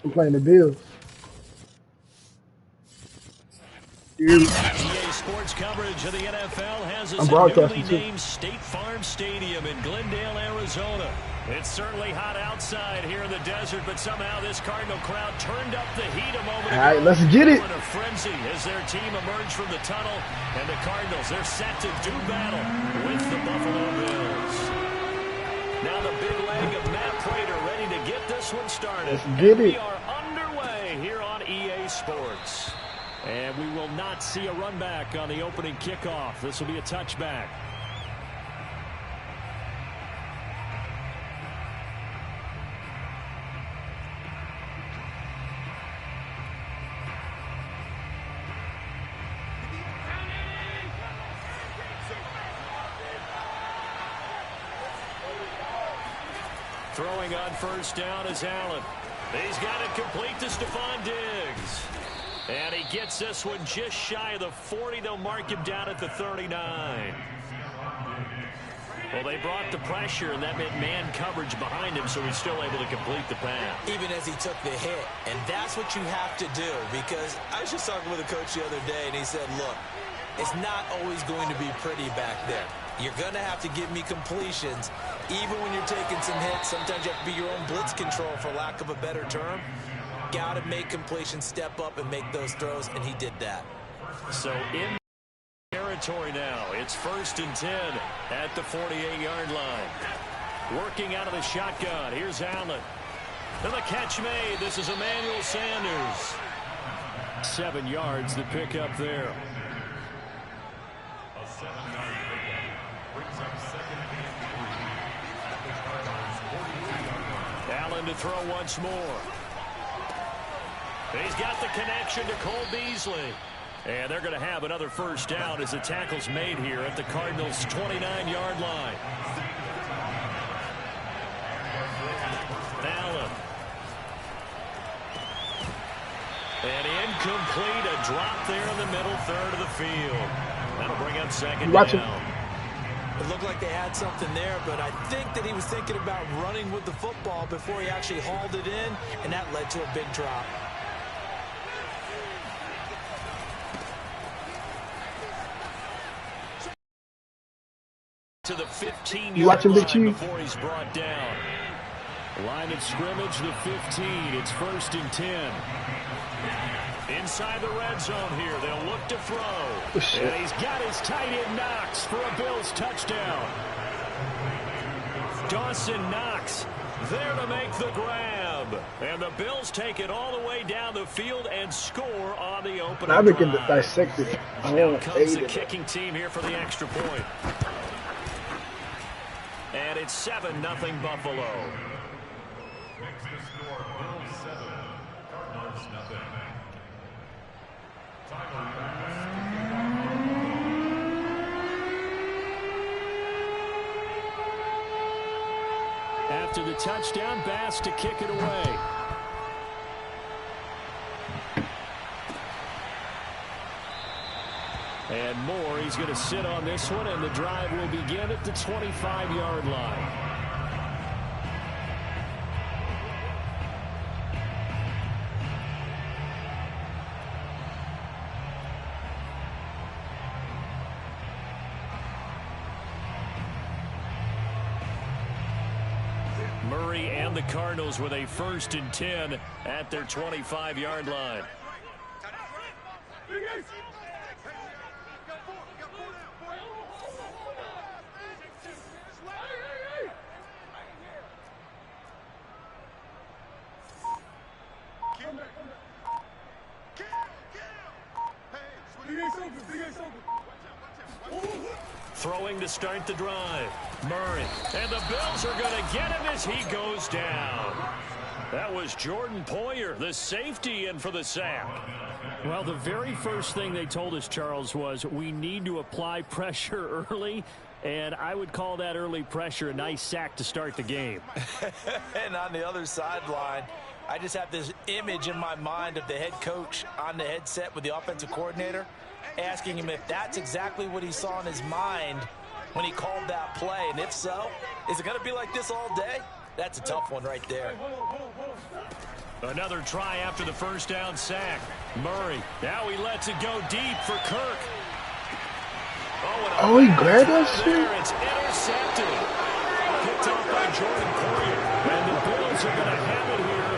I'm playing the Bills. Yeah, EA Sports coverage of the NFL has I'm us at newly broadcasting too. named State Farm Stadium in Glendale, Arizona. It's certainly hot outside here in the desert, but somehow this Cardinal crowd turned up the heat a moment All ago. right, let's get it. In a frenzy as their team emerged from the tunnel, and the Cardinals, they're set to do battle with the Buffalo Bills. Now the big leg of Matt Prater ready to get this one started. Let's get We it. are underway here on EA Sports. And we will not see a run back on the opening kickoff. This will be a touchback. Throwing on first down is Allen. He's got it complete to Stephon Diggs. And he gets this one just shy of the 40. They'll mark him down at the 39. Well, they brought the pressure, and that meant man coverage behind him, so he's still able to complete the pass. Even as he took the hit. And that's what you have to do, because I was just talking with a coach the other day, and he said, look, it's not always going to be pretty back there. You're going to have to give me completions. Even when you're taking some hits, sometimes you have to be your own blitz control, for lack of a better term. Got to make completions, step up, and make those throws, and he did that. So in territory now, it's 1st and 10 at the 48-yard line. Working out of the shotgun. Here's Allen. And the catch made. This is Emmanuel Sanders. 7 yards the pick up there. Allen to throw once more. He's got the connection to Cole Beasley. And they're going to have another first down as the tackle's made here at the Cardinals' 29-yard line. Allen. And incomplete. A drop there in the middle third of the field. That'll bring up second down. It looked like they had something there, but I think that he was thinking about running with the football before he actually hauled it in, and that led to a big drop. To the 15-yard line before he's brought down. Line of scrimmage, the 15. It's 1st and 10. Inside the red zone here. They'll look to throw. And he's got his tight end Knox for a Bills touchdown. Dawson Knox there to make the grab. And the Bills take it all the way down the field and score on the opening drive. Now we can dissect it. Now comes the kicking team here for the extra point. And it's 7-0 Buffalo. Makes the score Bills 7, Cardinals nothing. After the touchdown, Bass to kick it away. And Moore, he's going to sit on this one, and the drive will begin at the 25-yard line. Murray and the Cardinals with a 1st and 10 at their 25-yard line. Throwing to start the drive. Murray. And the Bills are going to get him as he goes down. That was Jordan Poyer, the safety, in for the sack. Well, the very first thing they told us, Charles, was we need to apply pressure early. And I would call that early pressure a nice sack to start the game. And on the other sideline, I just have this image in my mind of the head coach on the headset with the offensive coordinator, asking him if that's exactly what he saw in his mind when he called that play. And if so, is it going to be like this all day? That's a tough one right there. Another try after the first down sack. Murray, now he lets it go deep for Kirk. Oh, he grabbed that shit? It's intercepted. Picked off by Jordan Poyer. And the Bills are going to have it here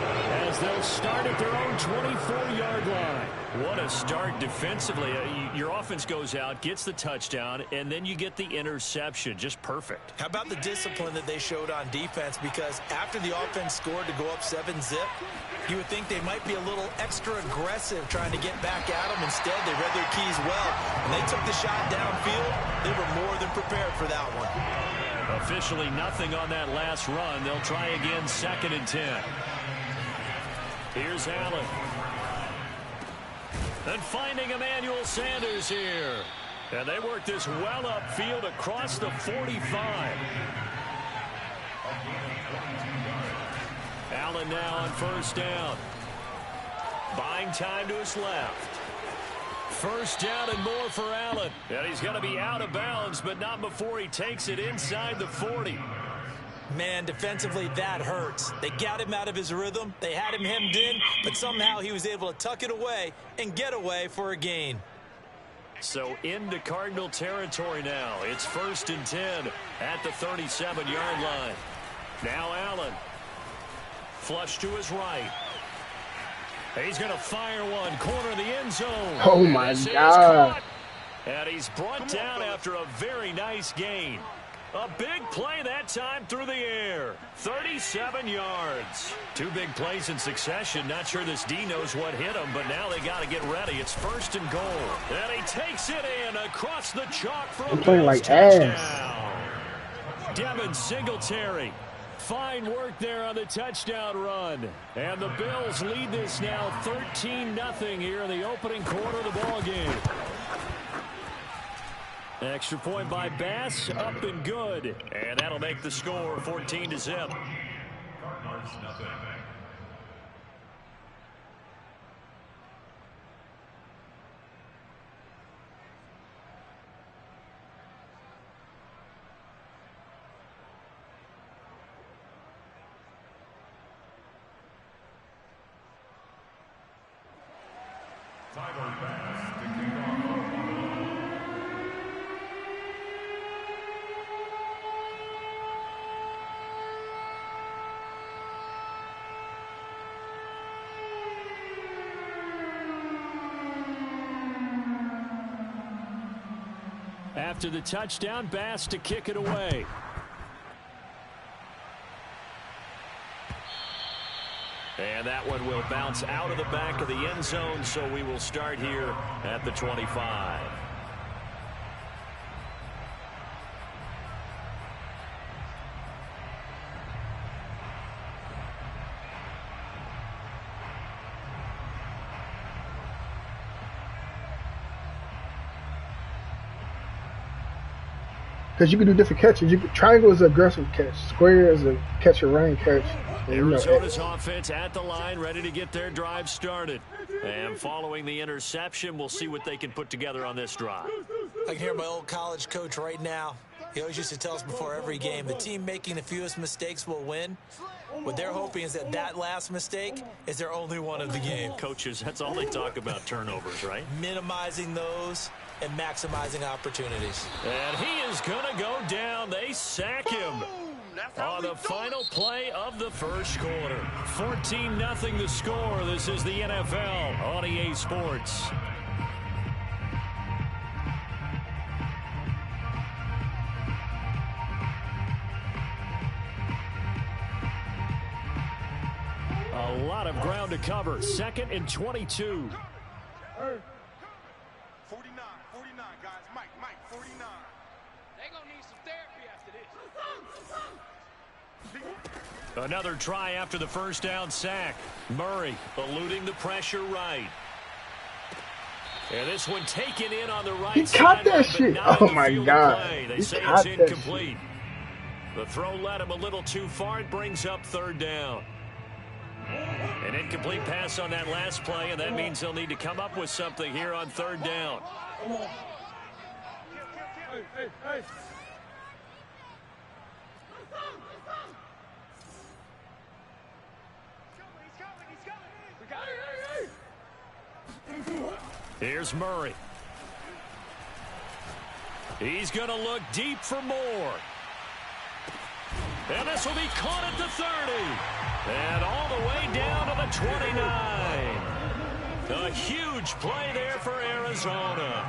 as they'll start at their own 24-yard line. What a start defensively. Your offense goes out, gets the touchdown, and then you get the interception. Just perfect. How about the discipline that they showed on defense? Because after the offense scored to go up 7-zip, you would think they might be a little extra aggressive trying to get back at them. Instead, they read their keys well. When they took the shot downfield, they were more than prepared for that one. Officially nothing on that last run. They'll try again, 2nd and 10. Here's Allen. And finding Emmanuel Sanders here. And they work this well upfield across the 45. Allen now on first down. Buying time to his left. First down and more for Allen. And he's going to be out of bounds, but not before he takes it inside the 40. Man, defensively, that hurts. They got him out of his rhythm. They had him hemmed in, but somehow he was able to tuck it away and get away for a gain. So into Cardinal territory now. It's 1st and 10 at the 37-yard line. Now Allen. Flush to his right. He's going to fire one. Corner of the end zone. Oh, my God. And he's brought down after a very nice gain. A big play that time through the air. 37 yards. 2 big plays in succession. Not sure this D knows what hit him, but now they got to get ready. It's 1st and goal. And he takes it in across the chalk for a playing like touchdown. ass. Devin Singletary. Fine work there on the touchdown run. And the Bills lead this now 13-0 here in the opening quarter of the ball game. Extra point by Bass, up and good. And that'll make the score 14-0. Cardinals nothing. Tyler Bass to kick off. After the touchdown, Bass to kick it away. And that one will bounce out of the back of the end zone, so we will start here at the 25. Because you can do different catches. Triangle is an aggressive catch. Square is a catch and run catch. Arizona's offense at the line, ready to get their drive started. And following the interception, we'll see what they can put together on this drive. I can hear my old college coach right now. He always used to tell us before every game, the team making the fewest mistakes will win. What they're hoping is that last mistake is their only one of the game. Coaches, that's all they talk about, turnovers, right? Minimizing those and maximizing opportunities. And he is going to go down. They sack him on the final play of the first quarter. 14-0 the score. This is the NFL on EA Sports. A lot of ground to cover. 2nd and 22. 49, guys. Mike, 49. They gonna need some therapy after this. Another try after the first down sack. Murray eluding the pressure right. And this one taken in on the right He side. caught that shit. Oh my God. They say it's incomplete. The throw led him a little too far. It brings up 3rd down. An incomplete pass on that last play, and that means they'll need to come up with something here on 3rd down. Hey. He's coming. Here's Murray. He's going to look deep for more. And this will be caught at the 30. And all the way down to the 29. A huge play there for Arizona.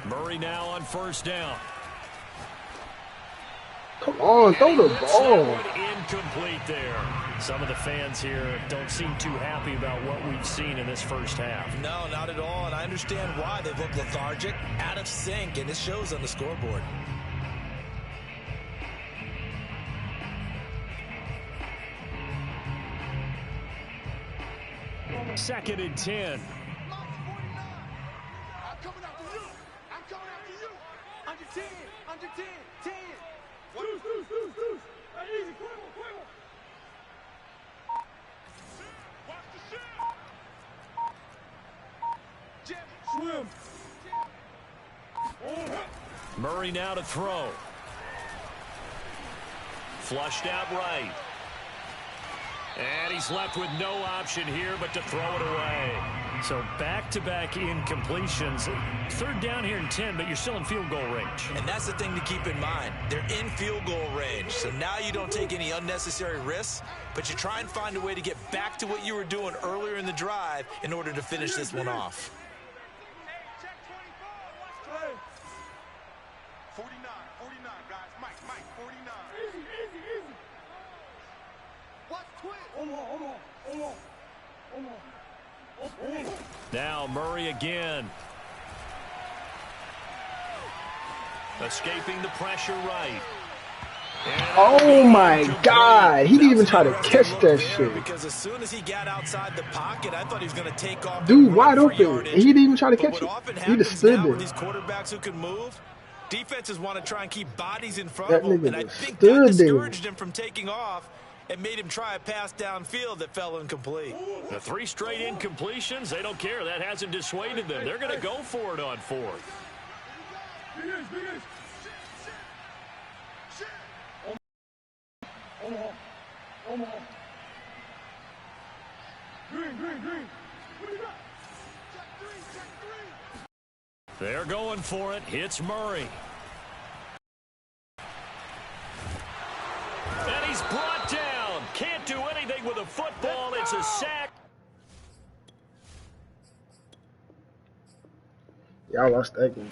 Murray now on first down. Come on, throw the ball. Incomplete there. Some of the fans here don't seem too happy about what we've seen in this first half. No, not at all, and I understand why. They've looked lethargic, out of sync, and it shows on the scoreboard. Second and 10. I'm coming after you. I'm coming after you. Under 10. Under 10. 10. Deuce. Easy. Quick. Watch the shit. Swim. Murray now to throw. Flushed out right. And he's left with no option here but to throw it away. So back-to-back incompletions. Third down here in 10, but you're still in field goal range. And that's the thing to keep in mind. They're in field goal range. So now you don't take any unnecessary risks, but you try and find a way to get back to what you were doing earlier in the drive in order to finish this one off. 49, guys. Mike, 49. Easy. Watch twin. Now Murray again. Escaping the pressure right. Oh my God. He didn't even try to catch that shit. Because as soon as he got outside the pocket, I thought he was going to take off. Dude, wide open. He didn't even try to catch it. He just stood there. These quarterbacks who can move, defenses want to try and keep bodies in front That of him, nigga and I just think that stood there. discouraged him from taking off and made him try a pass downfield that fell incomplete. The 3 straight incompletions, they don't care. That hasn't dissuaded them. They're going to go for it on 4th. They're going for it. Hits Murray. And he's brought down. Can't do anything with a football. It's a sack. Y'all lost that game.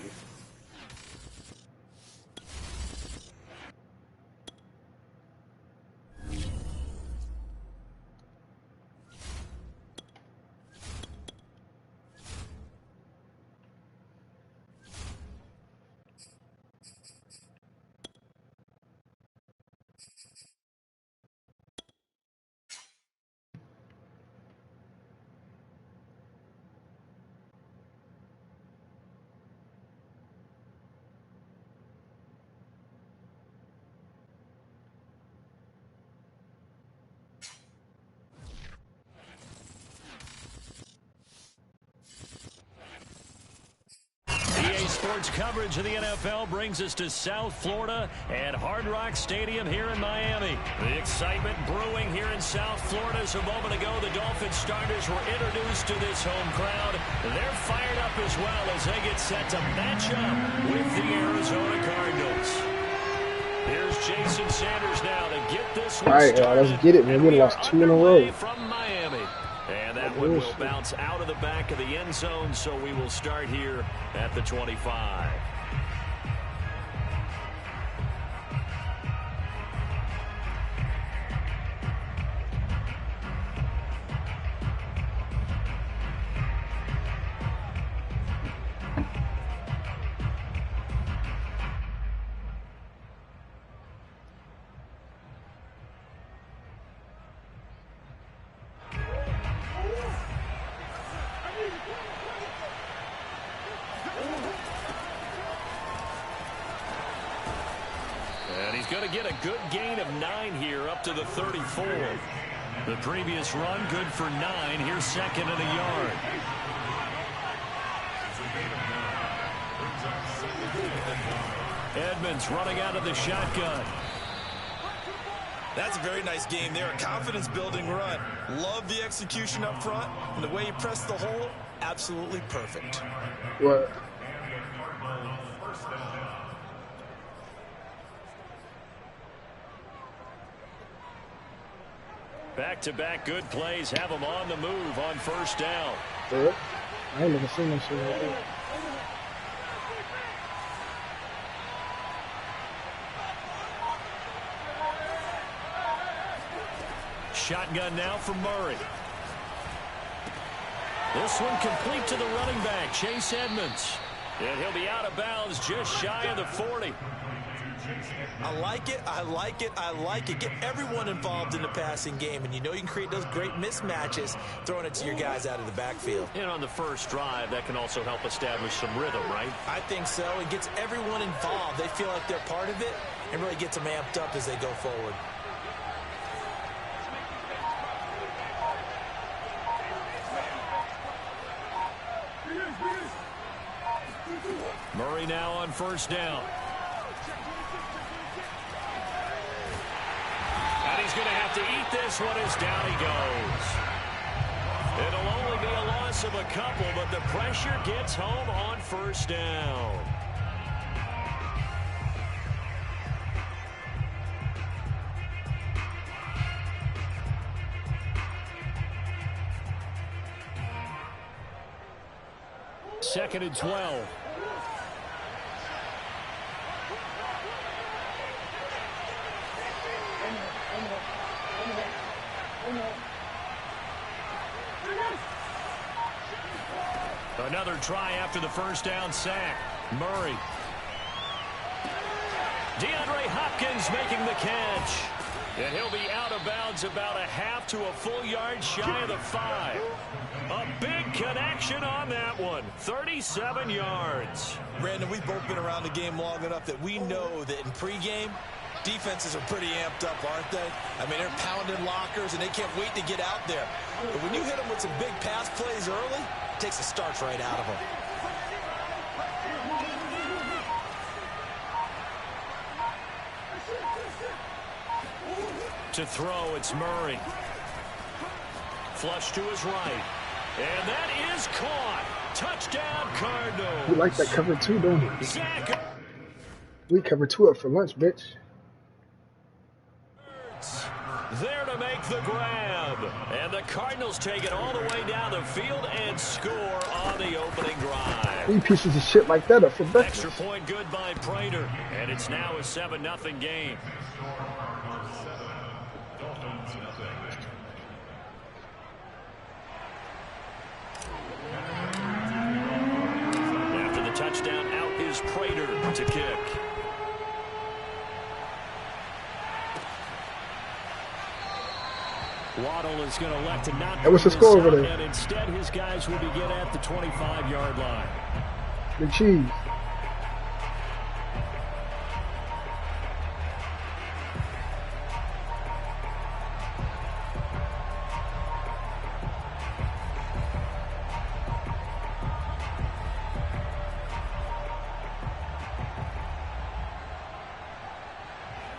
Sports coverage of the NFL brings us to South Florida and Hard Rock Stadium here in Miami. The excitement brewing here in South Florida as a moment ago the Dolphins starters were introduced to this home crowd. They're fired up as well as they get set to match up with the Arizona Cardinals. Here's Jason Sanders now to get this one started. All right, let's get it, man. We lost 2 in a row. From Miami. And that one will bounce out of the back of the end zone, so we will start here at the 25. Going to get a good gain of 9 here up to the 34. The previous run good for 9. Here's second and a yard. Edmonds running out of the shotgun. That's a very nice game there. A confidence-building run. Love the execution up front. And the way he pressed the hole, absolutely perfect. What? Back-to-back good plays have him on the move on first down. Yeah. I ain't never seen that shit like that. Shotgun now for Murray. This one complete to the running back, Chase Edmonds. And he'll be out of bounds just shy of the 40. I like it, I like it, I like it. Get everyone involved in the passing game, and you know you can create those great mismatches throwing it to your guys out of the backfield. And on the first drive, that can also help establish some rhythm, right? I think so. It gets everyone involved. They feel like they're part of it and really gets them amped up as they go forward. Murray now on first down. And he's going to have to eat this one as down he goes. It'll only be a loss of a couple, but the pressure gets home on first down. Second and 12. Another try after the first down sack. Murray. DeAndre Hopkins making the catch. And he'll be out of bounds about a half to a full yard shy of the 5. A big connection on that one. 37 yards. Brandon, we've both been around the game long enough that we know that in pregame, defenses are pretty amped up, aren't they? I mean, they're pounding lockers, and they can't wait to get out there. But when you hit them with some big pass plays early, it takes the starch right out of them. To throw, it's Murray. Flush to his right. And that is caught. Touchdown, Cardinals. We like that cover two, don't we? Zach. We cover two up for lunch, bitch. There to make the grab. And the Cardinals take it all the way down the field and score on the opening drive. We pieces of shit like that up for breakfast. Extra point good by Prater. And it's now a 7-0 game. After the touchdown, out is Prater to kick. Waddle is going to elect to not Hey, what's the score over there? And instead, his guys will begin at the 25-yard line. The cheese.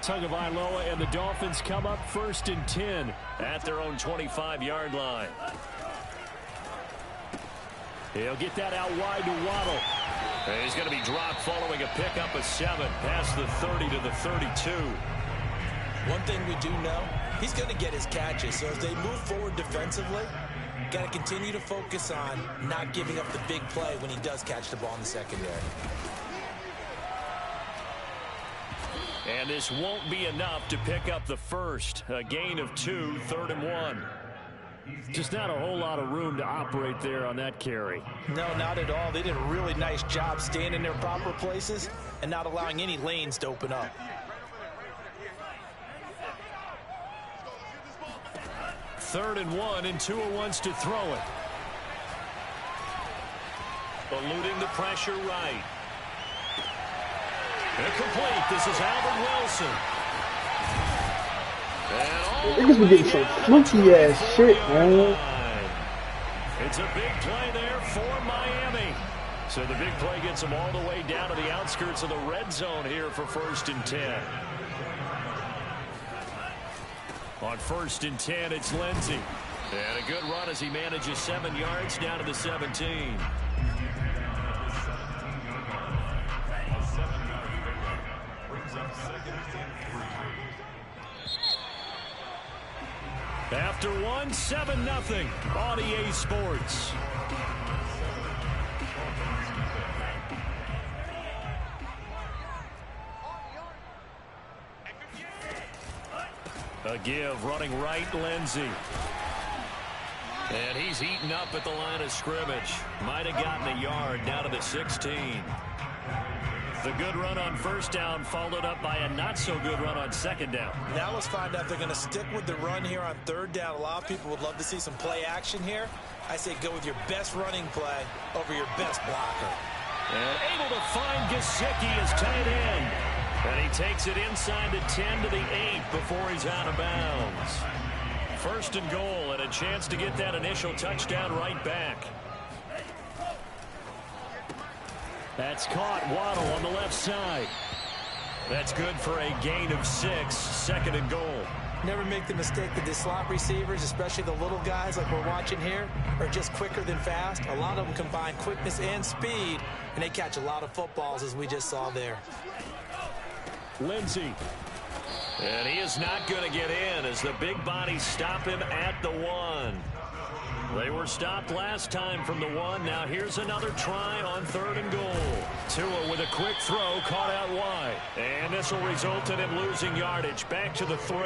Tagovailoa and the Dolphins come up 1st and 10 at their own 25-yard line. He'll get that out wide to Waddle. And he's going to be dropped following a pickup of 7 past the 30 to the 32. One thing we do know, he's going to get his catches. So as they move forward defensively, got to continue to focus on not giving up the big play when he does catch the ball in the secondary. And this won't be enough to pick up the first. A gain of 2, 3rd and 1. Just not a whole lot of room to operate there on that carry. No, not at all. They did a really nice job staying in their proper places and not allowing any lanes to open up. Third and 1, and Tua wants to throw it. Eluding the pressure right. Incomplete. This is Alvin Wilson. Niggas be getting some fluky ass shit, man. It's a big play there for Miami. So the big play gets them all the way down to the outskirts of the red zone here for 1st and 10. On 1st and 10, it's Lindsey. And a good run as he manages 7 yards down to the 17. After 7-0 on EA Sports. A give, running right, Lindsey. And he's eaten up at the line of scrimmage. Might have gotten a yard down to the 16. The good run on 1st down followed up by a not-so-good run on 2nd down. Now let's find out if they're going to stick with the run here on 3rd down. A lot of people would love to see some play action here. I say go with your best running play over your best blocker. And able to find Gesicki as tight end. And he takes it inside the 10 to the 8 before he's out of bounds. 1st and goal, and a chance to get that initial touchdown right back. That's caught. Waddle on the left side. That's good for a gain of 6. 2nd and goal. Never make the mistake that the slot receivers, especially the little guys like we're watching here, are just quicker than fast. A lot of them combine quickness and speed, and they catch a lot of footballs, as we just saw there. Lindsey. And he is not going to get in as the big bodies stop him at the 1. They were stopped last time from the 1. Now here's another try on 3rd and goal. Tua with a quick throw, caught out wide. And this will result in him losing yardage. Back to the 3.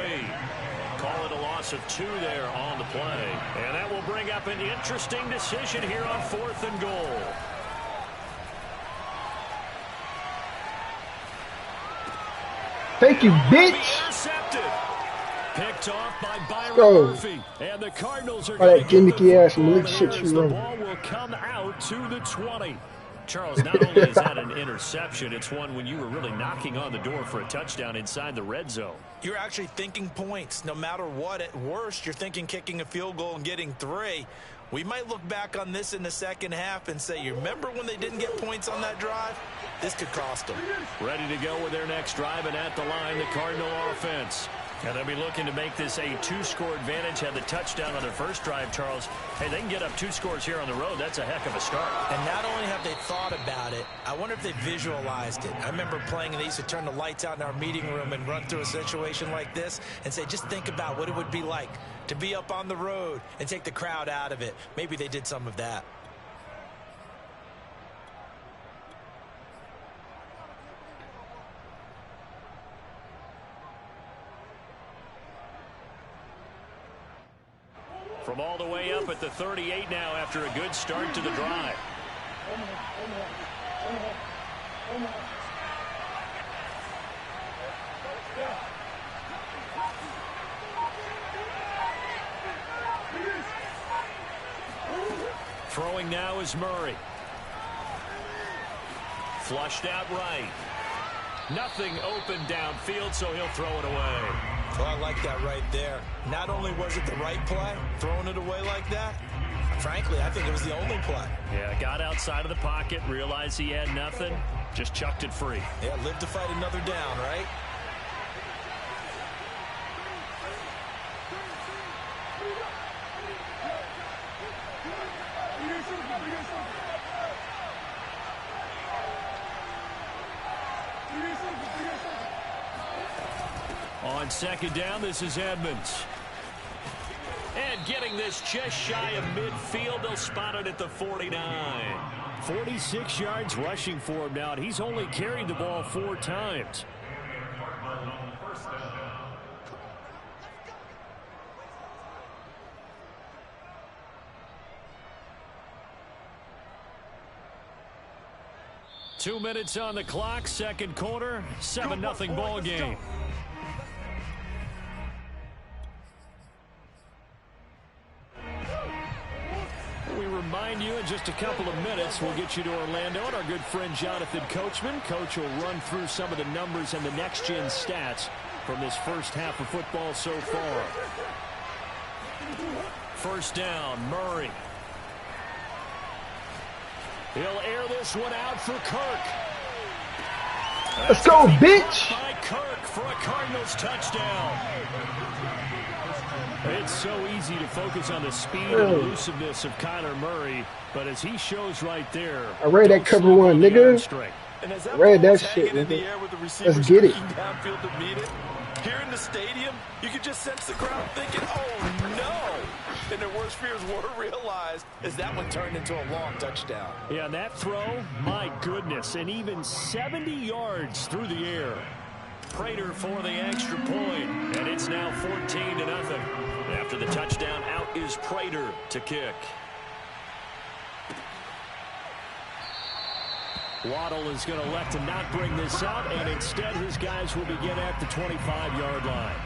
Call it a loss of 2 there on the play. And that will bring up an interesting decision here on 4th and goal. Thank you, bitch. Intercepted. Picked off by Byron Murphy. And the Cardinals are going to get the ass Malik shit you the run. ball will come out to the 20. Charles, not only is that an interception, it's one when you were really knocking on the door for a touchdown inside the red zone. You're actually thinking points. No matter what, at worst, you're thinking kicking a field goal and getting 3. We might look back on this in the second half and say, you remember when they didn't get points on that drive? This could cost them. Ready to go with their next drive, and at the line, the Cardinal offense. And they'll be looking to make this a 2-score advantage. Had the touchdown on their first drive, Charles. Hey, they can get up 2 scores here on the road. That's a heck of a start. And not only have they thought about it, I wonder if they visualized it. I remember playing, and they used to turn the lights out in our meeting room and run through a situation like this and say, just think about what it would be like to be up on the road and take the crowd out of it. Maybe they did some of that. From all the way up at the 38 now after a good start to the drive. Throwing now is Murray. Flushed out right. Nothing open downfield, so he'll throw it away. Well, I like that right there. Not only was it the right play, throwing it away like that, frankly, I think it was the only play. Yeah, got outside of the pocket, realized he had nothing, just chucked it free. Yeah, live to fight another down, right? On second down, this is Edmonds. And getting this just shy of midfield, they'll spot it at the 49. 46 yards rushing for him now, and he's only carried the ball 4 times. Two minutes on the clock, second quarter, 7-0 ball game. We remind you in just a couple of minutes, we'll get you to Orlando and our good friend Jonathan Coachman. Coach will run through some of the numbers and the next-gen stats from this first half of football so far. First down, Murray. He'll air this one out for Kirk. Let's go, bitch! By Kirk for a Cardinals touchdown. It's so easy to focus on the speed and elusiveness of Kyler Murray, but as he shows right there, I read that cover one, nigga. I read that shit, nigga. Let's get it. Downfield to meet it. Here in the stadium, you could just sense the crowd thinking, oh no! And their worst fears were realized as that one turned into a long touchdown. Yeah, that throw, my goodness, and even 70 yards through the air. Prater for the extra point, and it's now 14-0. After the touchdown, out is Prater to kick. Waddle is going to elect to not bring this out, and instead his guys will begin at the 25-yard line.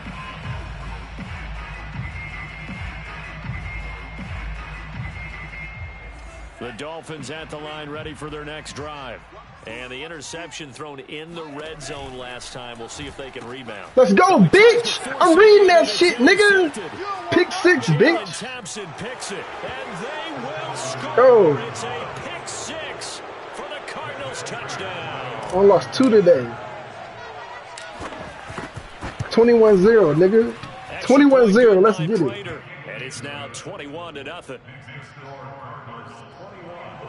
The Dolphins at the line ready for their next drive. And the interception thrown in the red zone last time. We'll see if they can rebound. Let's go, bitch! I'm reading that shit, nigga! Pick six, bitch! Thompson picks it, and they will score. Go. It's a pick six for the Cardinals touchdown. I lost 2 today. 21-0, nigga. 21-0, let's get it. And it's now 21-0.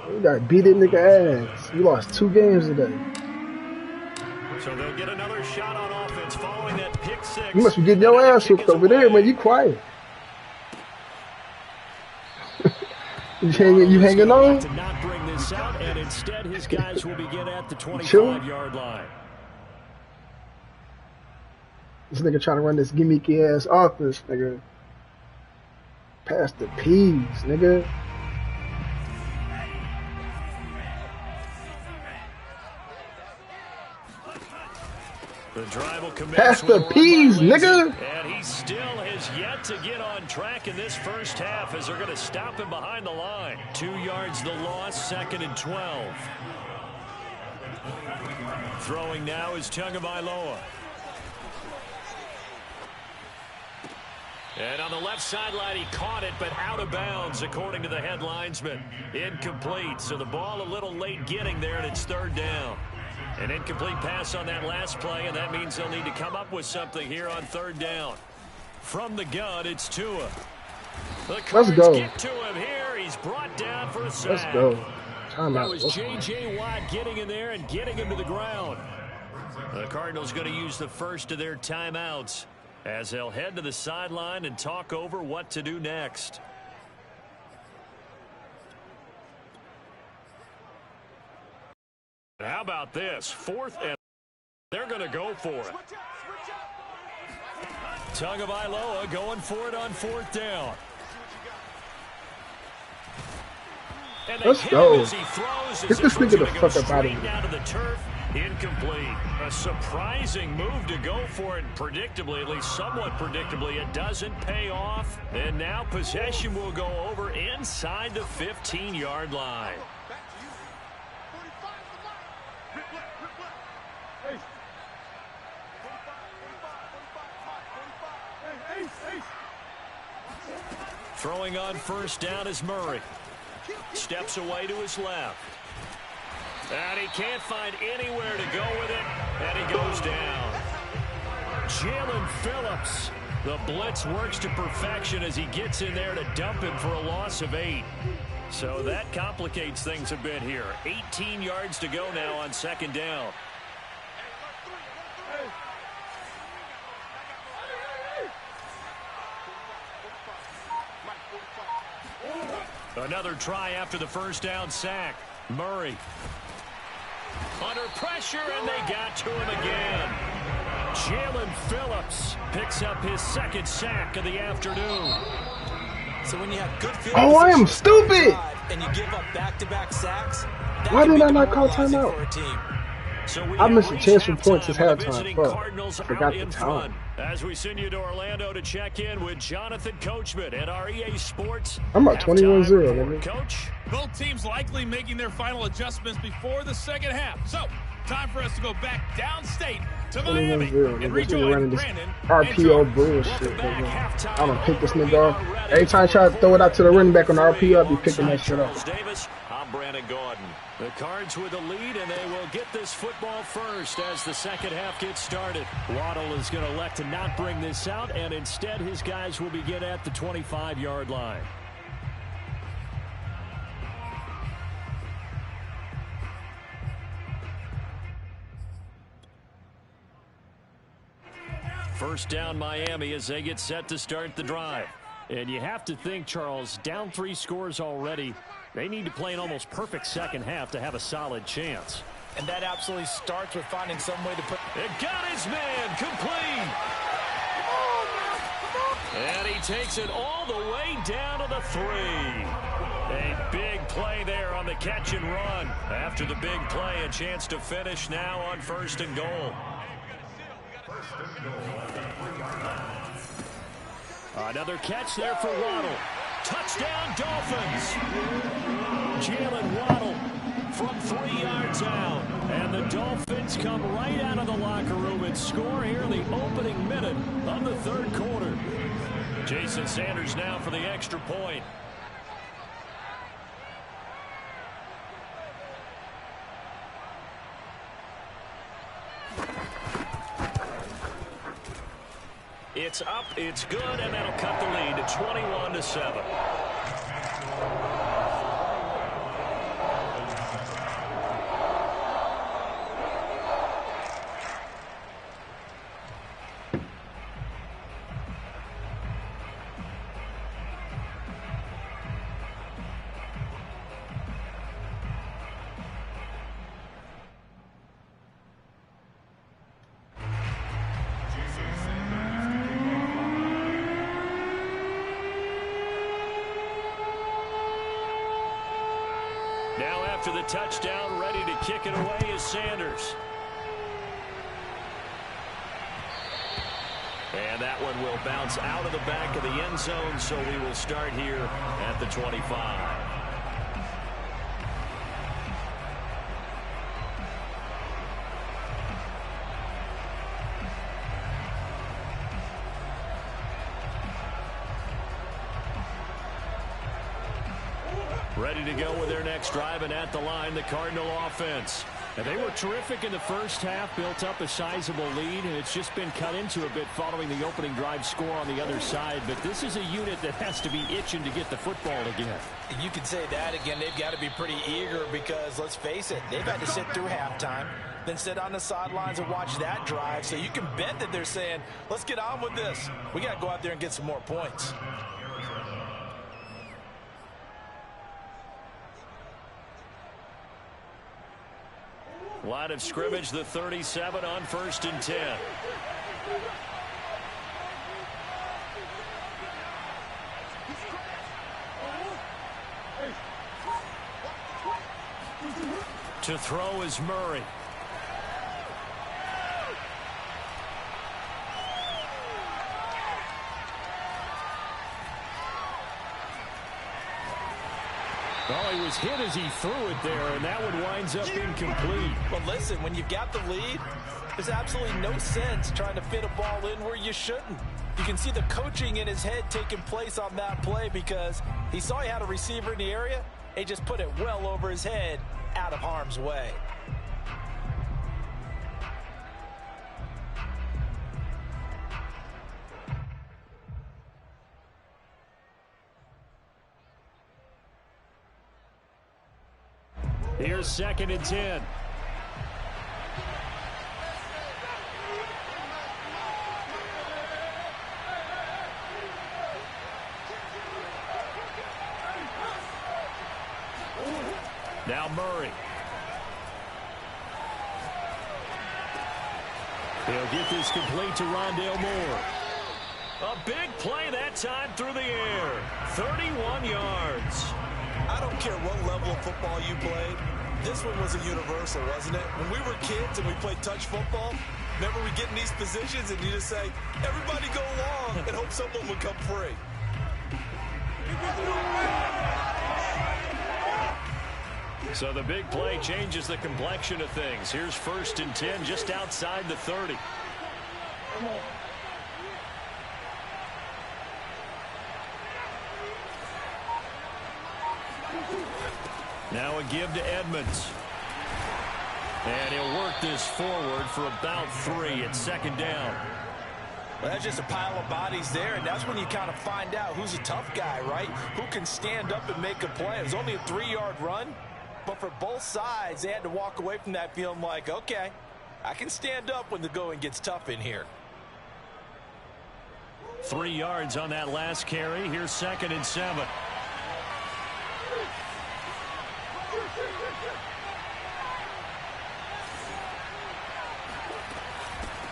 We got beat that nigga ass. We lost 2 games today. So they'll get another shot on offense following that pick six. You must be getting your ass whooped over there, man. You quiet. You hanging on? To not bring this out, and instead his guys will begin at the 25-yard line. This nigga trying to run this gimmicky ass offense, nigga. Pass the peas, nigga. The drive will commence. Pass the peas, nigga. And he still has yet to get on track in this first half as they're going to stop him behind the line. 2 yards the loss, 2nd and 12. Throwing now is Tagovailoa. And on the left sideline, he caught it, but out of bounds, according to the head linesman. Incomplete, so the ball a little late getting there, and it's 3rd down. An incomplete pass on that last play, and that means they'll need to come up with something here on 3rd down. From the gun, it's Tua. Let's go. Get to him here. He's brought down for a sack. Let's go. That was J.J. Watt getting in there and getting him to the ground. The Cardinals going to use the first of their timeouts as they'll head to the sideline and talk over what to do next. How about this? 4th and they're going to go for it. Tagovailoa going for it on 4th down. Let's go. Get this nigga the fuck up out of here. Down to the turf. Incomplete. A surprising move to go for it. Predictably, at least somewhat predictably, it doesn't pay off. And now possession will go over inside the 15-yard line. Throwing on 1st down is Murray. Steps away to his left. And he can't find anywhere to go with it. And he goes down. Jalen Phillips. The blitz works to perfection as he gets in there to dump him for a loss of 8. So that complicates things a bit here. 18 yards to go now on 2nd down. Another try after the 1st down sack. Murray. Under pressure, and they got to him again. Jalen Phillips picks up his 2nd sack of the afternoon. So when you have good field oh, I am stupid. And you give up back-to-back sacks, why did I not call timeout? So I missed a chance for points this halftime. Fuck. I forgot the time. As we send you to Orlando to check in with Jonathan Coachman at our EA Sports. I'm at 21-0, Coach. Both teams likely making their final adjustments before the 2nd half. So, time for us to go back downstate to Miami and rejoin Brandon RPO bullshit. I'm gonna pick this nigga off. Every time I try to throw it out to the running back on the RPO, I'll be picking that shit up. Davis, I'm Brandon Gaudin. The Cards with the lead, and they will get this football first as the second half gets started. Waddle is going to elect to not bring this out, and instead his guys will begin at the 25-yard line. First down Miami as they get set to start the drive. And you have to think, Charles, down 3 scores already. They need to play an almost perfect second half to have a solid chance. And that absolutely starts with finding some way to put... It got his man complete. And he takes it all the way down to the 3. A big play there on the catch and run. After the big play, a chance to finish now on 1st and goal. Another catch there for Waddle. Touchdown, Dolphins. Jalen Waddle from 3 yards out. And the Dolphins come right out of the locker room and score here in the opening minute of the 3rd quarter. Jason Sanders now for the extra point. It's up, it's good, and that'll cut the lead to 21-7. Now after the touchdown, ready to kick it away is Sanders. And that one will bounce out of the back of the end zone, so we will start here at the 25. Ready to go with their next drive, and at the line, the Cardinal offense. And they were terrific in the first half, built up a sizable lead, and it's just been cut into a bit following the opening drive score on the other side. But this is a unit that has to be itching to get the football again. You can say that again. They've got to be pretty eager because, let's face it, they've had to sit through halftime, then sit on the sidelines and watch that drive. So you can bet that they're saying, let's get on with this. We got to go out there and get some more points. Line of scrimmage, the 37 on 1st and 10. To throw is Murray. Well, he was hit as he threw it there, and that one winds up incomplete. Well, listen, when you've got the lead, there's absolutely no sense trying to fit a ball in where you shouldn't. You can see the coaching in his head taking place on that play because he saw he had a receiver in the area. He just put it well over his head, out of harm's way. Here's 2nd and 10. Now Murray. He'll get this complete to Rondale Moore. A big play that time through the air. 31 yards. I don't care what level of football you played. This one was a universal, wasn't it? When we were kids and we played touch football, remember we get in these positions and you just say, everybody go long and hope someone would come free. So the big play changes the complexion of things. Here's 1st and 10 just outside the 30. Now a give to Edmonds. And he'll work this forward for about 3 at second down. Well, that's just a pile of bodies there, and that's when you kind of find out who's a tough guy, right? Who can stand up and make a play. It was only a 3-yard run, but for both sides, they had to walk away from that feeling like, okay, I can stand up when the going gets tough in here. 3 yards on that last carry. Here's 2nd and 7.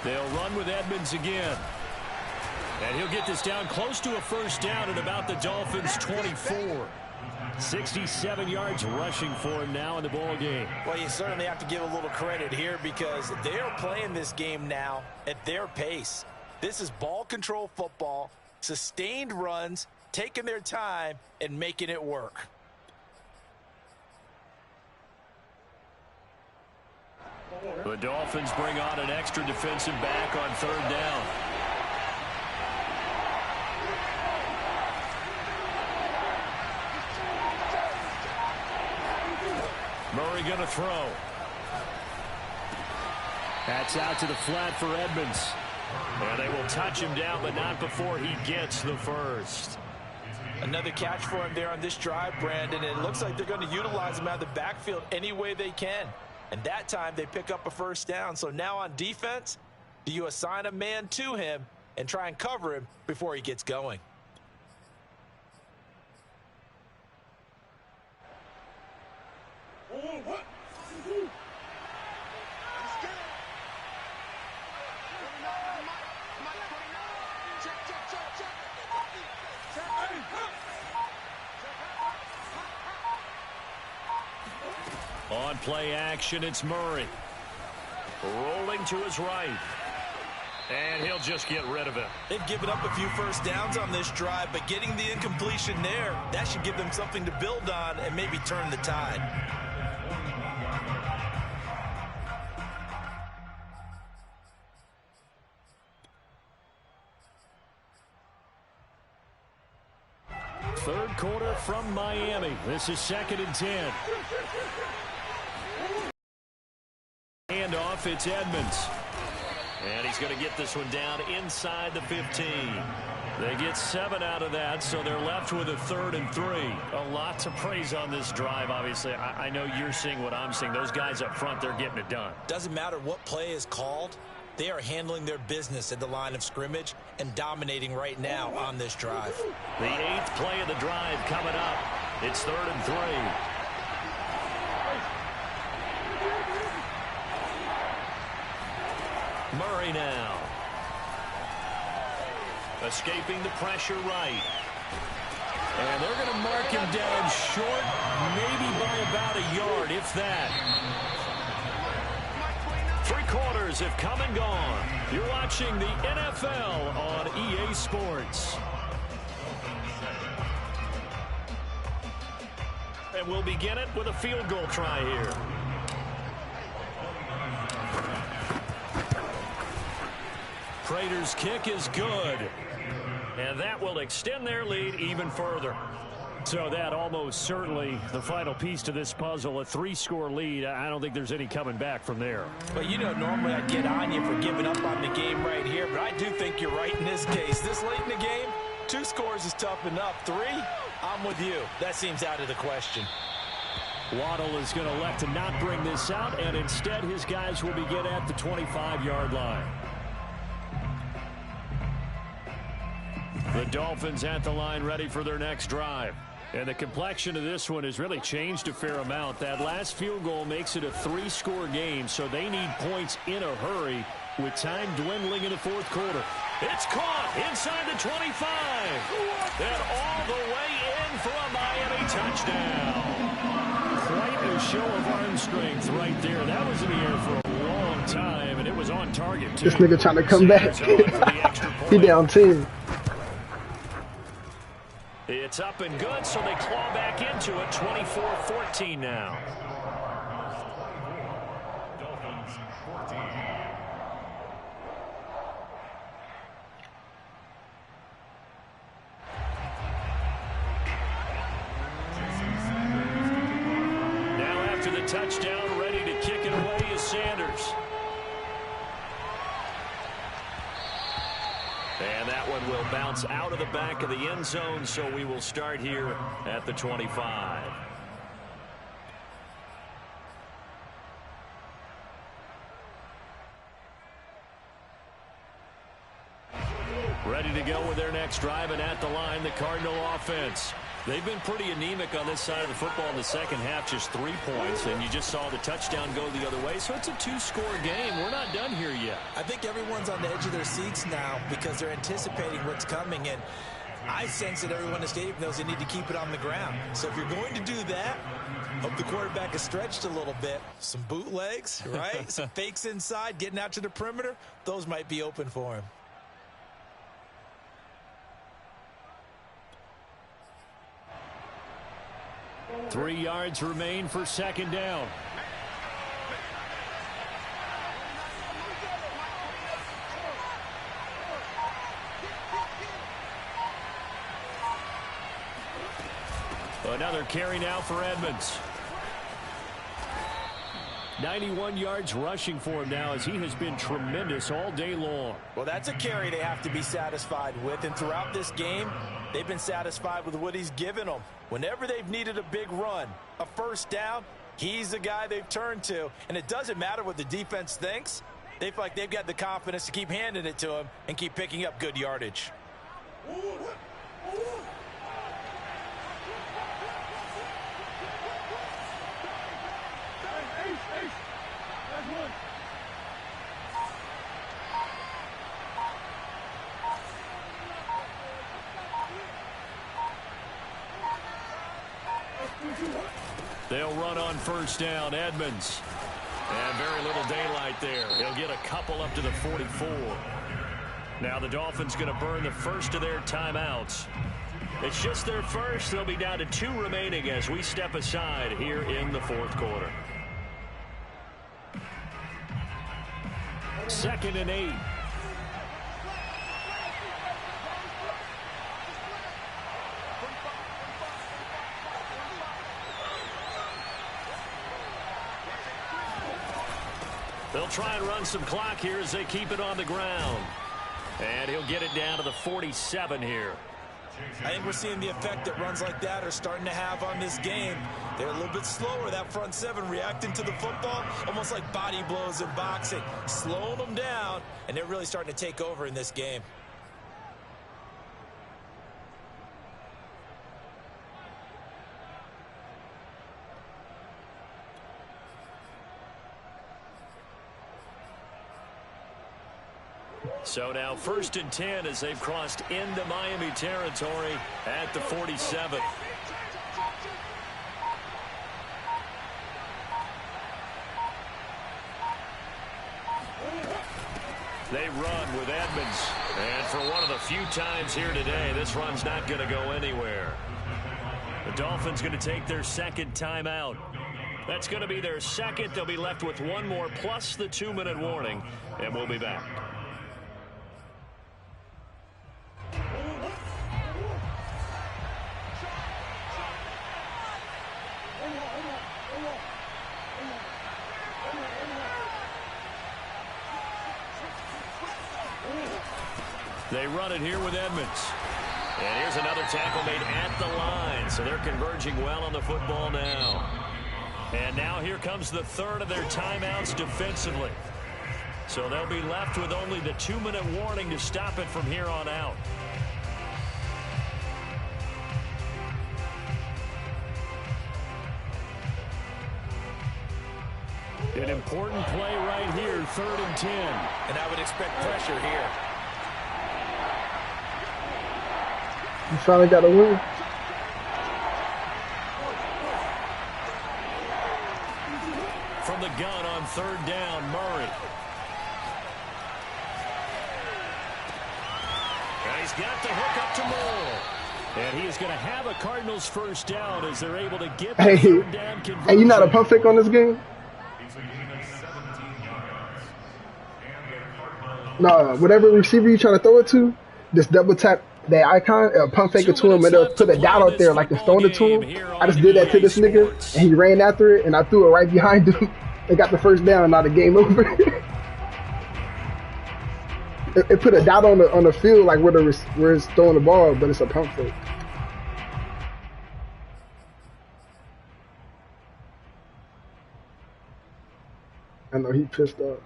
They'll run with Edmonds again. And he'll get this down close to a first down at about the Dolphins' 24. 67 yards rushing for him now in the ball game. Well, you certainly have to give a little credit here because they're playing this game now at their pace. This is ball control football, sustained runs, taking their time, and making it work. The Dolphins bring on an extra defensive back on 3rd down. Murray going to throw. That's out to the flat for Edmonds. And they will touch him down, but not before he gets the first. Another catch for him there on this drive, Brandon. And it looks like they're going to utilize him out of the backfield any way they can. And that time they pick up a first down. So now on defense, do you assign a man to him and try and cover him before he gets going? On play action, it's Murray. Rolling to his right. And he'll just get rid of it. They've given up a few first downs on this drive, but getting the incompletion there, that should give them something to build on and maybe turn the tide. Third quarter from Miami. This is 2nd and 10. Handoff, it's Edmonds. And he's going to get this one down inside the 15. They get 7 out of that, so they're left with a 3rd and 3. A lot to praise on this drive, obviously. I know you're seeing what I'm seeing. Those guys up front, they're getting it done. Doesn't matter what play is called. They are handling their business at the line of scrimmage and dominating right now on this drive. The 8th play of the drive coming up. It's 3rd and 3. Murray now. Escaping the pressure right. And they're going to mark him down short, maybe by about a yard, if that. 3 quarters have come and gone. You're watching the NFL on EA Sports. And we'll begin it with a field goal try here. Prater's kick is good. And that will extend their lead even further. So that almost certainly the final piece to this puzzle, a 3-score lead. I don't think there's any coming back from there. Well, you know, normally I'd get on you for giving up on the game right here, but I do think you're right in this case. This late in the game, 2 scores is tough enough. 3, I'm with you. That seems out of the question. Waddle is going to elect to not bring this out, and instead his guys will begin at the 25-yard line. The Dolphins at the line ready for their next drive. And the complexion of this one has really changed a fair amount. That last field goal makes it a 3-score game, so they need points in a hurry with time dwindling in the 4th quarter. It's caught inside the 25. And all the way in for a Miami touchdown. Quite a show of arm strength right there. That was in the air for a long time, and it was on target, too. This nigga trying to come back. He down 10. It's up and good, so they claw back into it. 24-14 now. Dolphins 14. Jason Sanders to kick off from touchdown. Ready to kick it away is Sanders. And that one will bounce out of the back of the end zone, so we will start here at the 25. Ready to go with their next drive, and at the line, the Cardinal offense. They've been pretty anemic on this side of the football in the second half, just 3 points, and you just saw the touchdown go the other way. So it's a 2-score game. We're not done here yet. I think everyone's on the edge of their seats now because they're anticipating what's coming, and I sense that everyone in the stadium knows they need to keep it on the ground. So if you're going to do that, hope the quarterback is stretched a little bit. Some bootlegs, right? Some fakes inside, getting out to the perimeter. Those might be open for him. Three yards remain for second down. Another carry now for Edmonds. 91 yards rushing for him now, as he has been tremendous all day long. Well, that's a carry they have to be satisfied with, and throughout this game, they've been satisfied with what he's given them. Whenever they've needed a big run, a first down, he's the guy they've turned to, and it doesn't matter what the defense thinks. They feel like they've got the confidence to keep handing it to him and keep picking up good yardage. They'll run on first down. Edmonds. And very little daylight there. He'll get a couple up to the 44. Now the Dolphins going to burn the first of their timeouts. It's just their first. They'll be down to 2 remaining as we step aside here in the fourth quarter. 2nd and 8. They'll try and run some clock here as they keep it on the ground. And he'll get it down to the 47 here. I think we're seeing the effect that runs like that are starting to have on this game. They're a little bit slower, that front seven, reacting to the football, almost like body blows in boxing, slowing them down, and they're really starting to take over in this game. So now 1st and 10 as they've crossed into Miami territory at the 47. They run with Edmonds. And for one of the few times here today, this run's not going to go anywhere. The Dolphins going to take their 2nd timeout. That's going to be their 2nd. They'll be left with 1 more plus the 2-minute warning. And we'll be back. They run it here with Edmonds. And here's another tackle made at the line. So they're converging well on the football now. And now here comes the 3rd of their timeouts defensively. So they'll be left with only the 2-minute warning to stop it from here on out. An important play right here, 3rd and 10. And I would expect pressure here. You finally got a win. From the gun on 3rd down, Murray. And he's got the hook up to Moore. And he is going to have a Cardinals first down as they're able to get the 3rd down conversion. Hey, you not a pump fake on this game? No, whatever receiver you trying to throw it to, just double tap that icon, pump fake 2 it to him, and minutes they'll left to put a play dot in out this there like it's football throwing it to game him. here I just on did that to EA this nigga, Sports. and he ran after it, and I threw it right behind him. They got the first down, now the game over. It put a dot on the field like where it's throwing the ball, but it's a pump fake. I know he pissed off.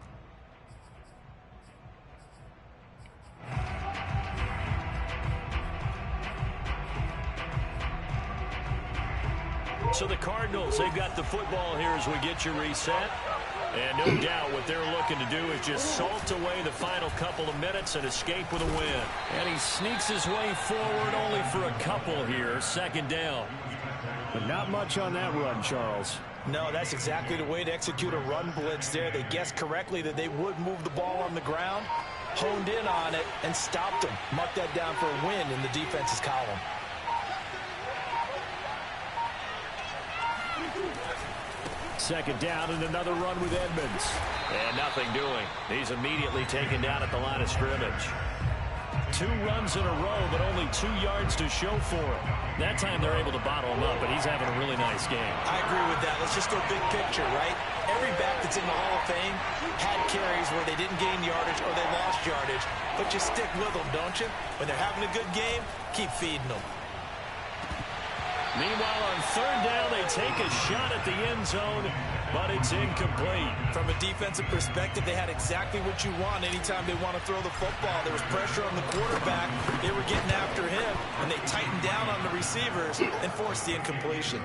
So the Cardinals, they've got the football here as we get you reset. And no doubt what they're looking to do is just salt away the final couple of minutes and escape with a win. And he sneaks his way forward only for a couple here, second down. But not much on that run, Charles. No, that's exactly the way to execute a run blitz there. They guessed correctly that they would move the ball on the ground, honed in on it, and stopped them. Mark that down for a win in the defense's column. Second down and another run with Edmonds. And nothing doing. He's immediately taken down at the line of scrimmage. 2 runs in a row, but only 2 yards to show for him. That time they're able to bottle him up, but he's having a really nice game. I agree with that. Let's just go big picture, right? Every back that's in the Hall of Fame had carries where they didn't gain yardage or they lost yardage, but you stick with them, don't you? When they're having a good game, keep feeding them. Meanwhile, on third down, they take a shot at the end zone, but it's incomplete. From a defensive perspective, they had exactly what you want anytime they want to throw the football. There was pressure on the quarterback. They were getting after him, and they tightened down on the receivers and forced the incompletion.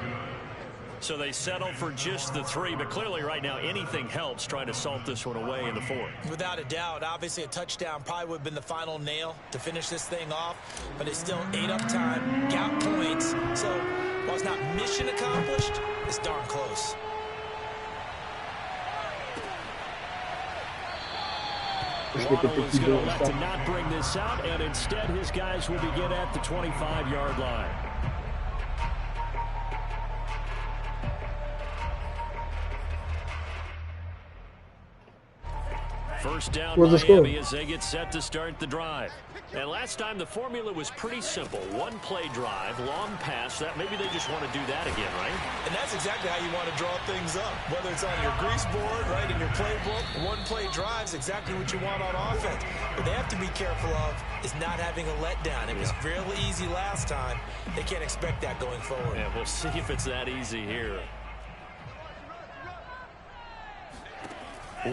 So they settle for just the 3, but clearly right now anything helps trying to salt this one away in the 4th. Without a doubt, obviously a touchdown probably would have been the final nail to finish this thing off, but it's still 8 up time, got points, so while it's not mission accomplished, it's darn close. Waddle is going to elect to not bring this out, and instead his guys will begin at the 25-yard line. First down Miami as they get set to start the drive. And last time the formula was pretty simple. 1 play drive, long pass. That maybe they just want to do that again, right? And that's exactly how you want to draw things up. Whether it's on your grease board, right, in your playbook, 1 play drive is exactly what you want on offense. What they have to be careful of is not having a letdown. It was fairly easy last time. They can't expect that going forward. Yeah, we'll see if it's that easy here.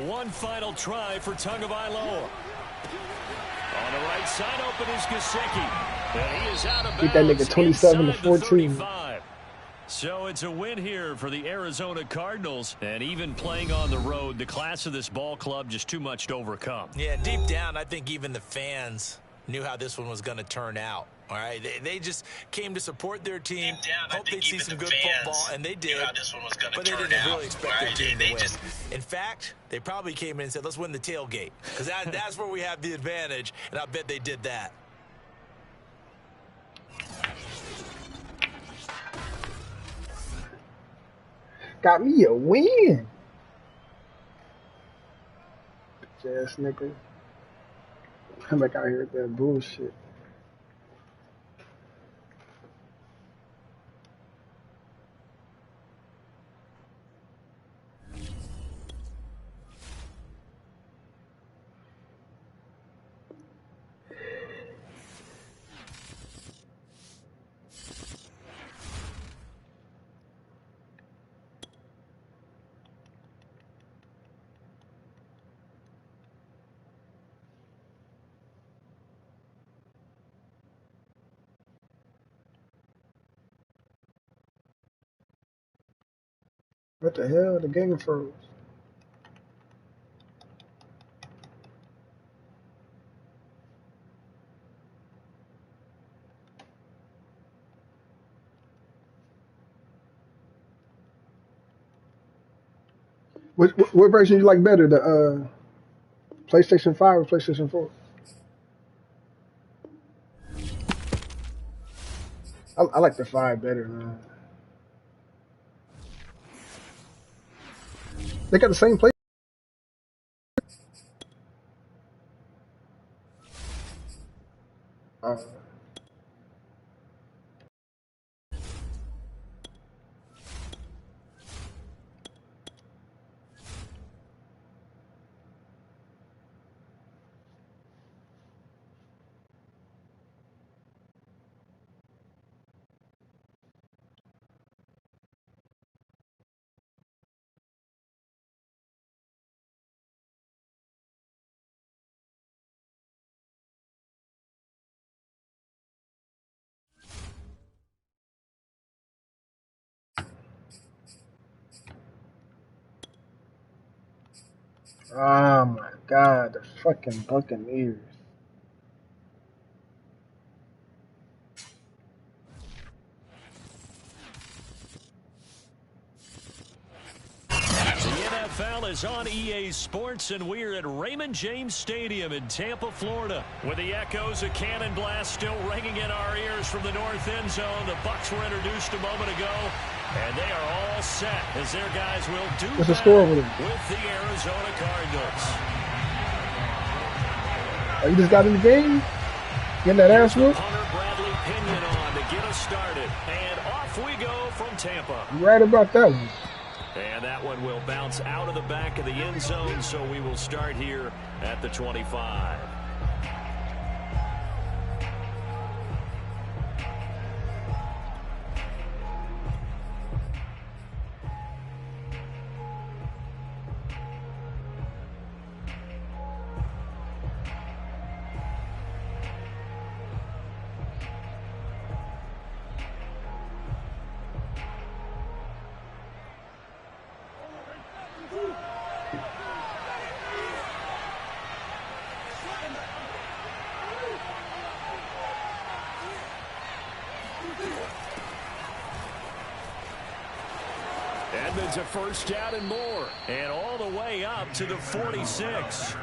One final try for Tagovailoa. On the right side, open is Gesicki. And he is out of bounds. Beat that nigga 27-14. So it's a win here for the Arizona Cardinals. And even playing on the road, the class of this ball club just too much to overcome. Yeah, deep down, I think even the fans knew how this one was going to turn out. All right, they just came to support their team, hope they'd see some good football, and they did, but they didn't really expect their team to win. In fact, they probably came in and said, let's win the tailgate, because that's where we have the advantage, and I bet they did that. Got me a win. Bitch ass nigga. I'm back out here with that bullshit. What the hell? The game froze. What version you like better? The PlayStation 5 or PlayStation 4? I like the 5 better, man. They got the same play. Oh my God, the fucking Buccaneers. The NFL is on EA Sports, and we're at Raymond James Stadium in Tampa, Florida. With the echoes of cannon blast still ringing in our ears from the north end zone, the Bucs were introduced a moment ago, and they are all set as their guys will do What's the score over there? with the Arizona Cardinals. Oh, you just got in the game? Getting that ass whooped? Hunter Bradley Pinion on to get us started, and off we go from Tampa. I'm right about that one. And that one will bounce out of the back of the end zone, so we will start here at the 25. Edmonds a first down and more, and all the way up to the 46.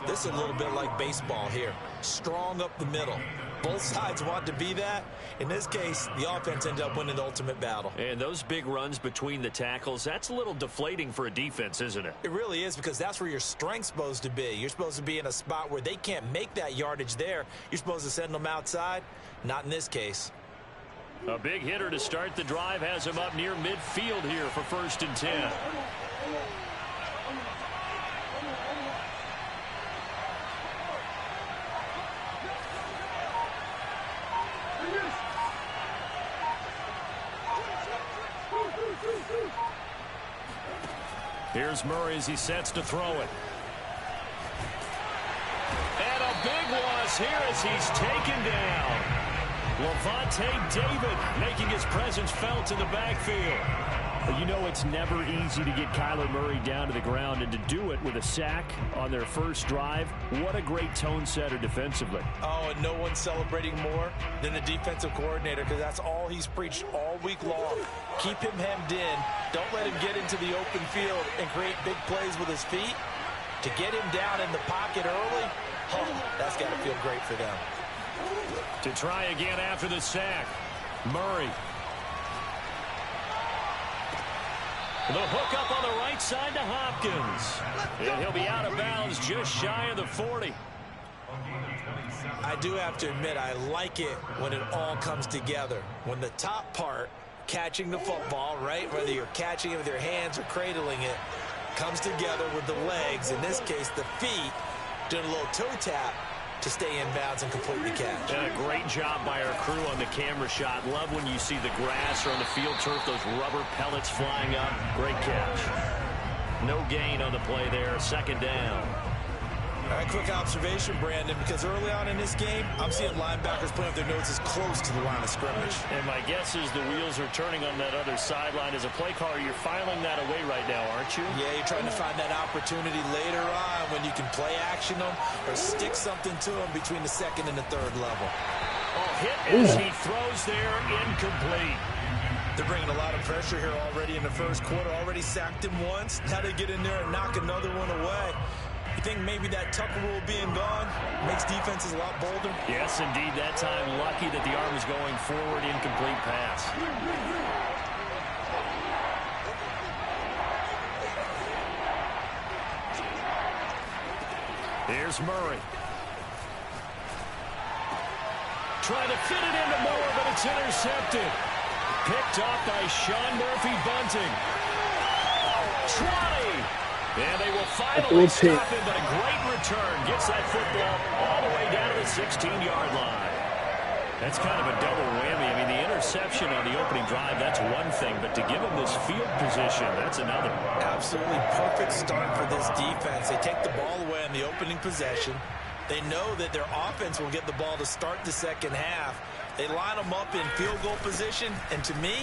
This is a little bit like baseball here. Strong up the middle. Both sides want to be that. In this case, the offense ended up winning the ultimate battle. And those big runs between the tackles, that's a little deflating for a defense, isn't it? It really is, because that's where your strength's supposed to be. You're supposed to be in a spot where they can't make that yardage there. You're supposed to send them outside. Not in this case. A big hitter to start the drive has him up near midfield here for 1st and 10. Here's Murray as he sets to throw it. And a big loss here as he's taken down. Levante David making his presence felt in the backfield. Well, you know it's never easy to get Kyler Murray down to the ground, and to do it with a sack on their first drive, what a great tone setter defensively. Oh, and no one's celebrating more than the defensive coordinator, because that's all he's preached all week long. Keep him hemmed in. Don't let him get into the open field and create big plays with his feet. To get him down in the pocket early, oh, that's got to feel great for them. To try again after the sack, Murray. The hook up on the right side to Hopkins. And he'll be out of bounds just shy of the 40. I do have to admit, I like it when it all comes together. When the top part, catching the football, right, whether you're catching it with your hands or cradling it, comes together with the legs, in this case the feet, doing a little toe tap to stay in bounds and complete the catch. And a great job by our crew on the camera shot. Love when you see the grass or on the field turf, those rubber pellets flying up. Great catch. No gain on the play there. 2nd down. All right, quick observation, Brandon, because early on in this game, I'm seeing linebackers putting up their noses close to the line of scrimmage. And my guess is the wheels are turning on that other sideline. As a play caller, you're filing that away right now, aren't you? Yeah, you're trying to find that opportunity later on when you can play action them or stick something to them between the 2nd and the 3rd level. Oh, hit as he throws there, incomplete. They're bringing a lot of pressure here already in the first quarter. Already sacked him once. Now they get in there and knock another one away. You think maybe that Tucker rule being gone makes defenses a lot bolder? Yes, indeed. That time, lucky that the arm is going forward, incomplete pass. Here's Murray. Trying to fit it into Moore, but it's intercepted. Picked off by Sean Murphy-Bunting. 20. And they will finally stop him, but a great return. Gets that football all the way down to the 16-yard line. That's kind of a double whammy. I mean, the interception on the opening drive, that's one thing, but to give him this field position, that's another. Absolutely perfect start for this defense. They take the ball away on the opening possession. They know that their offense will get the ball to start the 2nd half. They line them up in field goal position, and to me,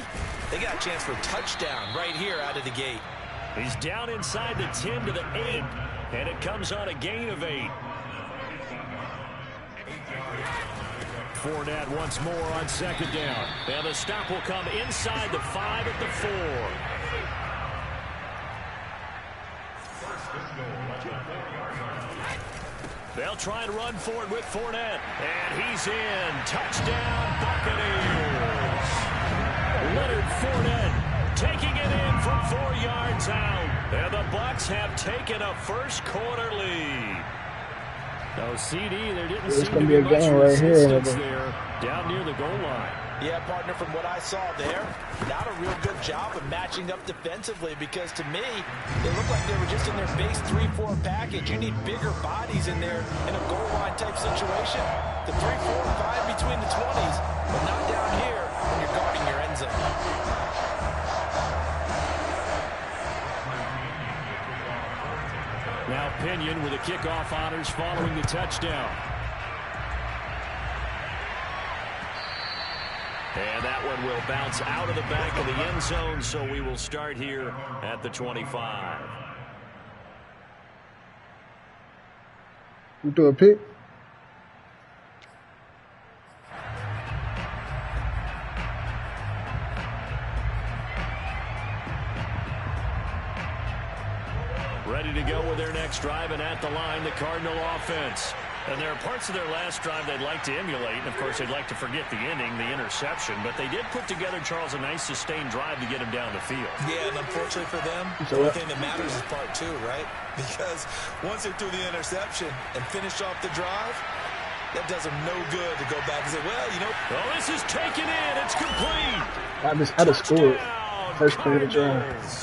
they got a chance for a touchdown right here out of the gate. He's down inside the 10 to the 8, and it comes on a gain of 8. Fournette once more on second down. And the stop will come inside the 5 at the 4. They'll try and run for it with Fournette. And he's in. Touchdown, Buccaneers. Leonard Fournette taking it in from 4 yards out. And the Bucs have taken a first quarter lead. No CD, there didn't seem to be much resistance there down near the goal line. Yeah, partner, from what I saw there, not a real good job of matching up defensively, because to me, they looked like they were just in their base 3-4 package. You need bigger bodies in there in a goal line type situation. The 3, 4, and 5 between the 20s, but not down here when you're guarding your end zone. Now Pinion with the kickoff honors following the touchdown. And that one will bounce out of the back of the end zone, so we will start here at the 25. We do a pick. Ready to go with their next drive, and at the line, the Cardinal offense. And there are parts of their last drive they'd like to emulate. And, of course, they'd like to forget the inning, the interception. But they did put together, Charles, a nice sustained drive to get him down the field. Yeah, and unfortunately for them, the only thing that matters is part 2, right? Because once they threw the interception and finished off the drive, that does them no good to go back and say, well, you know. Oh, this is taken in. It's complete. I'd have scored. First play of the drive.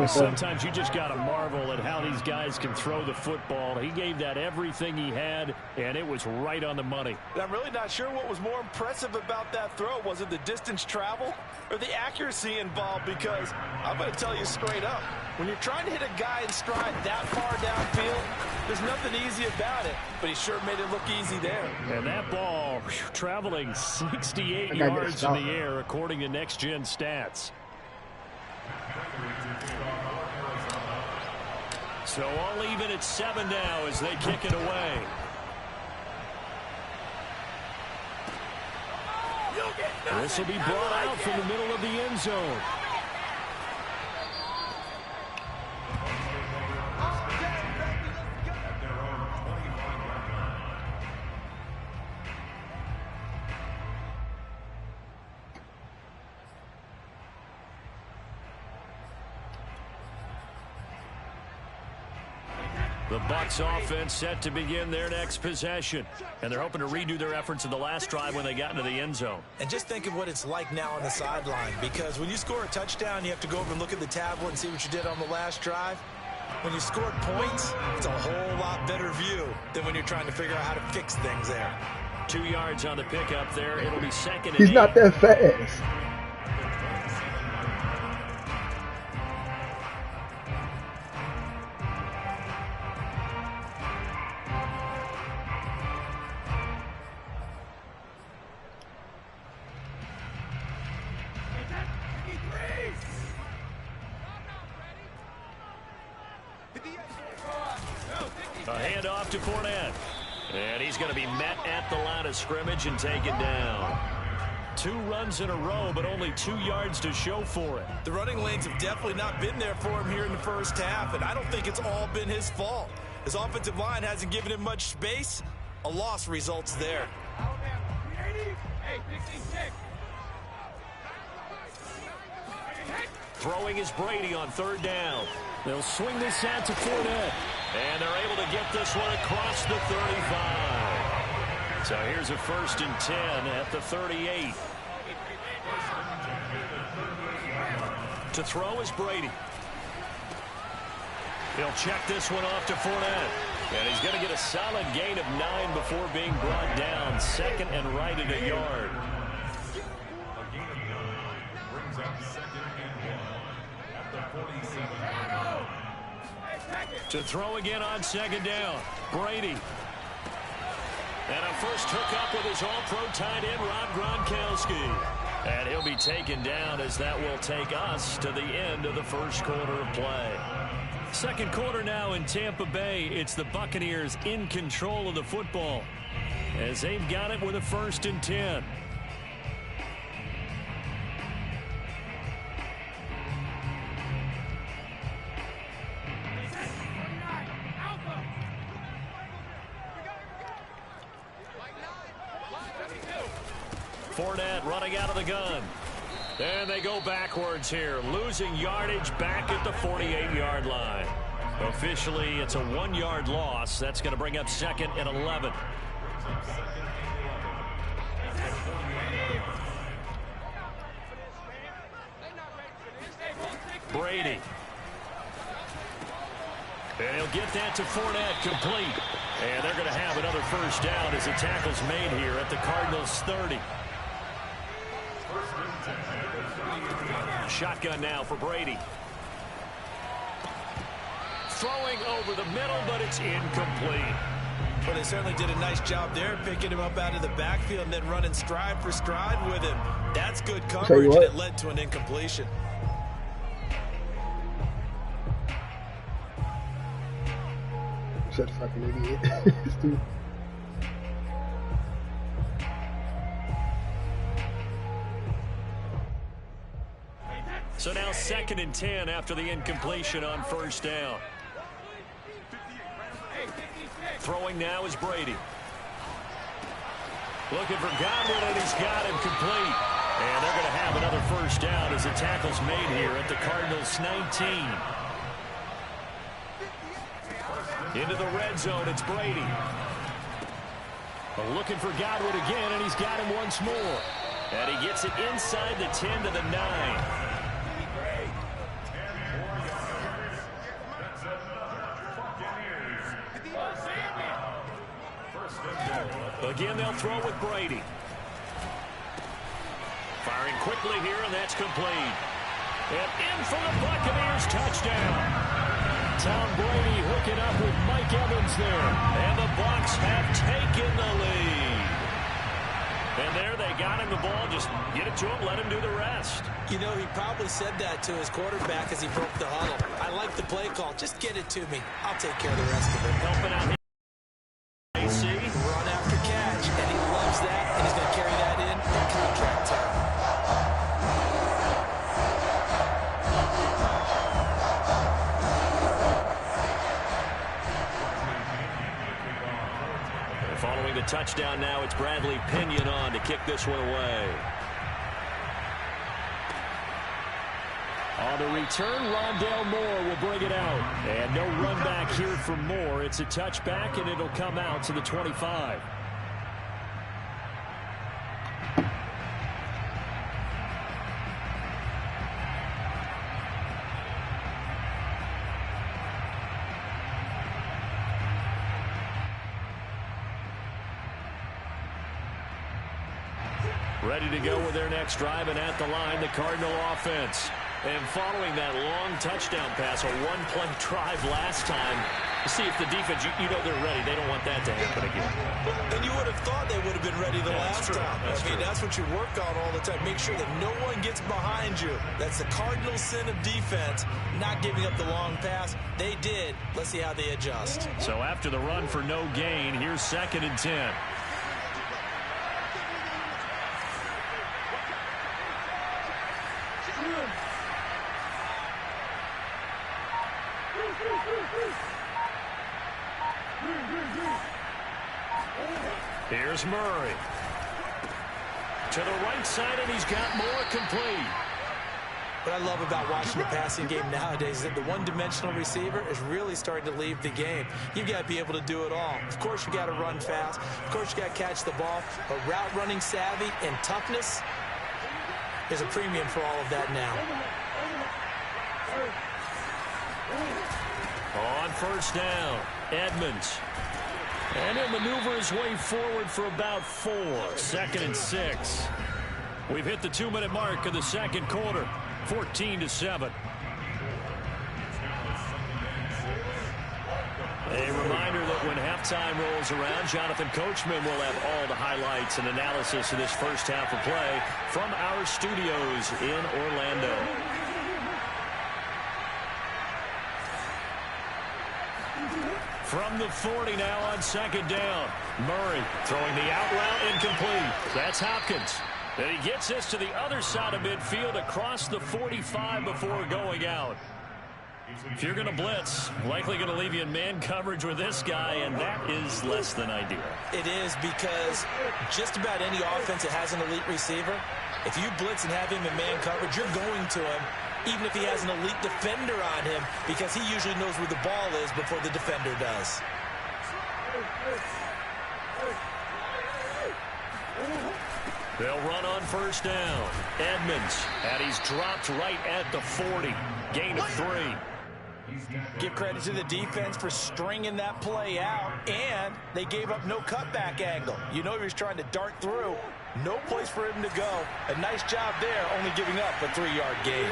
Sometimes you just got to marvel at how these guys can throw the football. He gave that everything he had, and it was right on the money. And I'm really not sure what was more impressive about that throw. Was it the distance travel or the accuracy involved? Because I'm going to tell you straight up, when you're trying to hit a guy in stride that far downfield, there's nothing easy about it. But he sure made it look easy there. And that ball traveling 68 yards in the air, according to Next Gen Stats. So all even at 7 now as they kick it away. This will be brought out from the middle of the end zone. The Bucs offense set to begin their next possession. And they're hoping to redo their efforts in the last drive when they got into the end zone. And just think of what it's like now on the sideline. Because when you score a touchdown, you have to go over and look at the tablet and see what you did on the last drive. When you scored points, it's a whole lot better view than when you're trying to figure out how to fix things there. 2 yards on the pickup there. It'll be second and 8. He's not that fast. A handoff to Fournette. And he's going to be met at the line of scrimmage and taken down. 2 runs in a row, but only 2 yards to show for it. The running lanes have definitely not been there for him here in the first half, and I don't think it's all been his fault. His offensive line hasn't given him much space. A loss results there. Throwing is Brady on 3rd down. They'll swing this out to Fournette. And they're able to get this one across the 35. So here's a 1st and 10 at the 38. To throw is Brady. He'll check this one off to Fournette. And he's going to get a solid gain of 9 before being brought down. 2nd and right at a yard. Brings up 2nd and 1 at the 47. To throw again on 2nd down. Brady. And a first hookup with his all-pro tight end, Rob Gronkowski. And he'll be taken down as that will take us to the end of the first quarter of play. Second quarter now in Tampa Bay. It's the Buccaneers in control of the football as they've got it with a 1st and 10. Fournette running out of the gun. And they go backwards here, losing yardage back at the 48-yard line. Officially, it's a 1-yard loss. That's going to bring up 2nd and 11. Brady. And he'll get that to Fournette, complete. And they're going to have another 1st down as the tackle's made here at the Cardinals' 30. Shotgun now for Brady. Throwing over the middle, but it's incomplete. Well, they certainly did a nice job there, picking him up out of the backfield and then running stride for stride with him. That's good coverage, and it led to an incompletion. Such a fucking idiot. Stupid. So now 2nd and 10 after the incompletion on 1st down. Throwing now is Brady. Looking for Godwin, and he's got him complete. And they're going to have another 1st down as the tackle's made here at the Cardinals' 19. Into the red zone, it's Brady. Looking for Godwin again, and he's got him once more. And he gets it inside the 10 to the 9. Again, they'll throw with Brady. Firing quickly here, and that's complete. And in for the Buccaneers, touchdown. Tom Brady hooking up with Mike Evans there. And the Bucs have taken the lead. And there they got him the ball. Just get it to him, let him do the rest. You know, he probably said that to his quarterback as he broke the huddle. I like the play call. Just get it to me. I'll take care of the rest of it. Helping out AC. Run after catch, and he loves that, and he's going to carry that in contract time. Following the touchdown now, it's Bradley Pinion on to kick this one away. On the return, Rondale Moore will bring it out. And no run back here for Moore. It's a touchback, and it'll come out to the 25. Ready to go with their next drive, and at the line, the Cardinal offense. And following that long touchdown pass, a one-play drive last time, to see if the defense, you know they're ready. They don't want that to happen again. And you would have thought they would have been ready the last time. That's what you work on all the time. Make sure that no one gets behind you. That's the cardinal sin of defense, not giving up the long pass. They did. Let's see how they adjust. So after the run for no gain, here's 2nd and 10. Here's Murray. To the right side, and he's got Moore complete. What I love about watching the passing game nowadays is that the one-dimensional receiver is really starting to leave the game. You've got to be able to do it all. Of course, you got to run fast. Of course, you got to catch the ball. But route running savvy and toughness, there's a premium for all of that now. On 1st down, Edmonds. And he'll maneuver his way forward for about 4. 2nd and 6. We've hit the 2-minute mark of the second quarter. 14-7. A reminder that when halftime rolls around, Jonathan Coachman will have all the highlights and analysis of this first half of play from our studios in Orlando. From the 40 now on second down. Murray throwing the out route incomplete. That's Hopkins. And he gets this to the other side of midfield across the 45 before going out. If you're going to blitz, likely going to leave you in man coverage with this guy, and that is less than ideal. It is, because just about any offense that has an elite receiver, if you blitz and have him in man coverage, you're going to him, even if he has an elite defender on him, because he usually knows where the ball is before the defender does. They'll run on first down. Edmonds, and he's dropped right at the 40. Gain of 3. Give credit to the defense for stringing that play out, and they gave up no cutback angle. You know he was trying to dart through. No place for him to go. A nice job there, only giving up a 3-yard gain.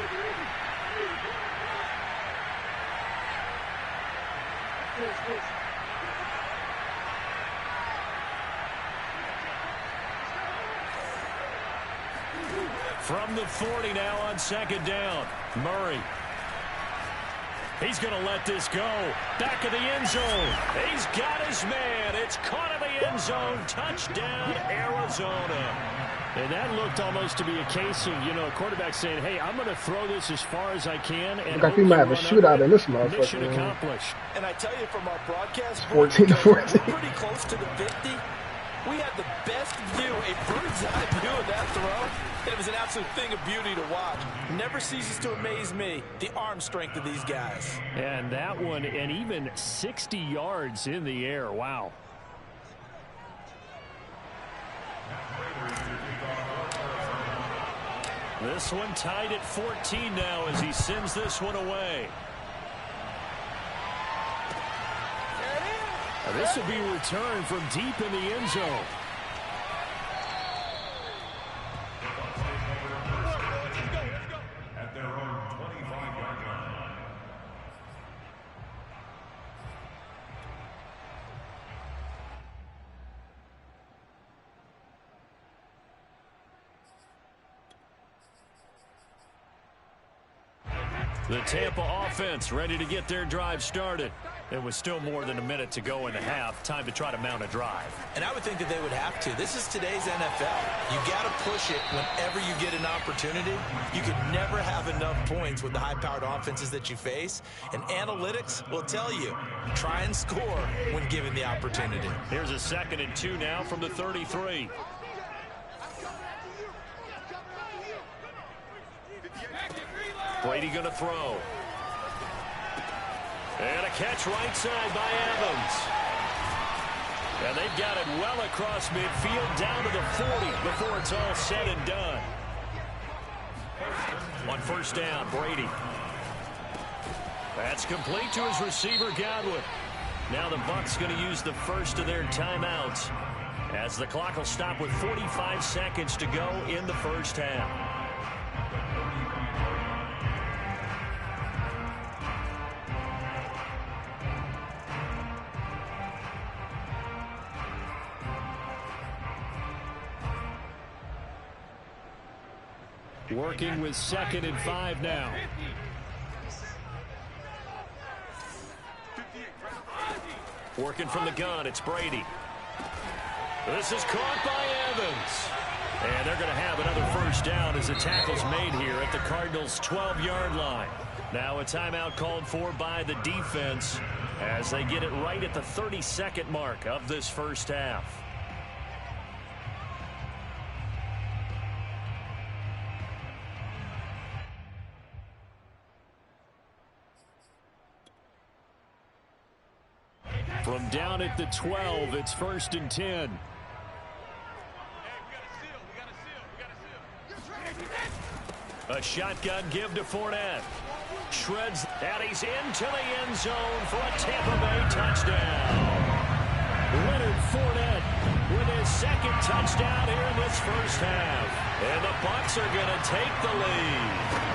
From the 40 now on second down. Murray. He's going to let this go. Back of the end zone. He's got his man. It's caught in the end zone. Touchdown, Arizona. And that looked almost to be a case of, a quarterback saying, hey, I'm going to throw this as far as I can. And like we might have a shootout in this motherfucker. Mission accomplished. And I tell you, from our broadcast, 14-14. we're pretty close to the 50. We had the best view, a bird's eye view of that throw. It was an absolute thing of beauty to watch. Never ceases to amaze me, the arm strength of these guys. And that one, and even 60 yards in the air. Wow. This one tied at 14 now as he sends this one away. This will be returned from deep in the end zone. At their own 25-yard line. The Tampa offense ready to get their drive started. There was still more than a minute to go in the half. Time to try to mount a drive. And I would think that they would have to. This is today's NFL. You got to push it whenever you get an opportunity. You can never have enough points with the high-powered offenses that you face. And analytics will tell you, try and score when given the opportunity. Here's a 2nd and 2 now from the 33. Brady going to throw. And a catch right side by Evans. And they've got it well across midfield down to the 40 before it's all said and done. On first down, Brady. That's complete to his receiver, Godwin. Now the Bucs going to use the first of their timeouts as the clock will stop with 45 seconds to go in the first half. Working with 2nd and 5 now. Working from the gun, it's Brady. This is caught by Evans. And they're going to have another first down as the tackle's made here at the Cardinals' 12-yard line. Now a timeout called for by the defense as they get it right at the 32nd mark of this first half. From down at the 12, it's 1st and 10. A shotgun give to Fournette. Shreds, and he's into the end zone for a Tampa Bay touchdown. Leonard Fournette with his 2nd touchdown here in this first half. And the Bucs are going to take the lead.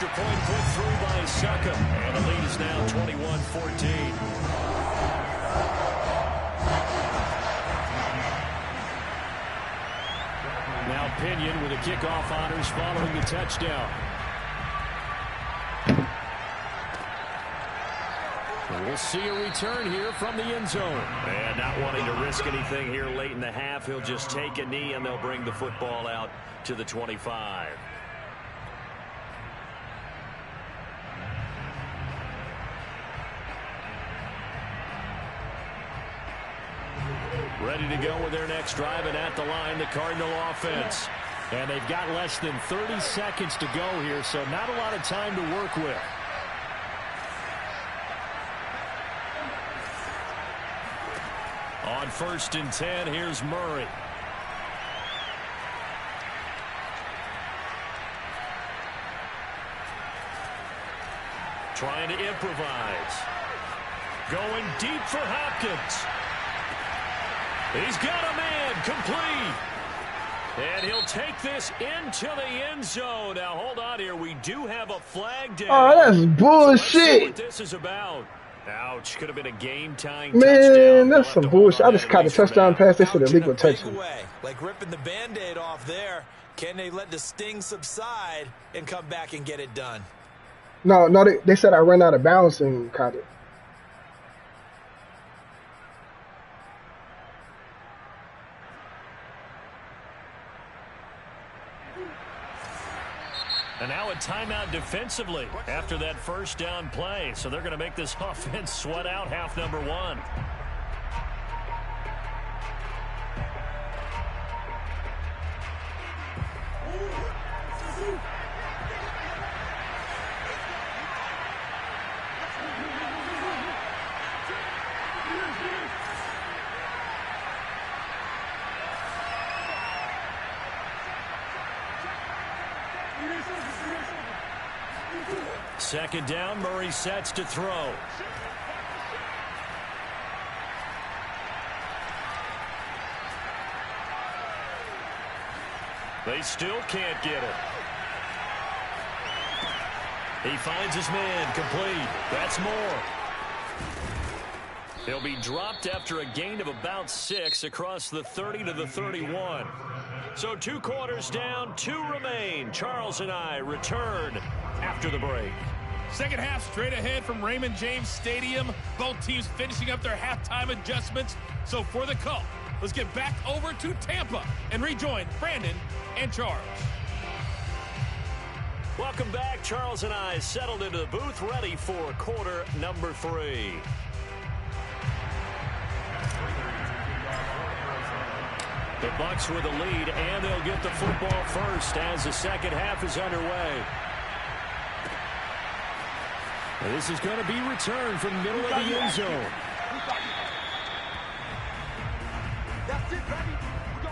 extra point put through by Suckham. And the lead is now 21-14. Now Pinion with a kickoff honors following the touchdown. We'll see a return here from the end zone. And not wanting to risk anything here late in the half, he'll just take a knee and they'll bring the football out to the 25. Ready to go with their next drive, and at the line, the Cardinal offense. And they've got less than 30 seconds to go here, so not a lot of time to work with. On 1st and 10, here's Murray. Trying to improvise. Going deep for Hopkins. He's got a man complete. And he'll take this into the end zone. Now, hold on here. We do have a flag down. Oh, that's bullshit. So let's see what this is about. Ouch. Could have been a game-tying touchdown. Man, that's some bullshit. I just caught a touchdown pass. They should have legal touchdown. Like ripping the Band-Aid off there. Can they let the sting subside and come back and get it done? No, they said I ran out of bounds and caught it. And now a timeout defensively after that first down play. So they're going to make this offense sweat out half number one. Second down, Murray sets to throw. They still can't get it. He finds his man complete. That's more. He'll be dropped after a gain of about 6 across the 30 to the 31. So 2 quarters down, 2 remain. Charles and I return after the break. Second half straight ahead from Raymond James Stadium. Both teams finishing up their halftime adjustments. So for the call, let's get back over to Tampa and rejoin Brandon and Charles. Welcome back. Charles and I settled into the booth, ready for quarter number 3. The Bucs with a lead, and they'll get the football first as the second half is underway. This is going to be returned from the middle of the end zone. That's it, baby. We go.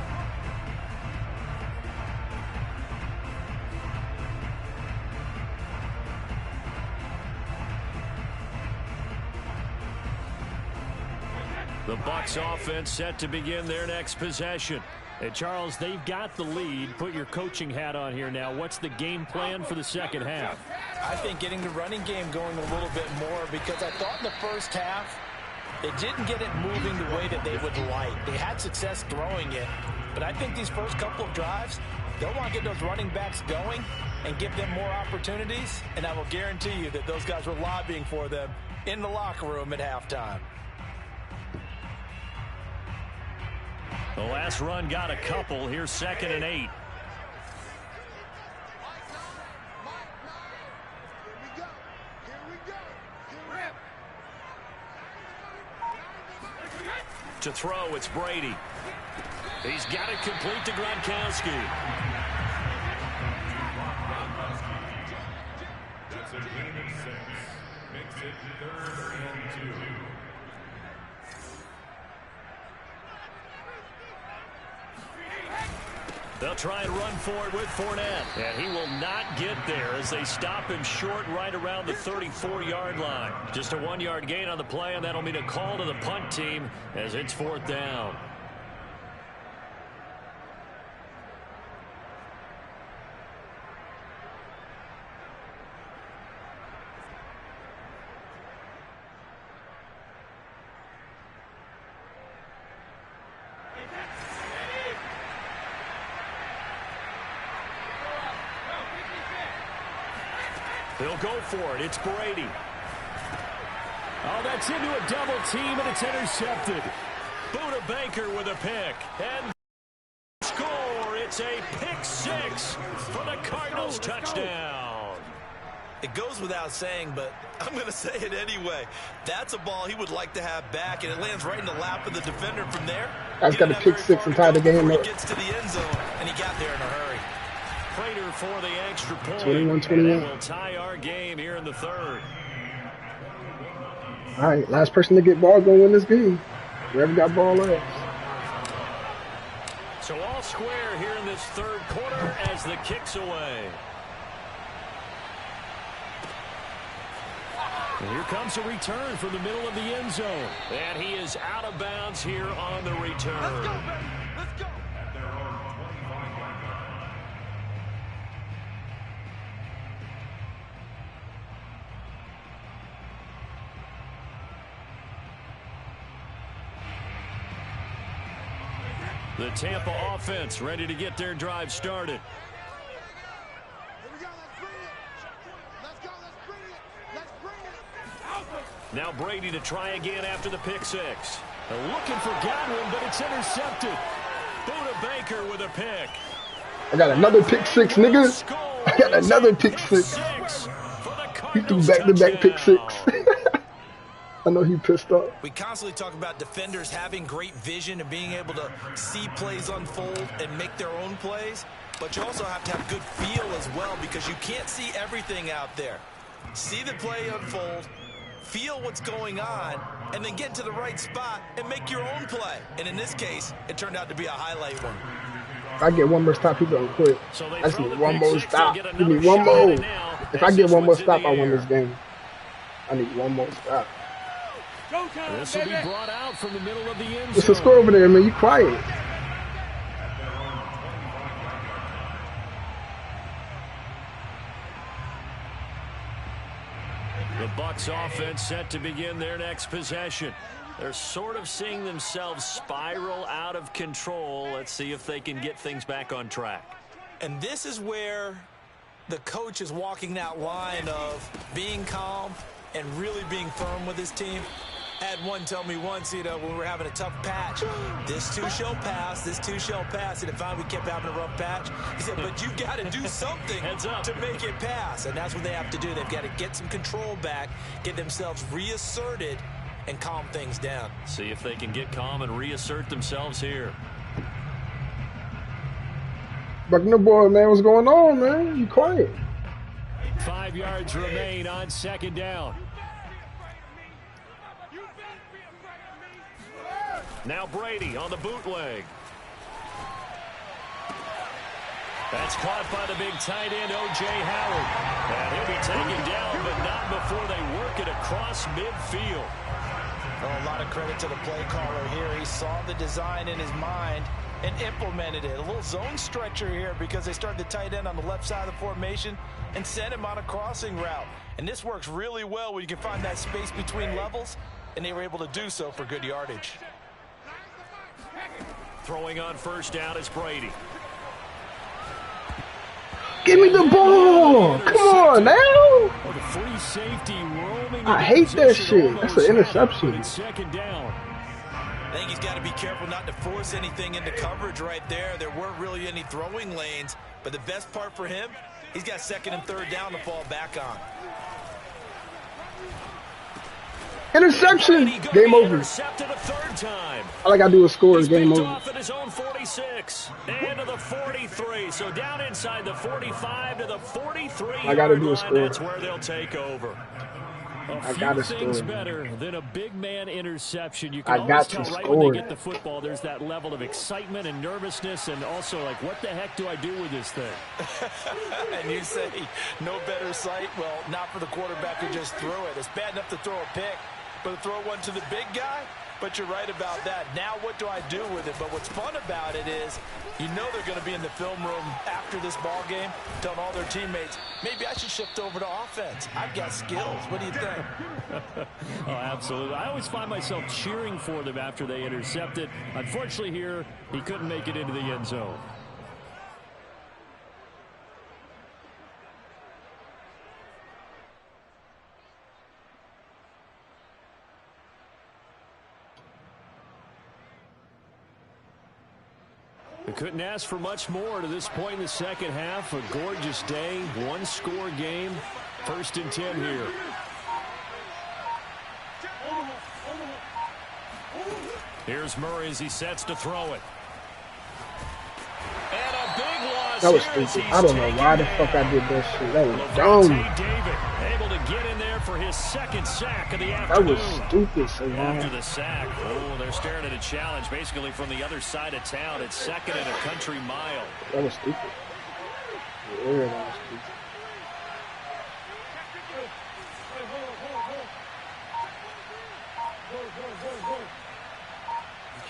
The Bucs offense set to begin their next possession. And Charles, they've got the lead. Put your coaching hat on here now. What's the game plan for the second half? I think getting the running game going a little bit more, because I thought in the first half they didn't get it moving the way that they would like. They had success throwing it, but I think these first couple of drives, they'll want to get those running backs going and give them more opportunities, and I will guarantee you that those guys were lobbying for them in the locker room at halftime. The last run got a couple. Here's 2nd and 8. To throw, it's Brady. He's got it complete to Gronkowski. That's a gain of 6. Makes it 3rd and 2. They'll try and run for it with Fournette. And he will not get there as they stop him short right around the 34-yard line. Just a 1-yard gain on the play, and that'll mean a call to the punt team as it's 4th down. He'll go for it. It's Brady. Oh, that's into a double team, and it's intercepted. Buda Baker with a pick. And score. It's a pick six for the Cardinals touchdown. It goes without saying, but I'm going to say it anyway. That's a ball he would like to have back, and it lands right in the lap of the defender from there. Guy's got a pick six and tied the game up. He gets to the end zone, and he got there in a hurry. Prater for the extra point. 21-21. And that will tie our game here in the third. All right, last person to get ball gonna win this game. Whoever got ball last. So all square here in this third quarter as the kick's away. And here comes a return from the middle of the end zone. And he is out of bounds here on the return. Let's go, baby. Let's go. The Tampa offense ready to get their drive started. Here we go. Let's bring it. Let's go. Let's bring it. Let's bring it. Now Brady to try again after the pick six. They're looking for Godwin, but it's intercepted. Buda Baker with a pick. I got another pick six, nigga. I got another pick six. He threw back-to-back pick six. I know he pissed off. We constantly talk about defenders having great vision and being able to see plays unfold and make their own plays, but you also have to have good feel as well because you can't see everything out there. See the play unfold, feel what's going on, and then get to the right spot and make your own play. And in this case, it turned out to be a highlight one. If I get one more stop, he gonna quit. I just need one more stop. Give me one more. If I get one more stop, I win this game. I need one more stop. This will be brought out from the middle of the end zone. What's the score over there, man? You quiet. The Bucs offense set to begin their next possession. They're sort of seeing themselves spiral out of control. Let's see if they can get things back on track. And this is where the coach is walking that line of being calm and really being firm with his team. I had one tell me once, when we were having a tough patch, this too shall pass, this too shall pass. And finally we kept having a rough patch. He said, but you've got to do something to make it pass. And that's what they have to do. They've got to get some control back, get themselves reasserted, and calm things down. See if they can get calm and reassert themselves here. Buckner boy, man, what's going on, man? You quiet. 5 yards remain on second down. Now Brady on the bootleg. That's caught by the big tight end, O.J. Howard. And he'll be taken down, but not before they work it across midfield. Oh, a lot of credit to the play caller here. He saw the design in his mind and implemented it. A little zone stretcher here because they started the tight end on the left side of the formation and sent him on a crossing route. And this works really well when you can find that space between levels, and they were able to do so for good yardage. Throwing on first down is Brady. Give me the ball. Come on now. The free safety roaming. I hate that shit. That's an interception. Second down. I think he's got to be careful not to force anything into coverage right there. There weren't really any throwing lanes, but the best part for him, he's got second and third down to fall back on. Interception. Game over. Intercepted a third time. All I gotta do is score. He's Game picked over. off at his own 46 and to the 43. So down inside the 45 to the 43. I gotta do a score. That's where they'll take over. A few things better than a big man interception. You can always tell right when they get the football, there's that level of excitement and nervousness, and also like, what the heck do I do with this thing? And you say, no better sight? Well, not for the quarterback who just threw it. It's bad enough to throw a pick, but to throw one to the big guy? But you're right about that. Now what do I do with it? But what's fun about it is you know they're going to be in the film room after this ball game telling all their teammates, maybe I should shift over to offense. I've got skills. What do you think? Oh, absolutely. I always find myself cheering for them after they intercept it. Unfortunately here, he couldn't make it into the end zone. We couldn't ask for much more to this point in the second half. A gorgeous day, one-score game. 1st and 10 here. Here's Murray as he sets to throw it. And a big loss. That was stupid. I don't know why the fuck I did that shit. That was dumb. David able to get in there for his 2nd sack of the afternoon. That was stupid. So after the sack, they're staring at a challenge basically from the other side of town. It's 2nd and a country mile. That was stupid. Yeah, that was stupid.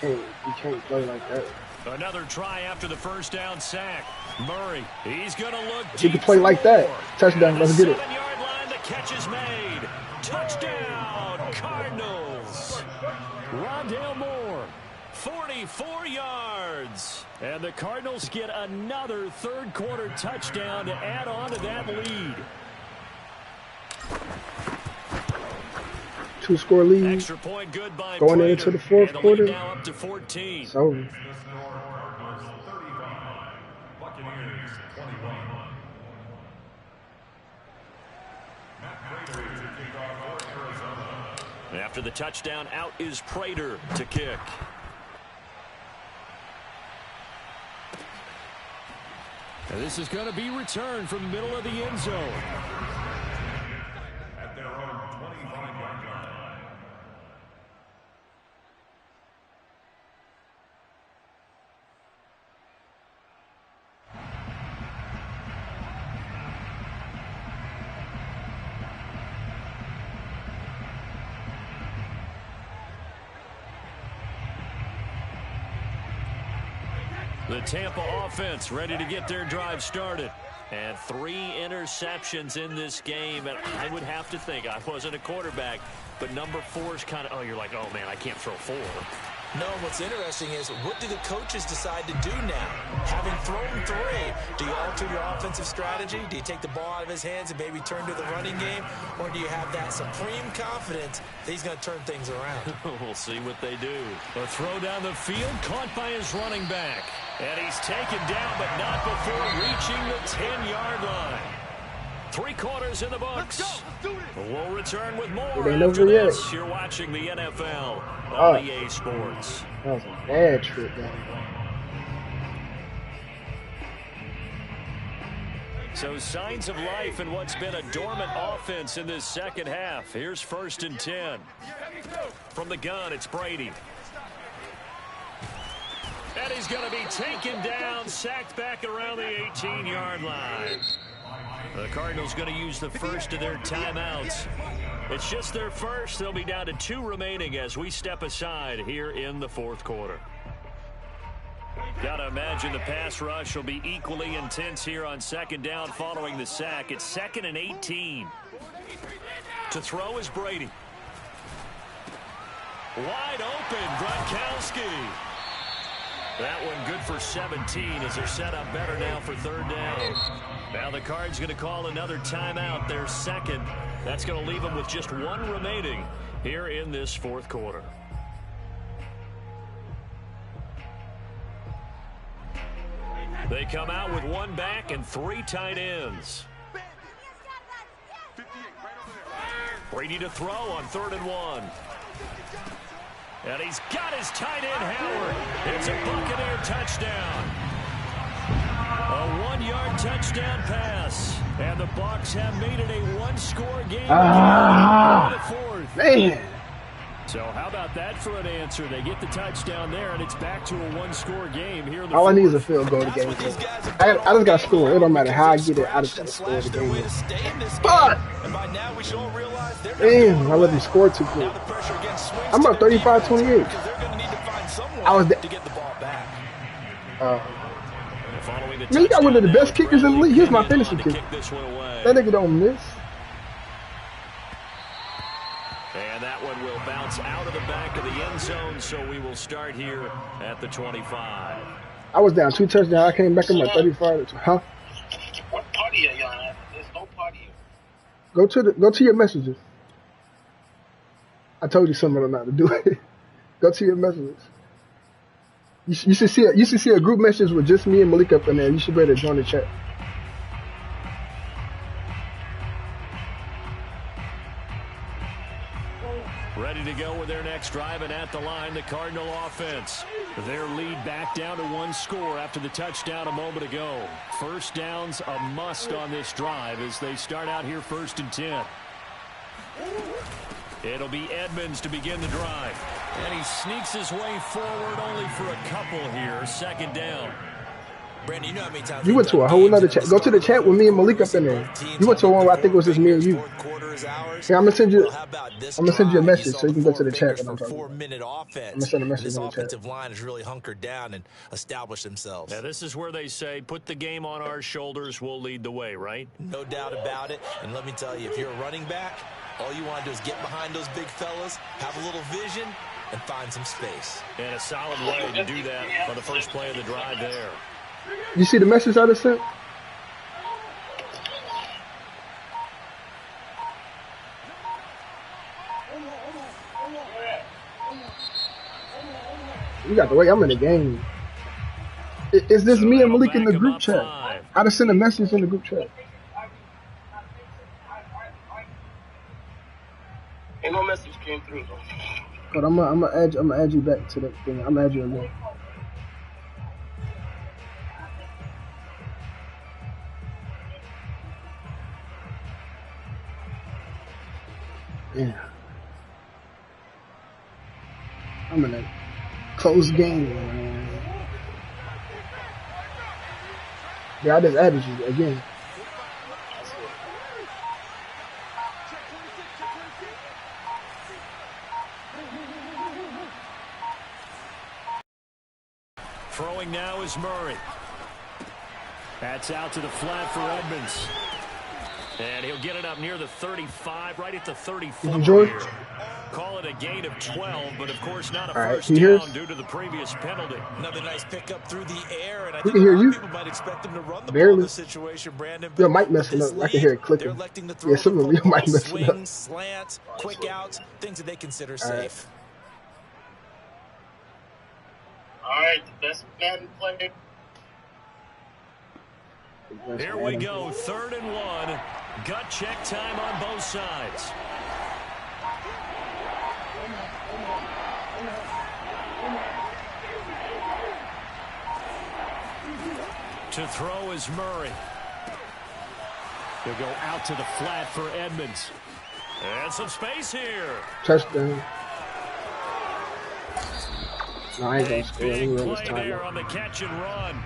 You can't play like that. Another try after the 1st down sack. Murray, he's going to look deep. You can play like that. Touchdown, let's get it. 7-yard line, the catch is made. Touchdown, Cardinals. Rondale Moore. 44 yards. And the Cardinals get another 3rd quarter touchdown to add on to that lead. 2-score lead. Extra point good by going into the 4th quarter. Now up to 14. It's over. After the touchdown, out is Prater to kick. And this is going to be returned from the middle of the end zone. At their own 25-yard line. The Tampa offense ready to get their drive started. And 3 interceptions in this game. And I would have to think, I wasn't a quarterback, but number 4 is kind of, oh, you're like, oh, man, I can't throw 4. No, what's interesting is what do the coaches decide to do now? Having thrown 3, do you alter your offensive strategy? Do you take the ball out of his hands and maybe turn to the running game? Or do you have that supreme confidence that he's going to turn things around? We'll see what they do. A throw down the field, caught by his running back. And he's taken down, but not before reaching the 10-yard line. 3 quarters in the books. We'll return with more after this. You're watching the NFL on EA Sports. That was a bad trip, man. So signs of life in what's been a dormant offense in this second half. Here's 1st and 10. From the gun, it's Brady. And he's going to be taken down, sacked back around the 18-yard line. The Cardinals going to use the first of their timeouts. It's just their first. They'll be down to 2 remaining as we step aside here in the 4th quarter. Got to imagine the pass rush will be equally intense here on 2nd down following the sack. It's 2nd and 18. To throw is Brady. Wide open, Gronkowski. That one good for 17 as they're set up better now for 3rd down. Now the Cards going to call another timeout, their 2nd. That's going to leave them with just 1 remaining here in this 4th quarter. They come out with 1 back and 3 tight ends. Brady to throw on 3rd and 1. And he's got his tight end, Howard. It's a Buccaneer touchdown. A 1-yard touchdown pass. And the Bucs have made it a 1-score game again in the 4th. Man. So how about that for an answer? They get the touchdown there, and it's back to a 1-score game here in the 4th. All I need is a field goal to game. I just got to score. It don't matter how I get it. I just got to score the game. Fuck! Damn, I let him score too quick. I'm up 35-28. I was there. Man, you got one of the best kickers in the league. Here's my fantasy kicker. That nigga don't miss. And that one will bounce out of the back of the end zone, so we will start here at the 25. I was down 2 touchdowns. I came back in my 35. Huh? What party are y'all at? There's no party. Go to your messages. I told you something not to do it. Go to your messages. You should see a group message with just me and Malik up in there. You should better join the chat. Ready to go with their next drive, and at the line, the Cardinal offense. Their lead back down to 1 score after the touchdown a moment ago. First down's a must on this drive as they start out here 1st and 10. It'll be Edmonds to begin the drive. And he sneaks his way forward only for a couple here. 2nd down. Brandon, you know how many times you went to a whole nother chat. Go to the chat with me and Malik up in there. You went to one where I think it was just me and you. Here, I'm gonna send you a message so you can go to the chat. I'm gonna send a message in the chat. Offensive line is really hunkered down and established themselves. Now, this is where they say, put the game on our shoulders, we'll lead the way, right? No doubt about it. And let me tell you, if you're a running back, all you want to do is get behind those big fellas, have a little vision, and find some space. And a solid way to do that on the first play of the drive there. You see the message I just sent? You got the way I'm in the game. Is this me and Malik in the group chat? I just sent a message in the group chat. Ain't no message came through though. But I'm gonna add you back to the thing. I'm gonna add you again. Yeah. I'm in a close game, man. Yeah, I just added you again. Throwing now is Murray. That's out to the flat for Edmonds. And he'll get it up near the 35, right at the 34 here. Call it a gain of 12, but of course not a first down due to the previous penalty. Another nice pickup through the air, and I think a lot of people might expect them to run the barely. ball in this situation, Brandon. Your mic messing up. I can hear it clicking. Yeah, some of your mic messing up. Swings, slants, quick outs, things that they consider safe. All right, the best Madden player. Here we go, 3rd and 1. Gut check time on both sides. To throw is Murray. He'll go out to the flat for Edmonds. And some space here. Touchdown. No, I ain't gonna score. Big play there on the catch and run.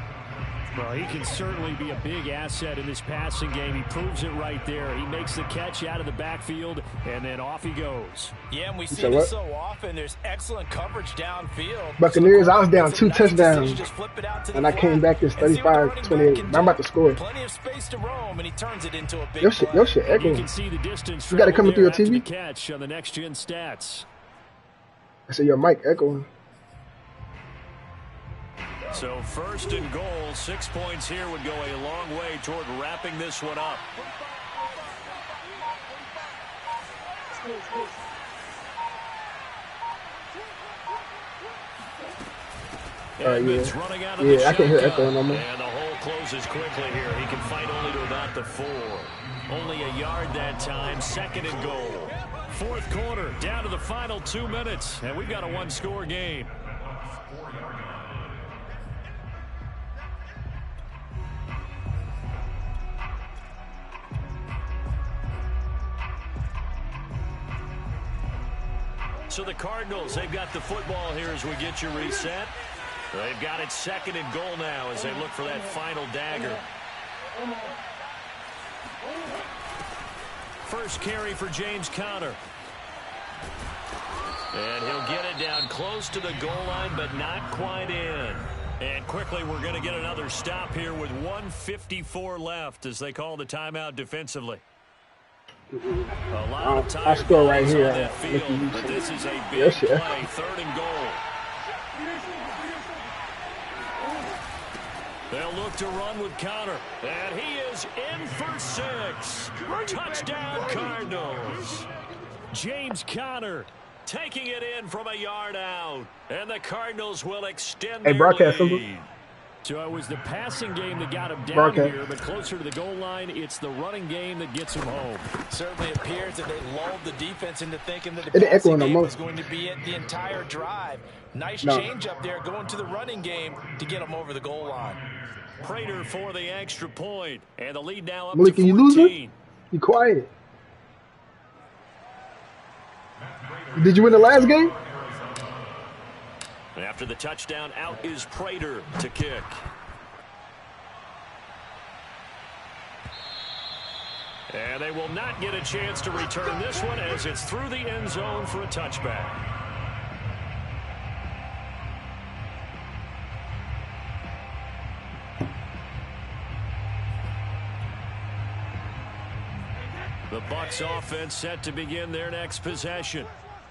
Well, he can certainly be a big asset in this passing game. He proves it right there. He makes the catch out of the backfield, and then off he goes. Yeah, and we see this so often. There's excellent coverage downfield. Buccaneers, I was down 2 touchdowns, and I came back as 35-28. I'm about to score. Plenty of space to roam, and he turns it into a big Your shit echoing. You can see the distance. You got it coming through your TV? Catch on the next-gen stats. I said your mic echoing. So 1st and goal, 6 points here would go a long way toward wrapping this one up. Edmonds running out of the I can hear echoing on me. And the hole closes quickly here. He can fight only to about the 4. Only a yard that time, 2nd and goal. 4th quarter, down to the final 2 minutes, and we've got a 1-score game. So the Cardinals, they've got the football here as we get you reset. They've got it 2nd and goal now as they look for that final dagger. First carry for James Conner. And he'll get it down close to the goal line, but not quite in. And quickly, we're going to get another stop here with 1:54 left as they call the timeout defensively. A lot of time I score right here. on that field, but this is a big play, 3rd and goal. They'll look to run with Conner, and he is in for 6. Touchdown, Cardinals. James Conner Taking it in from a yard out. And the Cardinals will extend Hey, their broadcast lead. So it was the passing game that got him down here, but closer to the goal line, it's the running game that gets him home. Certainly appears that they lulled the defense into thinking that the passing game was going to be it the entire drive. Nice change up there going to the running game to get them over the goal line. Prater for the extra point, and the lead now up Malik, to 14. You lose it? You quiet. Did you win the last game? After the touchdown, out is Prater to kick. And they will not get a chance to return this one as it's through the end zone for a touchback. The Bucs offense set to begin their next possession.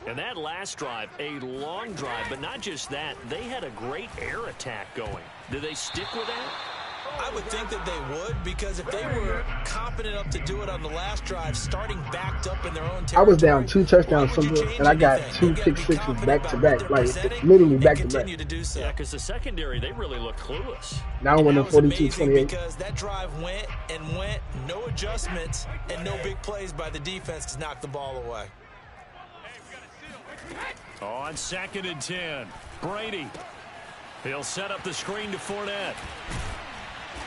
And that last drive, a long drive, but not just that, they had a great air attack going. Do they stick with that? I would think that they would, because if they were confident enough to do it on the last drive, starting backed up in their own territory, I was down 2 touchdowns and I got 2 pick sixes back to back, like literally back to back. Yeah, because the secondary, they really looked clueless. Now I'm winning 42-28. Because that drive went and went, no adjustments and no big plays by the defense to knock the ball away. On 2nd and 10, Brady. He'll set up the screen to Fournette.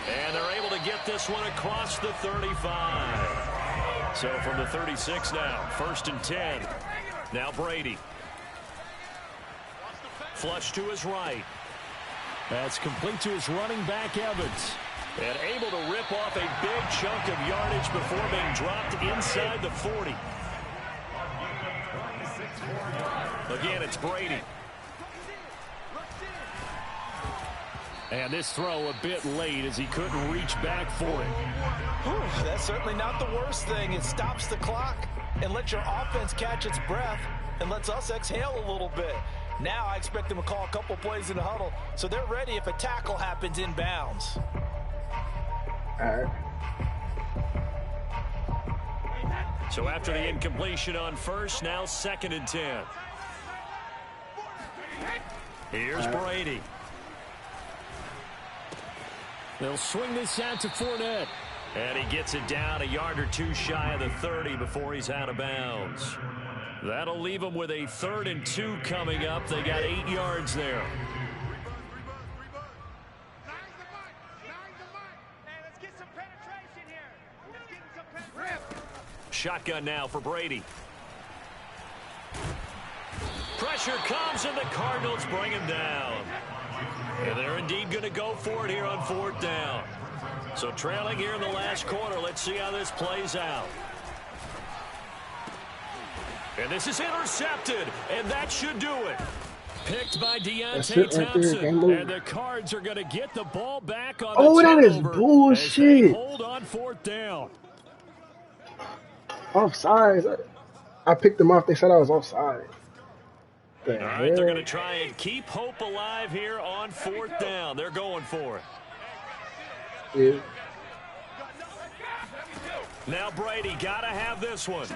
And they're able to get this one across the 35. So from the 36 now, 1st and 10. Now Brady. Flush to his right. That's complete to his running back, Evans. And able to rip off a big chunk of yardage before being dropped inside the 40. Again, it's Brady. And this throw a bit late as he couldn't reach back for it. Whew, that's certainly not the worst thing. It stops the clock and lets your offense catch its breath and lets us exhale a little bit. Now I expect them to call a couple plays in the huddle so they're ready if a tackle happens inbounds. All right. So after the incompletion on 1st, now 2nd and 10. Here's Brady. They'll swing this out to Fournette. And he gets it down a yard or 2 shy of the 30 before he's out of bounds. That'll leave him with a 3rd and 2 coming up. They got 8 yards there. Shotgun now for Brady. Pressure comes, and the Cardinals bring him down. And they're indeed going to go for it here on 4th down. So trailing here in the last quarter. Let's see how this plays out. And this is intercepted, and that should do it. Picked by Deontay Thompson, and the Cards are going to get the ball back on the that is bullshit. Hold on 4th down. Offside. I picked them off. They said I was offside. All right, they're going to try and keep hope alive here on 4th down. They're going for it. Yeah. Now Brady got to have this one.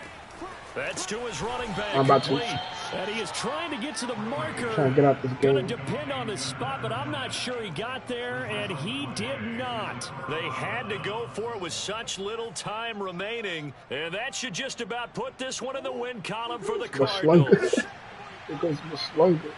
That's to his running back. I'm about to. And he is trying to get to the marker. Trying to get out this game. Going to depend on the spot, but I'm not sure he got there, and he did not. They had to go for it with such little time remaining, and that should just about put this one in the win column for the Cardinals. It goes the slugger.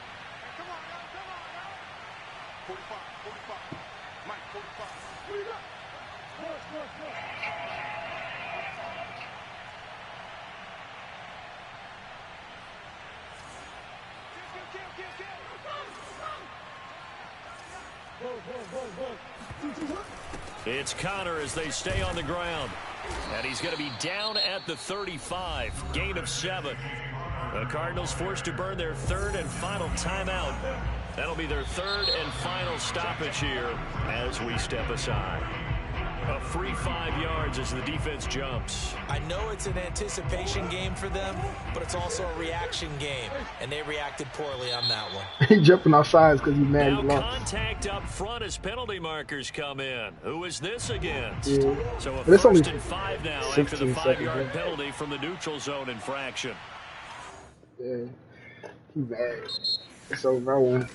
It's Connor as they stay on the ground. And he's going to be down at the 35. Gain of 7. The Cardinals forced to burn their 3rd and final timeout. That'll be their 3rd and final stoppage here as we step aside. A free 5 yards as the defense jumps. I know it's an anticipation game for them, but it's also a reaction game, and they reacted poorly on that one. He jumping off sides because he's mad. Now contact up front as penalty markers come in. Who is this against? Yeah. So a 1st and 5 now after the 5-yard penalty from the neutral zone infraction. Yeah. He bad. It's over. I won.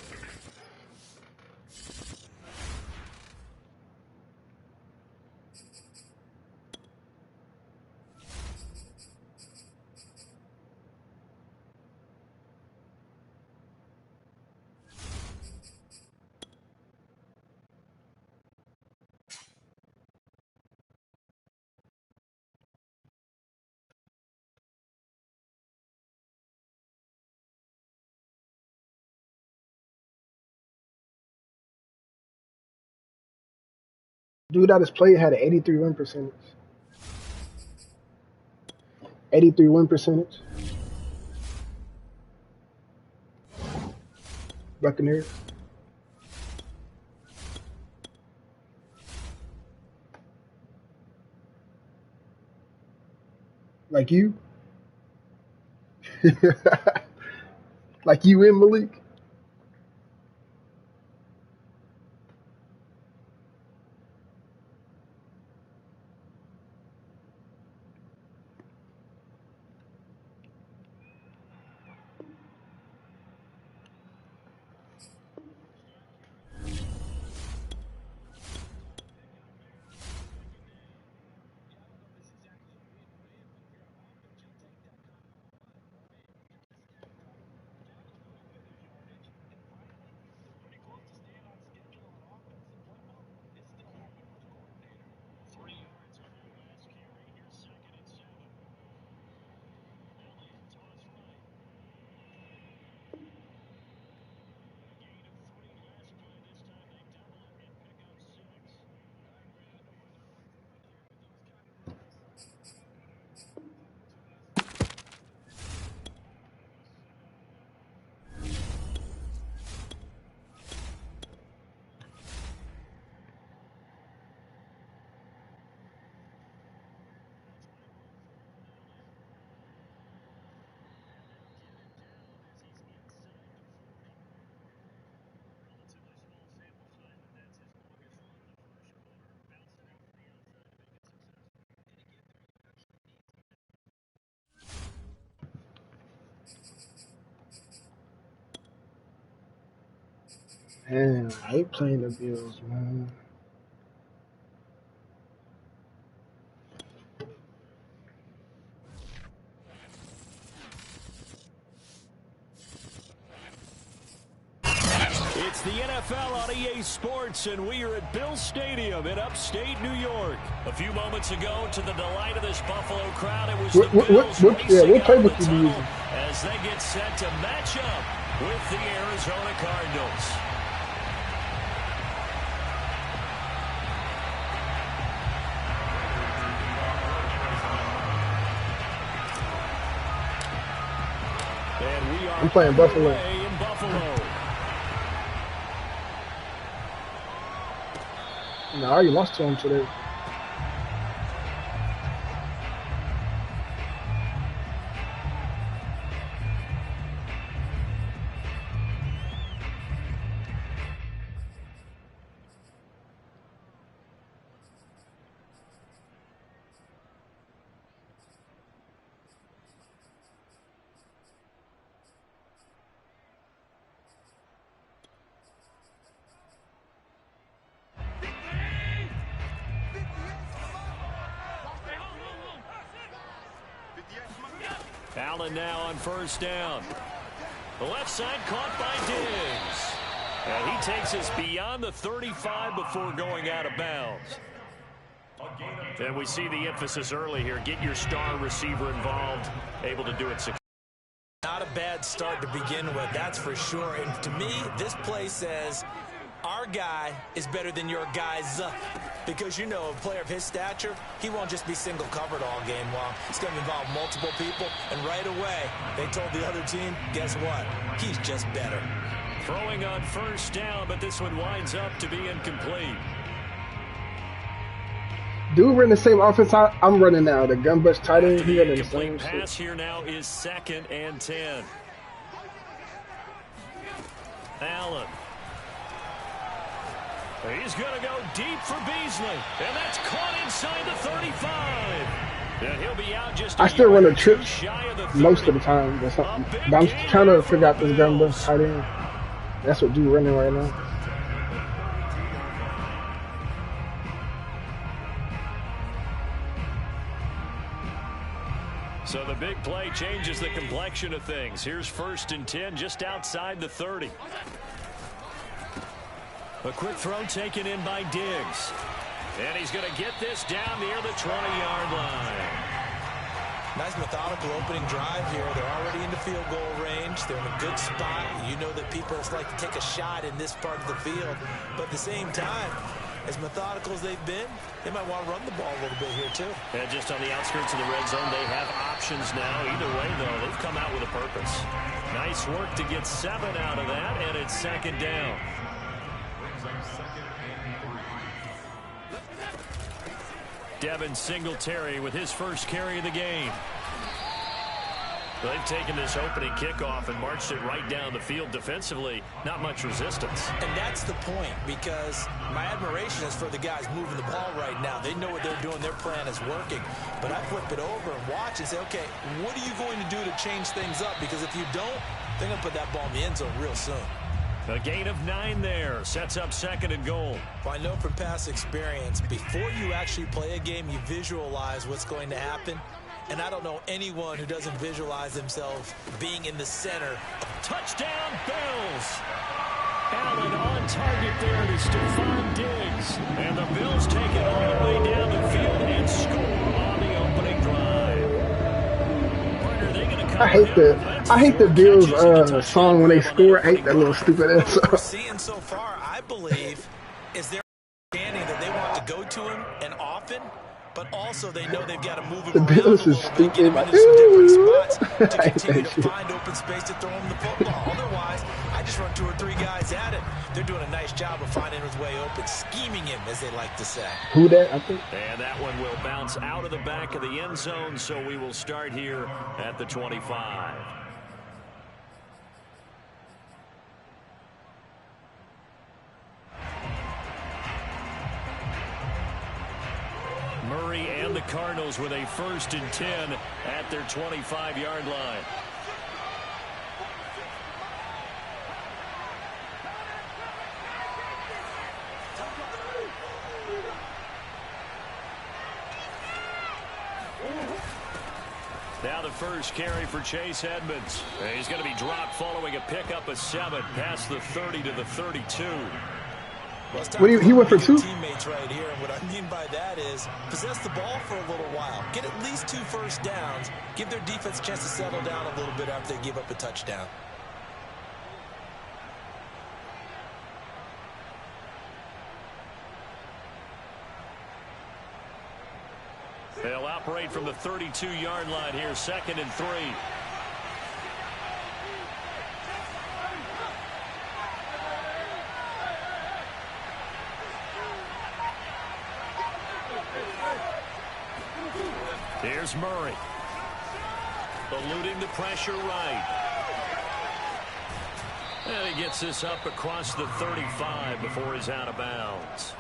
Dude that has played had an 83 win percentage. 83 win percentage. Buccaneers. Like you? Like you in Malik? Man, I hate playing the Bills, man. It's the NFL on EA Sports, and we are at Bill Stadium in upstate New York. A few moments ago, to the delight of this Buffalo crowd, it was the Bills racing out of the tunnel as they get set to match up with the Arizona Cardinals. And we are I'm playing Buffalo. in Buffalo. No, I already lost to him today. Allen now on first down. The left side caught by Diggs. And he takes us beyond the 35 before going out of bounds. And we see the emphasis early here. Get your star receiver involved, able to do it successfully. Not a bad start to begin with, that's for sure. And to me, this play says our guy is better than your guy's. Because, you know, a player of his stature, he won't just be single covered all game long. It's going to involve multiple people. And right away, they told the other team, guess what? He's just better. Throwing on first down, but this one winds up to be incomplete. Dude, we're in the same offense I'm running now. The gun bust tight end, he running the same pass here now is 2nd and 10. Allen. He's going to go deep for Beasley, and that's caught inside the 35. I still run a trip most of the time. But I'm trying to figure out this gun bus tight end. That's what dude running right now. So the big play changes the complexion of things. Here's 1st and 10 just outside the 30. A quick throw taken in by Diggs. And he's going to get this down near the 20-yard line. Nice methodical opening drive here. They're already into field goal range. They're in a good spot. You know that people like to take a shot in this part of the field. But at the same time, as methodical as they've been, they might want to run the ball a little bit here too. And just on the outskirts of the red zone, they have options now. Either way, though, they've come out with a purpose. Nice work to get 7 out of that, and it's 2nd down. Devin Singletary with his first carry of the game. They've taken this opening kickoff and marched it right down the field defensively. Not much resistance. And that's the point, because my admiration is for the guys moving the ball right now. They know what they're doing. Their plan is working. But I flip it over and watch and say, okay, what are you going to do to change things up? Because if you don't, they're going to put that ball in the end zone real soon. A gain of 9 there. Sets up 2nd and goal. Well, I know from past experience, before you actually play a game, you visualize what's going to happen. And I don't know anyone who doesn't visualize themselves being in the center. Touchdown, Bills! Allen on target there to Stephon Diggs. And the Bills take it all the way down the field and score on the opening drive. Partner, they're going to come I hate the Bills song when they score. I hate that little stupid ass song. What we're seeing so far, I believe, is their understanding that they want to go to him and often, but also they know they've got to move him the around Bills a is little bit, get stupid. him into some different spots to continue to shit. find open space to throw him the football. Otherwise, I just run 2 or 3 guys at him. They're doing a nice job of finding his way open, scheming him, as they like to say. Who that? I think. And that one will bounce out of the back of the end zone, so we will start here at the 25. Murray and the Cardinals with a 1st and 10 at their 25-yard line. Now the first carry for Chase Edmonds. He's going to be dropped following a pickup of 7 past the 30 to the 32. Well, he went for 2? Teammates right here, and what I mean by that is possess the ball for a little while. Get at least 2 first downs. Give their defense a chance to settle down a little bit after they give up a touchdown. They'll operate from the 32-yard line here, 2nd and 3. Here's Murray. Eluding the pressure right. And he gets this up across the 35 before he's out of bounds.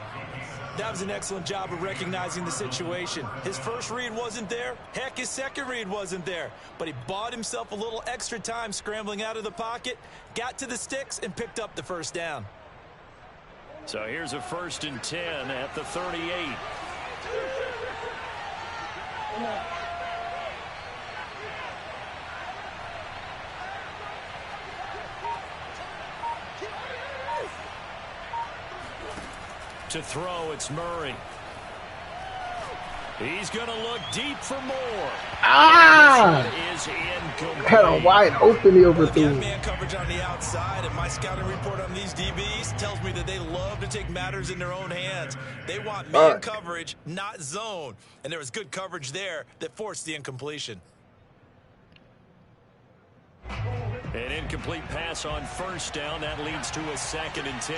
That was an excellent job of recognizing the situation. His first read wasn't there. Heck, his second read wasn't there. But he bought himself a little extra time scrambling out of the pocket, got to the sticks, and picked up the first down. So here's a 1st and 10 at the 38. To throw, it's Murray. He's going to look deep for more. Is incomplete. Had a wide open, he overthrew. Got man coverage on the outside, and my scouting report on these DBs tells me that they love to take matters in their own hands. They want man coverage, not zone. And there was good coverage there that forced the incompletion. An incomplete pass on 1st down. That leads to a 2nd and 10.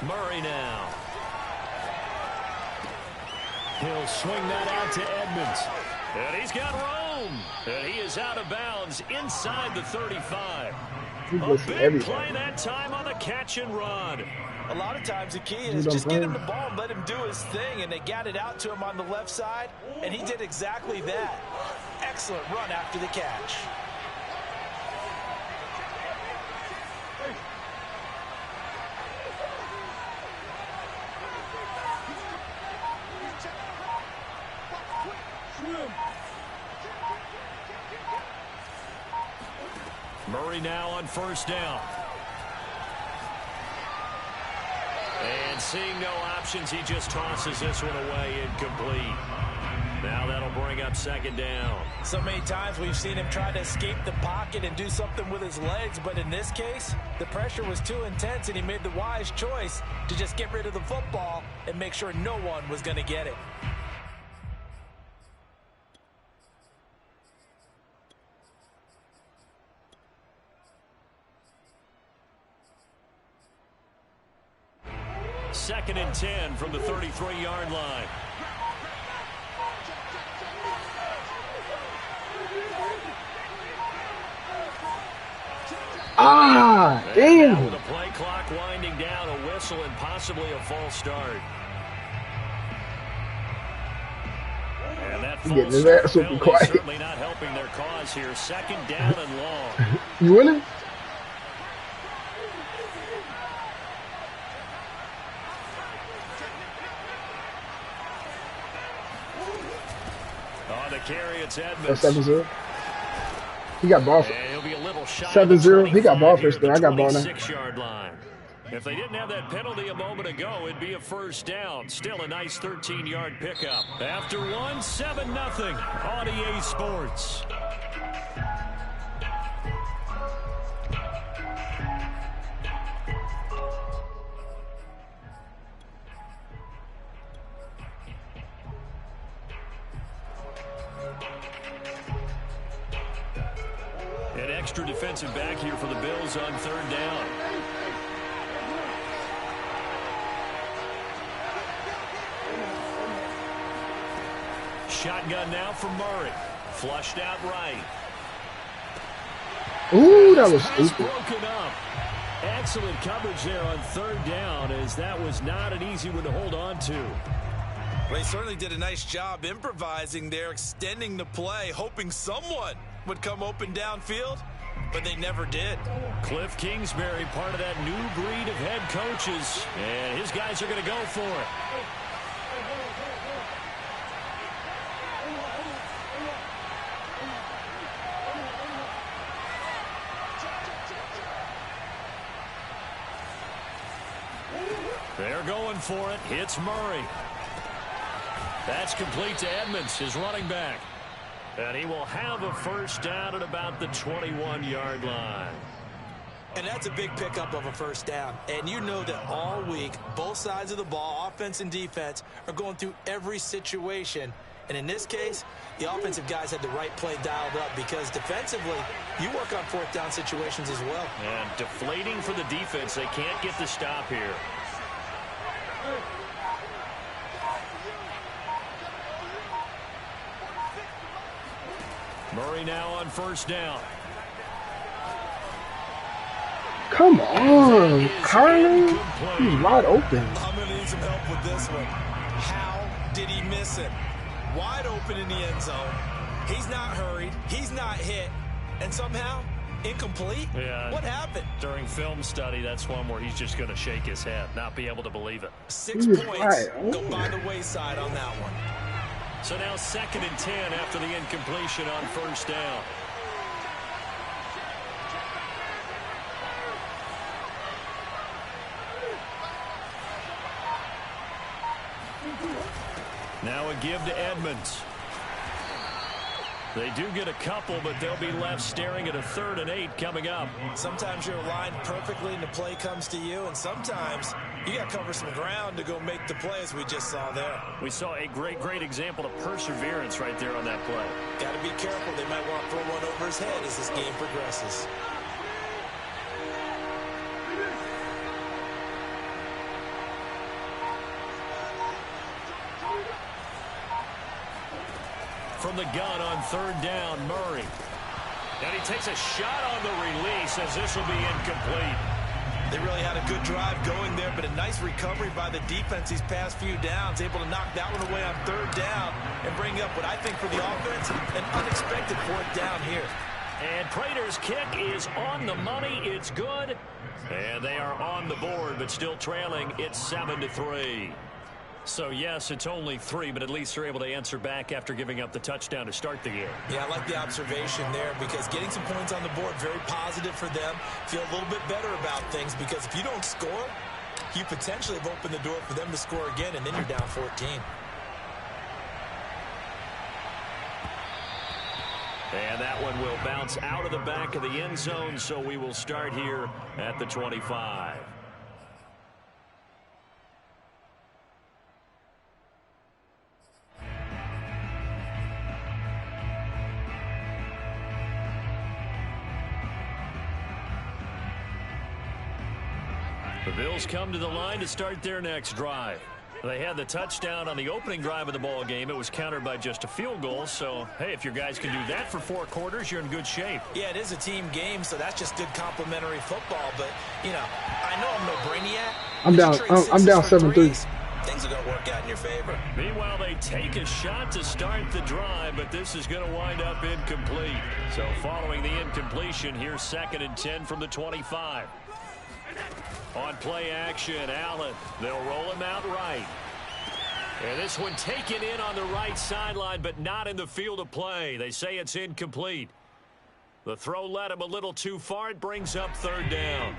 Murray now. He'll swing that out to Edmonds. And he's got room. And he is out of bounds inside the 35. A big play that time on the catch and run. A lot of times the key is just get him the ball and let him do his thing, and they got it out to him on the left side, and he did exactly that. Excellent run after the catch. Murray now on first down. And seeing no options, he just tosses this one away incomplete. Now that'll bring up second down. So many times we've seen him try to escape the pocket and do something with his legs, but in this case, the pressure was too intense and he made the wise choice to just get rid of the football and make sure no one was going to get it. Second and 10 from the 33-yard line. Ah, damn. With the play clock winding down, a whistle and possibly a false start. And that false start penalty certainly not helping their cause here. Second down and long. You winning? On the carry, it's Edmonds. 7-0. He got ball. 7-0. He got ball first, though. I got ball now. 6-yard line. If they didn't have that penalty a moment ago, it'd be a first down. Still a nice 13-yard pickup. After one, 7-0 on EA Sports. An extra defensive back here for the Bills on third down. Shotgun now for Murray. Flushed out right. Ooh, that was stupid. Broken up. Excellent coverage there on third down, as that was not an easy one to hold on to. Well, they certainly did a nice job improvising there, extending the play, hoping someone would come open downfield, but they never did. Cliff Kingsbury, part of that new breed of head coaches, and his guys are going to go for it. They're going for it. Hits Murray. That's complete to Edmonds, his running back. And he will have a first down at about the 21-yard line. And that's a big pickup of a first down. And you know that all week, both sides of the ball, offense and defense, are going through every situation. And in this case, the offensive guys had the right play dialed up, because defensively, you work on fourth down situations as well. And deflating for the defense. They can't get the stop here. Murray now on first down. Come on, Carly. He's wide open. I'm going to need some help with this one. How did he miss it? Wide open in the end zone. He's not hurried. He's not hit. And somehow, incomplete? Yeah. What happened? During film study, that's one where he's just going to shake his head, not be able to believe it. 6 points go by the wayside on that one. So now second and 10 after the incompletion on first down. Now a give to Edmonds. They do get a couple, but they'll be left staring at a 3rd and 8 coming up. Sometimes you're aligned perfectly and the play comes to you, and sometimes you got to cover some ground to go make the play, as we just saw there. We saw a great example of perseverance right there on that play. Got to be careful. They might want to throw one over his head as this game progresses. from the gun on 3rd down. Murray. And he takes a shot on the release as this will be incomplete. They really had a good drive going there, but a nice recovery by the defense these past few downs, able to knock that one away on 3rd down and bring up what I think for the offense, an unexpected 4th down here. And Prater's kick is on the money. It's good. And they are on the board, but still trailing. It's 7-3. So, yes, it's only 3, but at least they're able to answer back after giving up the touchdown to start the game. Yeah, I like the observation there because getting some points on the board, very positive for them. Feel a little bit better about things because if you don't score, you potentially have opened the door for them to score again, and then you're down 14. And that one will bounce out of the back of the end zone, so we will start here at the 25. The Bills come to the line to start their next drive. They had the touchdown on the opening drive of the ball game. It was countered by just a field goal. So, hey, if your guys can do that for 4 quarters, you're in good shape. Yeah, it is a team game, so that's just good complimentary football. But, you know, I know I'm no brainiac. I'm down 7-3. Things are going to work out in your favor. Meanwhile, they take a shot to start the drive, but this is going to wind up incomplete. So following the incompletion, here's 2nd and 10 from the 25. On play action, Allen. They'll roll him out right. And this one taken in on the right sideline, but not in the field of play. They say it's incomplete. The throw led him a little too far. It brings up 3rd down.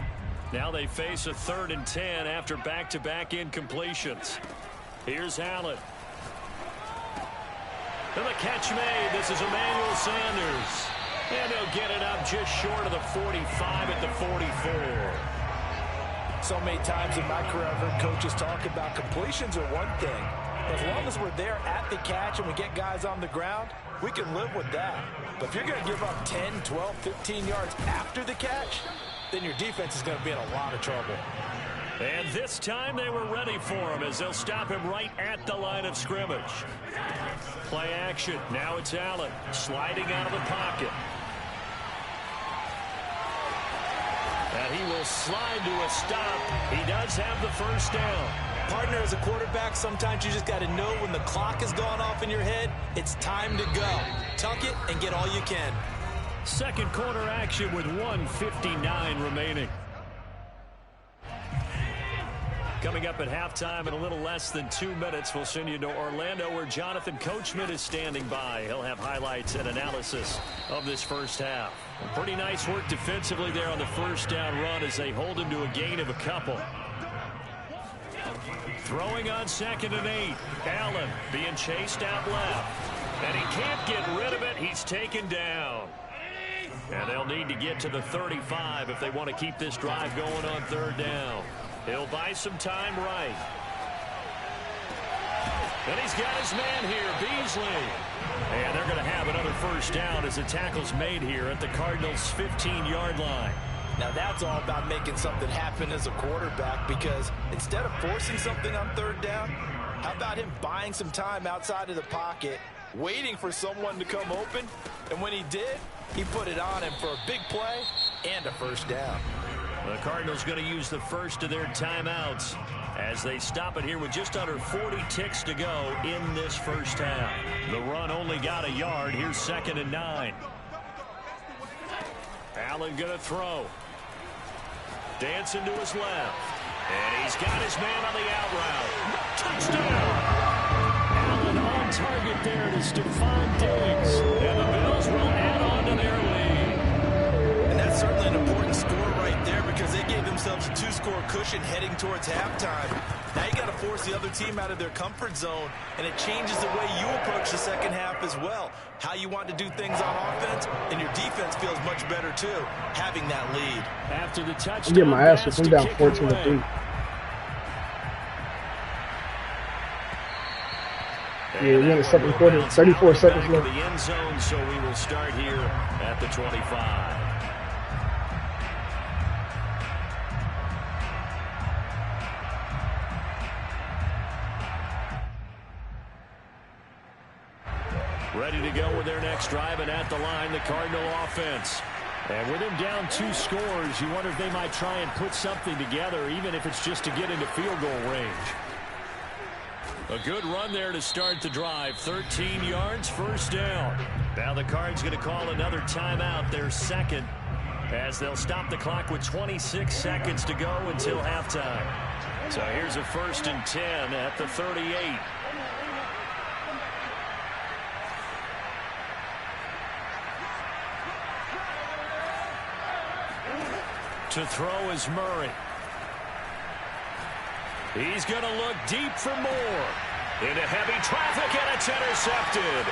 Now they face a 3rd and 10 after back-to-back incompletions. Here's Allen. And the catch made. This is Emmanuel Sanders. And they'll get it up just short of the 45 at the 44. So many times in my career, I've heard coaches talk about completions are one thing. As long as we're there at the catch and we get guys on the ground, we can live with that. But if you're going to give up 10, 12, 15 yards after the catch, then your defense is going to be in a lot of trouble. And this time they were ready for him as they'll stop him right at the line of scrimmage. Play action. Now it's Allen sliding out of the pocket. And he will slide to a stop. He does have the 1st down. Partner, as a quarterback, sometimes you just got to know when the clock has gone off in your head, it's time to go. Tuck it and get all you can. 2nd quarter action with 1:59 remaining. Coming up at halftime in a little less than 2 minutes, we'll send you to Orlando where Jonathan Coachman is standing by. He'll have highlights and analysis of this first half. Pretty nice work defensively there on the 1st down run as they hold him to a gain of a couple. Throwing on 2nd and 8. Allen being chased out left. And he can't get rid of it. He's taken down. And they'll need to get to the 35 if they want to keep this drive going on 3rd down. He'll buy some time right. And he's got his man here, Beasley. And they're going to have another 1st down as the tackle's made here at the Cardinals' 15-yard line. Now that's all about making something happen as a quarterback, because instead of forcing something on 3rd down, how about him buying some time outside of the pocket, waiting for someone to come open, and when he did, he put it on him for a big play and a 1st down. The Cardinals going to use the first of their timeouts as they stop it here with just under 40 ticks to go in this first half. The run only got a yard. Here's 2nd and 9. Allen going to throw. Dancing to his left. And he's got his man on the out route. Touchdown! Allen on target there to Stephon Diggs. And the Bills will add on to their lead. And that's certainly an important score right there because they gave themselves a 2-score cushion heading towards halftime. Now you got to force the other team out of their comfort zone, and it changes the way you approach the second half as well. How you want to do things on offense, and your defense feels much better too, having that lead. After the touchdown, get my ass I'm down 14-3. Yeah, we're in the 2nd quarter, 34 seconds left. The end zone, so we will start here at the 25. Ready to go with their next drive, and at the line, the Cardinal offense. And with him down 2 scores, you wonder if they might try and put something together, even if it's just to get into field goal range. A good run there to start the drive. 13 yards, first down. Now the Cards going to call another timeout, their second, as they'll stop the clock with 26 seconds to go until halftime. So here's a 1st and 10 at the 38. To throw is Murray. He's going to look deep for more. Into heavy traffic, and it's intercepted.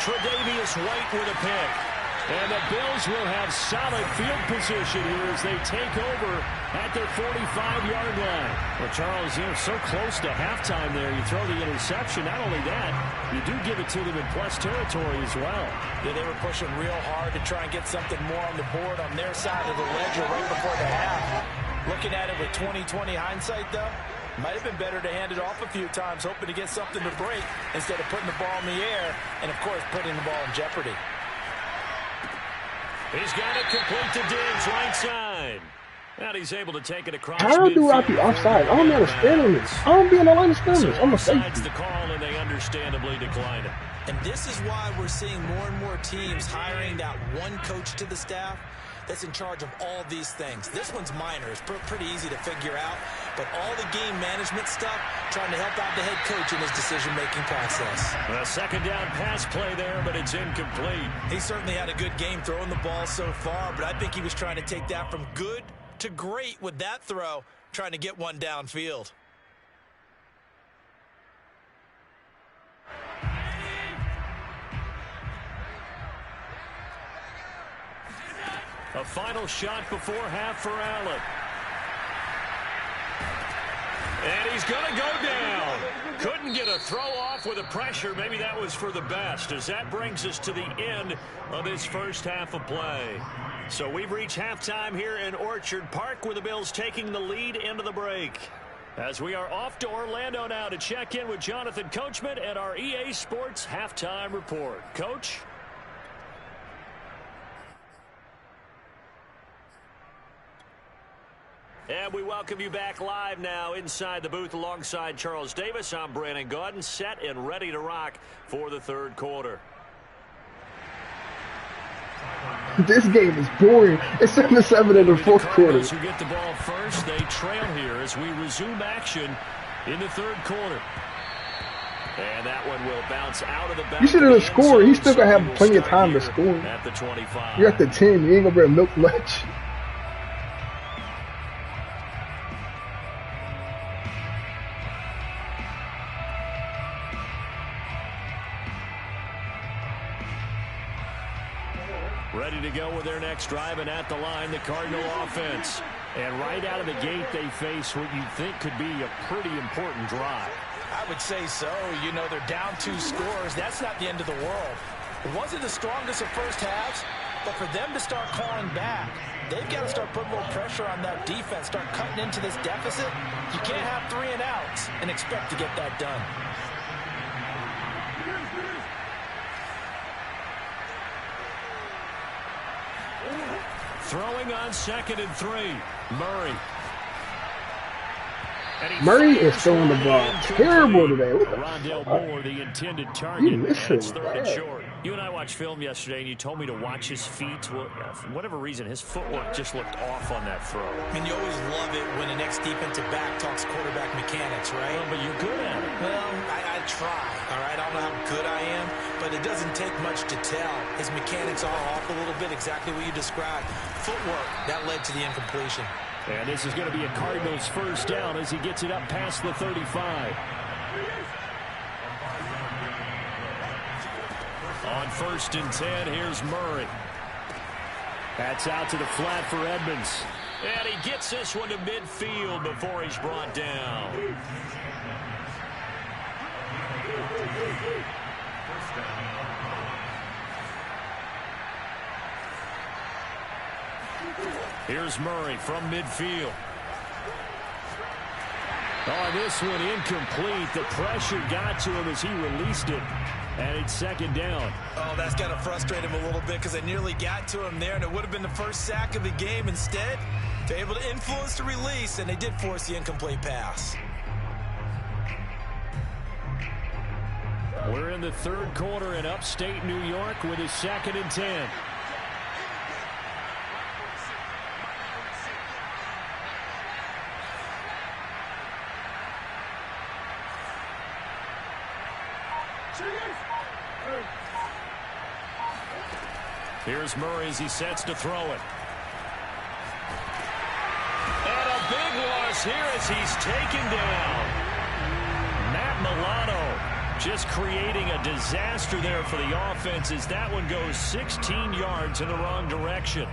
Tre'Davious White with a pick. And the Bills will have solid field position here as they take over at their 45-yard line. Well, Charles, so close to halftime there. You throw the interception. Not only that, you do give it to them in plus territory as well. Yeah, they were pushing real hard to try and get something more on the board on their side of the ledger right before the half. Looking at it with 20/20 hindsight, though, might have been better to hand it off a few times, hoping to get something to break instead of putting the ball in the air and, of course, putting the ball in jeopardy. He's got it complete to Diggs, right side. And he's able to take it across. How do I be offside? I don't understand this. I don't be in the line of scrimmage. I'm a safety. The call, and they understandably decline it. And this is why we're seeing more and more teams hiring that one coach to the staff that's in charge of all these things. This one's minor. It's pretty easy to figure out. But all the game management stuff, trying to help out the head coach in his decision-making process. A second down pass play there, but it's incomplete. He certainly had a good game throwing the ball so far, but I think he was trying to take that from good to great with that throw, trying to get one downfield. A final shot before half for Allen. And he's going to go down. Couldn't get a throw off with the pressure. Maybe that was for the best, as that brings us to the end of this first half of play. So we've reached halftime here in Orchard Park, with the Bills taking the lead into the break. As we are off to Orlando now to check in with Jonathan Coachman at our EA Sports Halftime Report. Coach? And we welcome you back live now inside the booth alongside Charles Davis. I'm Brandon Gaudin, set and ready to rock for the third quarter. This game is boring. It's 7-7 in the fourth quarter. Who get the ball first, they trail here as we resume action in the third quarter. And that one will bounce out of the back. You should have scored. He's still going to have plenty of time to score. At the 25. You're at the 10. You ain't going to be able to milk much. Ready to go with their next drive, and at the line, the Cardinal offense. And right out of the gate, they face what you think could be a pretty important drive. I would say so. You know, they're down 2 scores. That's not the end of the world. It wasn't the strongest of first halves, but for them to start calling back, they've got to start putting a little pressure on that defense, start cutting into this deficit. You can't have 3 and outs and expect to get that done. Throwing on 2nd and 3, Murray. Murray is throwing the ball terrible today. Rondell Moore, the intended target, and it's 3rd and short. You and I watched film yesterday, and you told me to watch his feet. Well, for whatever reason, his footwork just looked off on that throw. I mean, you always love it when an ex-defensive back talks quarterback mechanics, right? Well, but you're good at it. Well, I try, all right? I don't know how good I am, but it doesn't take much to tell. His mechanics are off a little bit, exactly what you described. Footwork, that led to the incompletion. And this is going to be a Cardinals first down as he gets it up past the 35. On 1st and 10, here's Murray. That's out to the flat for Edmonds. And he gets this one to midfield before he's brought down. Here's Murray from midfield. Oh, this one incomplete. The pressure got to him as he released it. And it's second down. Oh, that's got to frustrate him a little bit because they nearly got to him there, and it would have been the first sack of the game. Instead, they're able to influence the release, and they did force the incomplete pass. We're in the third quarter in upstate New York with a 2nd and 10. Here's Murray as he sets to throw it. And a big loss here as he's taken down. Matt Milano just creating a disaster there for the offense as that one goes 16 yards in the wrong direction.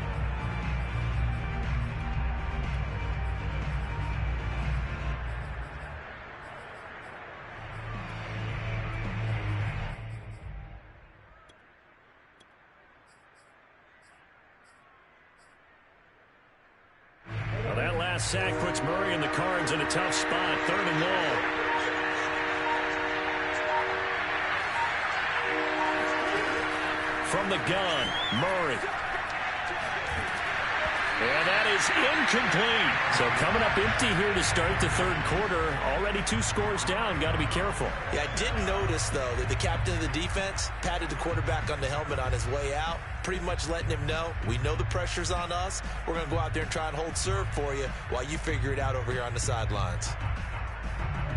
Sack puts Murray and the Cards in a tough spot. 3rd and long. From the gun, Murray. And that is incomplete. So coming up empty here to start the third quarter. Already 2 scores down. Got to be careful. Yeah, I did notice, though, that the captain of the defense patted the quarterback on the helmet on his way out, pretty much letting him know, we know the pressure's on us. We're going to go out there and try and hold serve for you while you figure it out over here on the sidelines.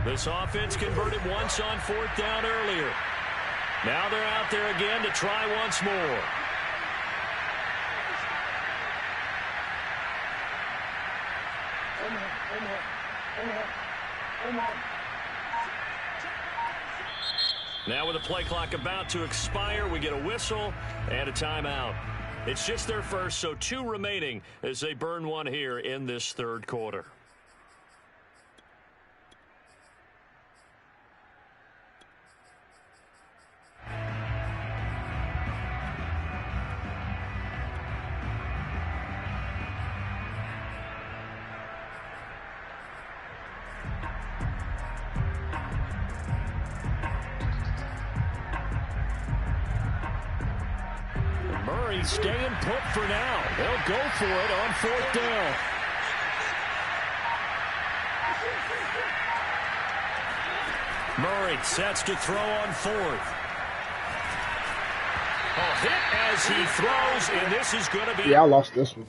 This offense converted once on 4th down earlier. Now they're out there again to try once more. Now with the play clock about to expire, we get a whistle and a timeout. It's just their first, so 2 remaining as they burn one here in this third quarter. Murray staying put for now. They'll go for it on 4th down. Murray sets to throw on 4th. A hit as he throws, and this is going to be... Yeah, I lost this one.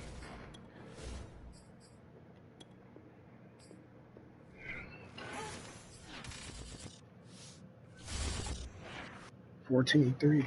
$14-3.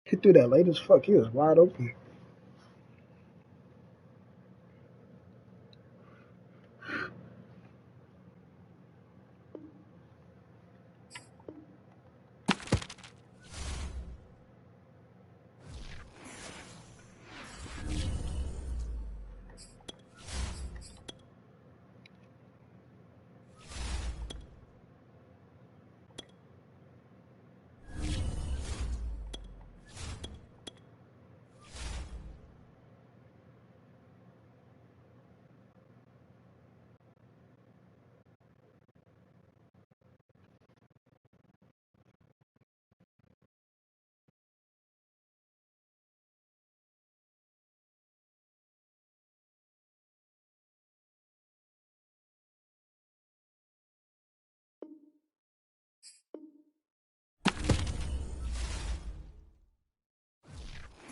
He threw that late as fuck. He was wide open.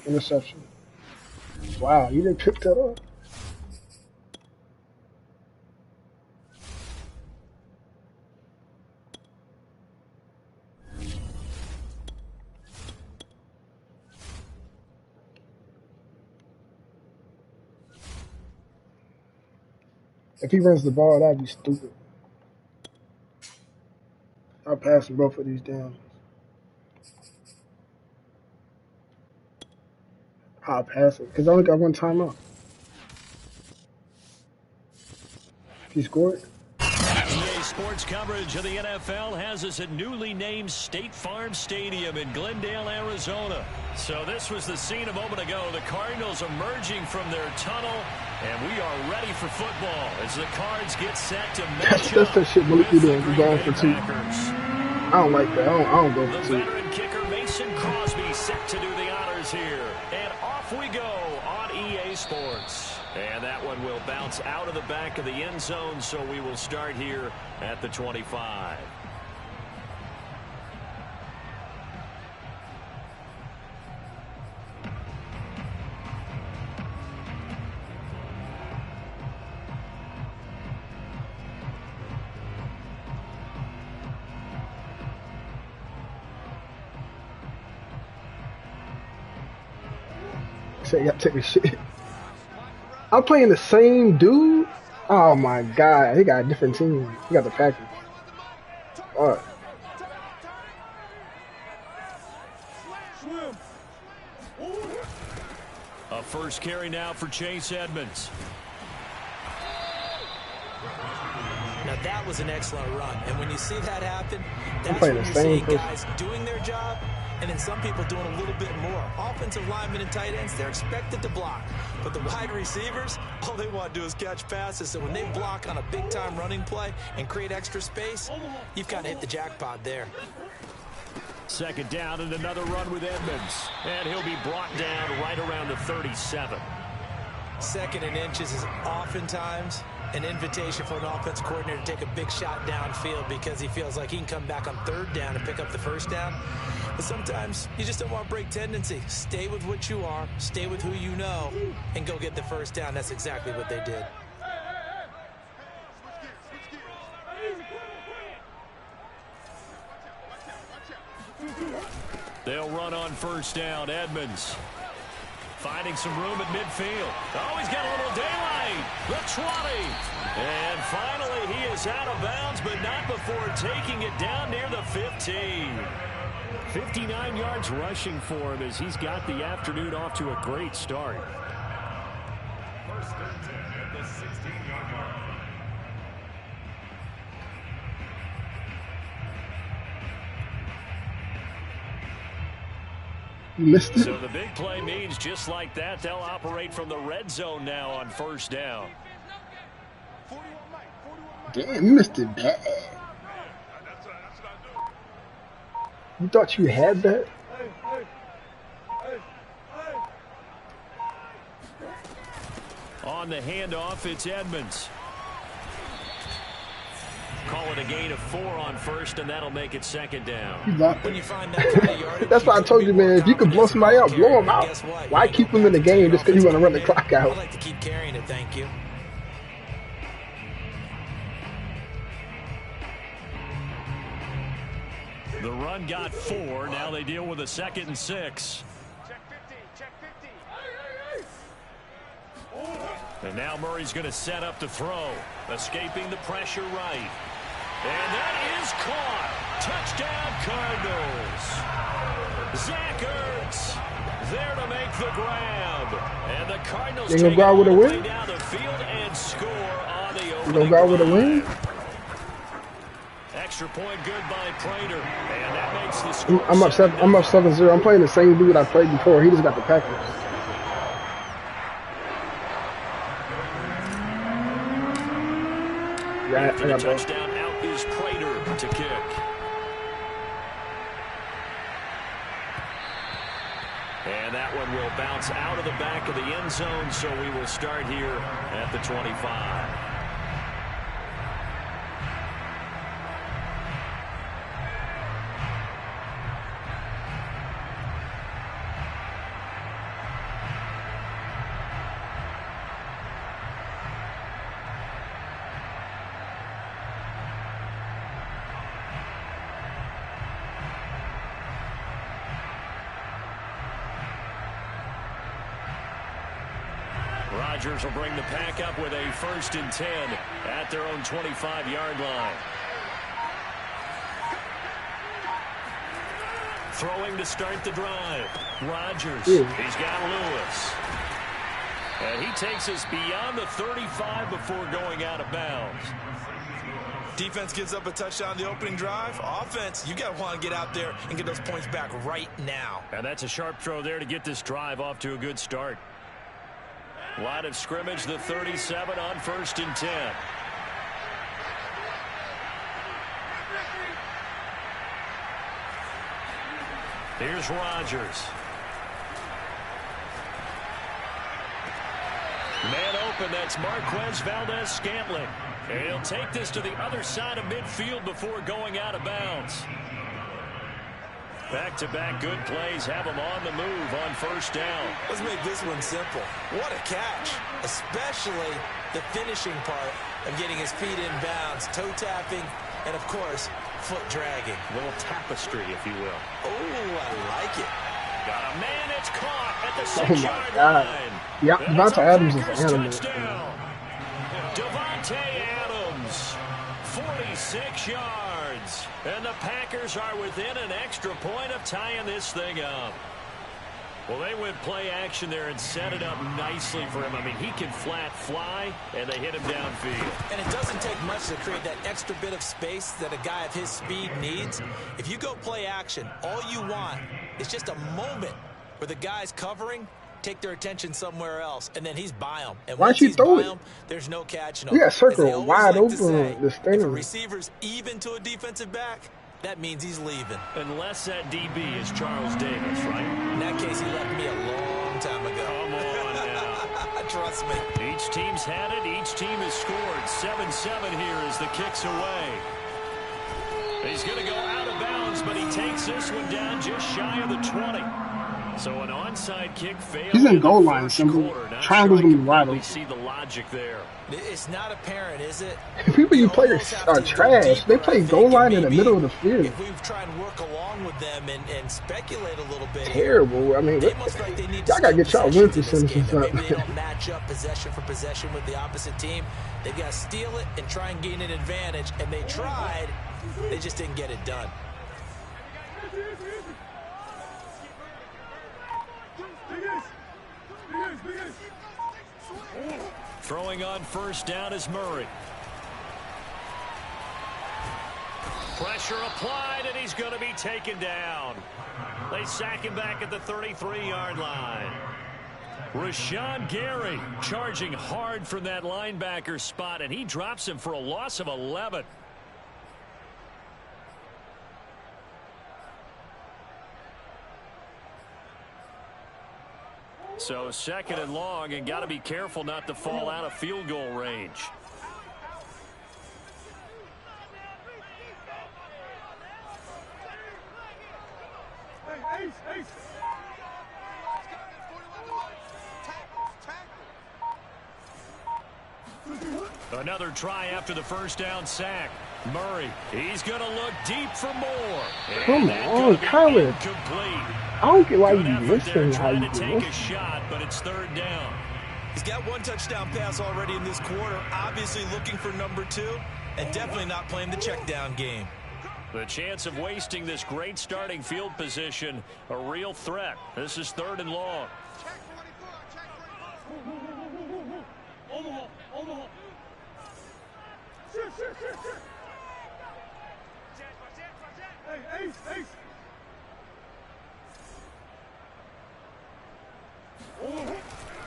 Interception. Wow, you didn't pick that up. If he runs the ball, that'd be stupid. I'll pass him both of these downs. I'll pass it because I only got one timeout. He scored. EA Sports coverage of the NFL has us at newly named State Farm Stadium in Glendale, Arizona. So this was the scene a moment ago. The Cardinals emerging from their tunnel, and we are ready for football as the Cards get set to match That's up the shit Malik be doing. with the He's going Green for Bay 2. Packers. I don't like that. I don't go The for 2. veteran kicker Mason Crosby set to do the honors here. And off we go on EA Sports. And that one will bounce out of the back of the end zone, so we will start here at the 25. Say, y'all take a shit. I'm playing the same dude? Oh my god, he got a different team. He got the Packers. A first carry now for Chase Edmonds. Now that was an excellent run, and when you see that happen, that's playing when the you same see person. guys doing their job, and then some people doing a little bit more. Offensive linemen and tight ends, they're expected to block, but the wide receivers, all they want to do is catch passes. So when they block on a big-time running play and create extra space, you've got to hit the jackpot there. Second down and another run with Edmonds, and he'll be brought down right around the 37. Second and inches is oftentimes an invitation for an offense coordinator to take a big shot downfield because he feels like he can come back on third down and pick up the first down. But sometimes you just don't want to break tendency. Stay with what you are, stay with who you know, and go get the first down. That's exactly what they did. They'll run on first down. Edmonds finding some room at midfield. Oh, he's got a little daylight. The 20. And finally, he is out of bounds, but not before taking it down near the 15. 59 yards rushing for him as he's got the afternoon off to a great start. First and 10 at the 16-yard line. You missed it. So the big play means just like that, they'll operate from the red zone now on first down. Damn, you missed it bad. You thought you had that? On the handoff, it's Edmonds. Call it a gain of 4 on first, and that'll make it second down. When you find that kind of yardage, That's why I told you, man, if you could blow somebody out, blow them out. Why keep them in the game just because you want to run the clock I out? like to keep carrying it, thank you. The run got 4. Now they deal with a 2nd and 6. And now Murray's going to set up to throw. Escaping the pressure right. And that is caught. Touchdown Cardinals. Zach Ertz there to make the grab. And the Cardinals They gonna take go out with a all the win? way down the field and score on the You opening gonna go out with a win? drive. Extra point good by Prater. And that makes the score. I'm up 7-0. I'm playing the same dude I played before. He just got the Packers. Yeah, After I the got both. touchdown, out is Prater to kick. And that one will bounce out of the back of the end zone, so we will start here at the 25. Rodgers will bring the pack up with a 1st and 10 at their own 25-yard line. Throwing to start the drive. Rodgers. He's got Lewis. And he takes us beyond the 35 before going out of bounds. Defense gives up a touchdown the opening drive. Offense, you got to want to get out there and get those points back right now. And that's a sharp throw there to get this drive off to a good start. Line of scrimmage, the 37 on 1st and 10. Here's Rodgers. Man open, that's Marquez Valdez-Scantling. And he'll take this to the other side of midfield before going out of bounds. Back-to-back good plays have him on the move on 1st down. Let's make this one simple. What a catch, especially the finishing part of getting his feet in bounds, toe tapping, and, of course, foot dragging. A little tapestry, if you will. Oh, I like it. Got a man, it's caught at the 6-yard line. Yep, Devontae Adams is an animal. Devontae Adams, 46 yards. And the Packers are within an extra point of tying this thing up. Well, they went play action there and set it up nicely for him. I mean, he can flat fly, and they hit him downfield. And it doesn't take much to create that extra bit of space that a guy of his speed needs. If you go play action, all you want is just a moment where the guys covering take their attention somewhere else, and then he's by them. And why don't you throw it? There's no catching him. We got circle wide open. If a receiver's even to a defensive back, that means he's leaving. Unless that DB is Charles Davis, right? In that case, he left me a long time ago. Come on now. Trust me. Each team's had it. Each team has scored. 7-7 here as the kick's away. He's going to go out of bounds, but he takes this one down just shy of the 20. So an onside kick failed. He's in goal line. Triangle's going to be wide open. See the logic there. It's not apparent, is it? People you play are trash. They play goal line in the middle of the field. If we try and work along with them and speculate a little bit. Terrible. I mean, y'all got to get y'all win percentages up. Maybe they don't match up possession for possession with the opposite team. They've got to steal it and try and gain an advantage. And they tried. They just didn't get it done. Throwing on 1st down is Murray. Pressure applied, and he's going to be taken down. They sack him back at the 33-yard line. Rashawn Gary charging hard from that linebacker spot, and he drops him for a loss of 11. So 2nd and long, and got to be careful not to fall out of field goal range. Another try after the 1st down sack. Murray, he's going to look deep for more. Come on, Kyler. I don't get why you missing how you take a shot, but it's 3rd down. He's got 1 touchdown pass already in this quarter, obviously looking for number 2, and definitely not playing the check down game. The chance of wasting this great starting field position, a real threat. This is 3rd and long.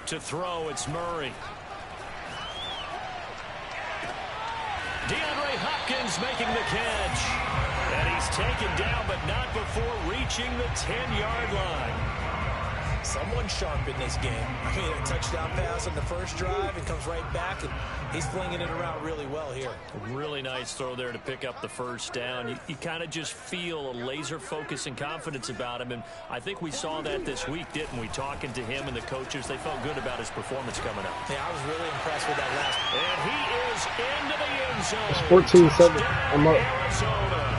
To throw, it's Murray. DeAndre Hopkins making the catch. And he's taken down, but not before reaching the 10-yard line. Someone sharp in this game. I mean, a touchdown pass on the 1st drive and comes right back, and he's flinging it around really well here. A really nice throw there to pick up the 1st down. You kind of just feel a laser focus and confidence about him, and I think we saw that this week, didn't we? Talking to him and the coaches, they felt good about his performance coming up. Yeah, I was really impressed with that last. And he is into the end zone. It's 14-7. I'm up. Arizona.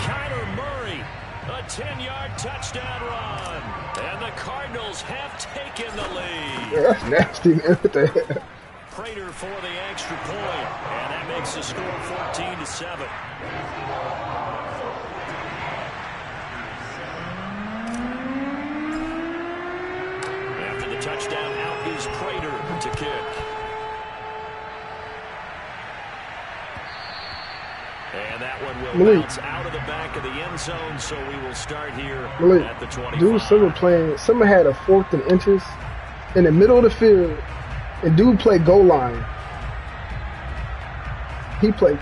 Kyler Murray A 10-yard touchdown run. And the Cardinals have taken the lead. Yeah, that's nasty, man. What the hell? Prater for the extra point, and that makes the score 14-7. After the touchdown, out is Prater to kick. And that one will bounce out of the back of the end zone, so we will start here at the 25. Dude, someone had a 4th and inches in the middle of the field, and dude played goal line. He played.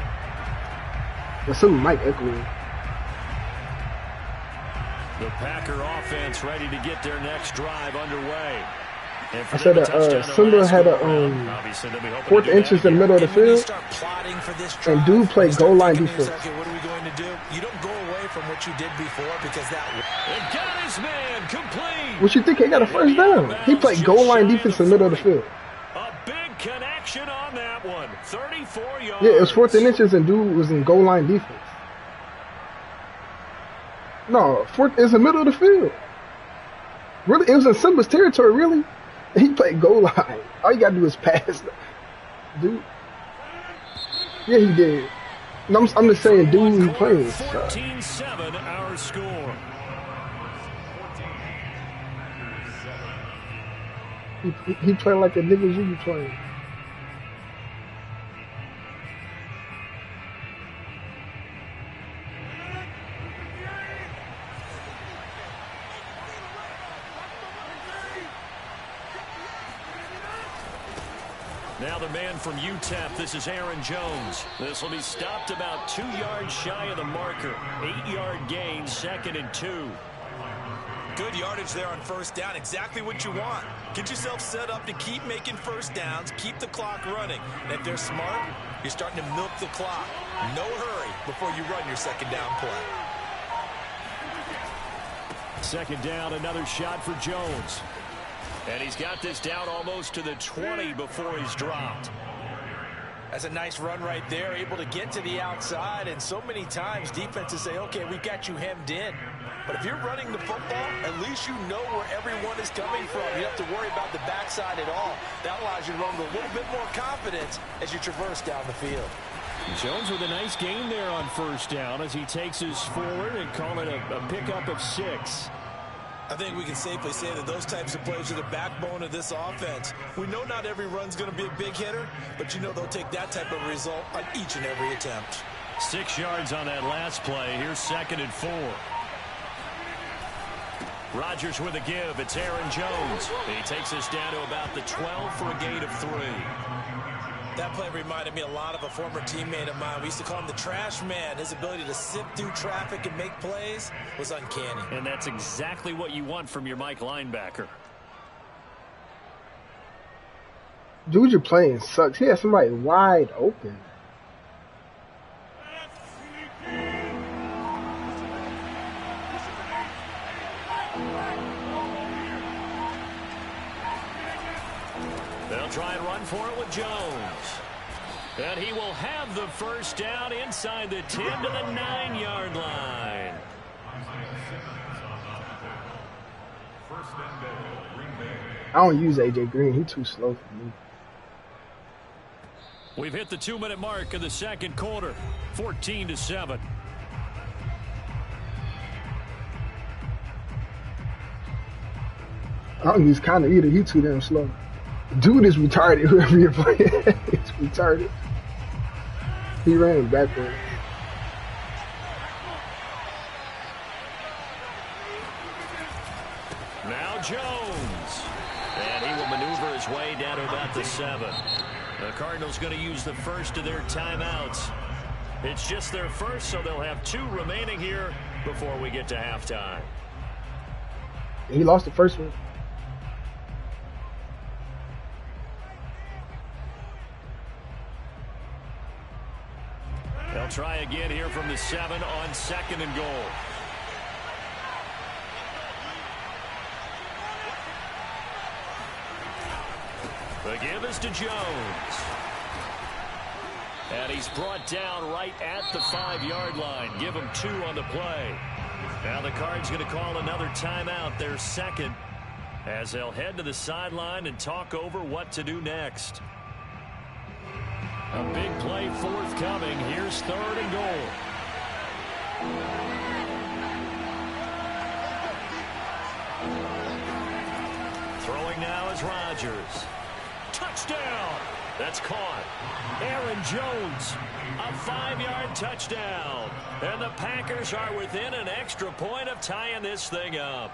Well, someone might echo him. The Packer offense ready to get their next drive underway. I said Simba had a 4th inches in the middle of the field, and dude played goal line defense. Okay, what are we going to do? You don't go away from what you did before because that. It got his man complete. What you think? He got a first down. He played goal line defense in the middle of the field. A big connection on that one. 34 yards. Yeah, it was 4th and inches, and dude was in goal line defense. No, 4th is the middle of the field. Really, it was in Simba's territory. Really. He played goal line. All you gotta do is pass, dude. Yeah, he did. No, I'm just saying, dude, he playing. 14-7, our score. He playing like the niggas you be playing. Now the man from UTEP, this is Aaron Jones. This will be stopped about 2 yards shy of the marker. 8-yard gain, 2nd and 2. Good yardage there on first down. Exactly what you want. Get yourself set up to keep making first downs, keep the clock running. And if they're smart, you're starting to milk the clock. No hurry before you run your second down play. Second down, another shot for Jones. And he's got this down almost to the 20 before he's dropped. That's a nice run right there, able to get to the outside. And so many times defenses say, okay, we've got you hemmed in. But if you're running the football, at least you know where everyone is coming from. You don't have to worry about the backside at all. That allows you to run with a little bit more confidence as you traverse down the field. Jones with a nice gain there on first down as he takes us forward and call it a pickup of 6. I think we can safely say that those types of plays are the backbone of this offense. We know not every run's going to be a big hitter, but you know they'll take that type of result on each and every attempt. 6 yards on that last play. Here's 2nd and 4. Rodgers with a give. It's Aaron Jones. He takes us down to about the 12 for a gain of 3. That play reminded me a lot of a former teammate of mine. We used to call him the trash man. His ability to sift through traffic and make plays was uncanny. And that's exactly what you want from your Mike linebacker. Dude, you're playing sucks. He has somebody wide open. They'll try and run for it with Jones. And he will have the first down inside the 10 to the 9-yard line. I don't use A.J. Green. He's too slow for me. We've hit the 2-minute mark of the second quarter. 14-7. I don't use Connor either. He's too damn slow. Dude is retarded, whoever you're playing. He's retarded. He ran backwards. Now Jones. And he will maneuver his way down to about the 7. The Cardinals going to use the first of their timeouts. It's just their first, so they'll have 2 remaining here before we get to halftime. He lost the first one. They'll try again here from the 7 on 2nd and goal. The give is to Jones. And he's brought down right at the 5-yard line. Give him 2 on the play. Now the Cards going to call another timeout, their second, as they'll head to the sideline and talk over what to do next. A big play forthcoming. Here's 3rd and goal. Throwing now is Rodgers. Touchdown! That's caught. Aaron Jones, a 5-yard touchdown. And the Packers are within an extra point of tying this thing up.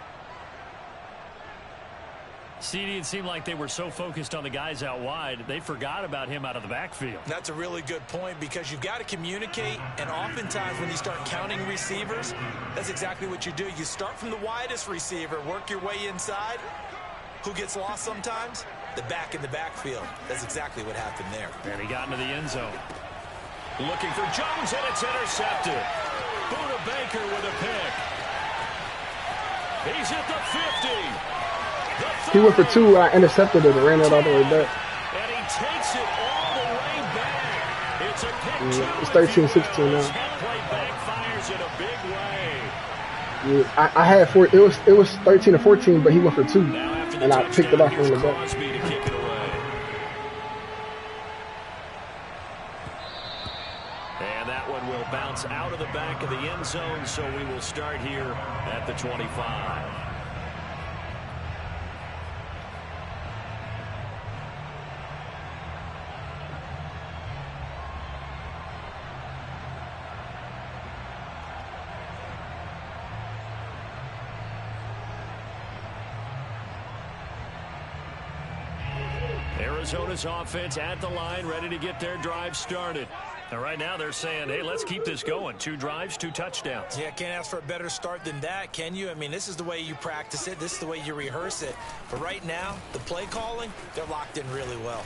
CD, it seemed like they were so focused on the guys out wide, they forgot about him out of the backfield. That's a really good point because you've got to communicate, and oftentimes when you start counting receivers, that's exactly what you do. You start from the widest receiver, work your way inside. Who gets lost sometimes? The back in the backfield. That's exactly what happened there. And he got into the end zone. Looking for Jones, and it's intercepted. Buda Baker with a pick. He's at the 50. He went for 2. I intercepted it and ran it all the way back. And he takes it all the way back. It's a pick. It's 13-16 now. Play backfires in a big way. Yeah, I had 4. It was 13-14, but he went for 2, and I picked it off from the back. Crosby to kick it away. And that one will bounce out of the back of the end zone, so we will start here at the 25. Arizona's offense at the line, ready to get their drive started. And right now they're saying, hey, let's keep this going. 2 drives, 2 touchdowns. Yeah, can't ask for a better start than that, can you? I mean, this is the way you practice it. This is the way you rehearse it. But right now, the play calling, they're locked in really well.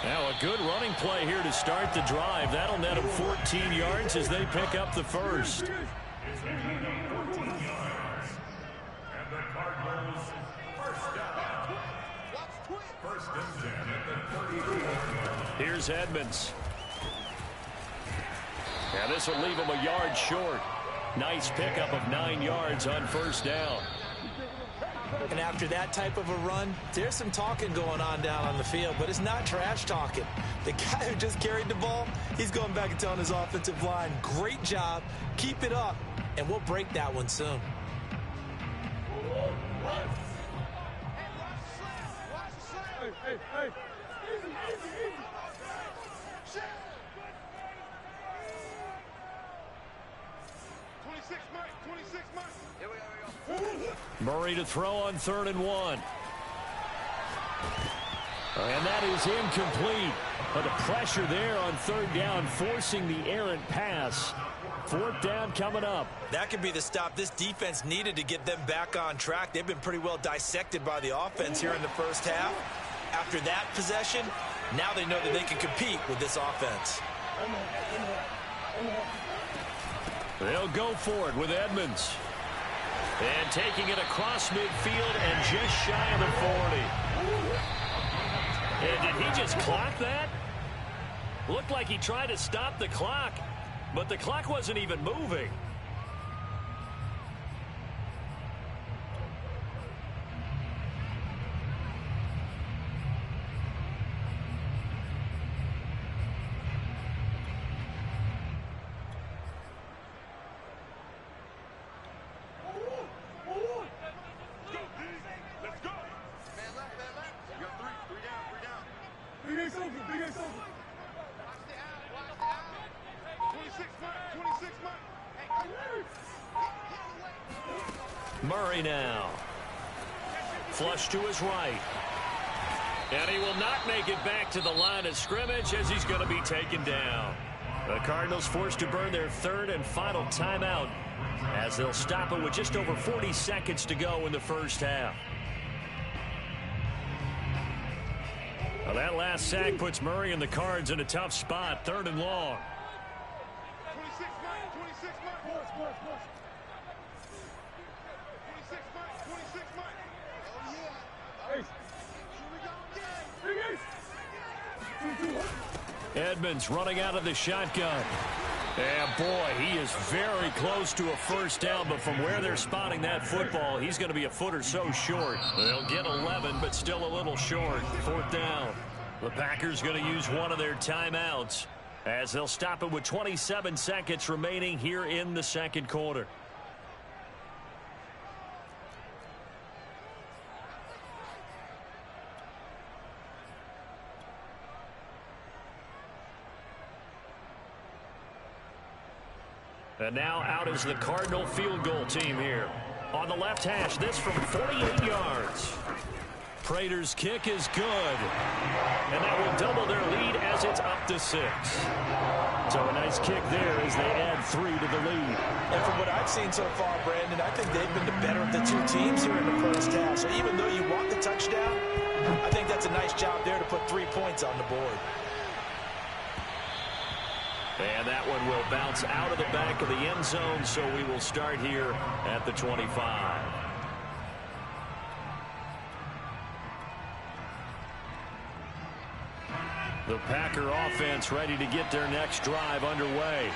Now a good running play here to start the drive. That'll net them 14 yards as they pick up the first. Here's Edmonds. And this will leave him a yard short. Nice pickup of 9 yards on first down. And after that type of a run, there's some talking going on down on the field, but it's not trash talking. The guy who just carried the ball, he's going back and telling his offensive line, great job, keep it up, and we'll break that one soon. Hey. 26 Mike. Here we go. Murray to throw on 3rd and 1. And that is incomplete. But the pressure there on 3rd down, forcing the errant pass. 4th down coming up. That could be the stop this defense needed to get them back on track. They've been pretty well dissected by the offense here in the first half. After that possession, now they know that they can compete with this offense. They'll go for it with Edmonds. And taking it across midfield and just shy of the 40. And did he just clock that? Looked like he tried to stop the clock, but the clock wasn't even moving. Murray now. Flush to his right. And he will not make it back to the line of scrimmage as he's going to be taken down. The Cardinals forced to burn their 3rd and final timeout as they'll stop it with just over 40 seconds to go in the first half. Well, that last sack puts Murray and the Cards in a tough spot. 3rd and long. 26 Mike. 26 Mike. Oh, yeah. Edmonds running out of the shotgun. And boy, he is very close to a first down, but from where they're spotting that football, he's going to be a foot or so short. They'll get 11, but still a little short. Fourth down. The Packers going to use one of their timeouts as they'll stop it with 27 seconds remaining here in the second quarter. And now out is the Cardinal field goal team here. On the left hash, this from 48 yards. Prater's kick is good. And that will double their lead as it's up to 6. So a nice kick there as they add 3 to the lead. And from what I've seen so far, Brandon, I think they've been the better of the two teams here in the first half. So even though you want the touchdown, I think that's a nice job there to put 3 points on the board. And that one will bounce out of the back of the end zone, so we will start here at the 25. The Packer offense ready to get their next drive underway.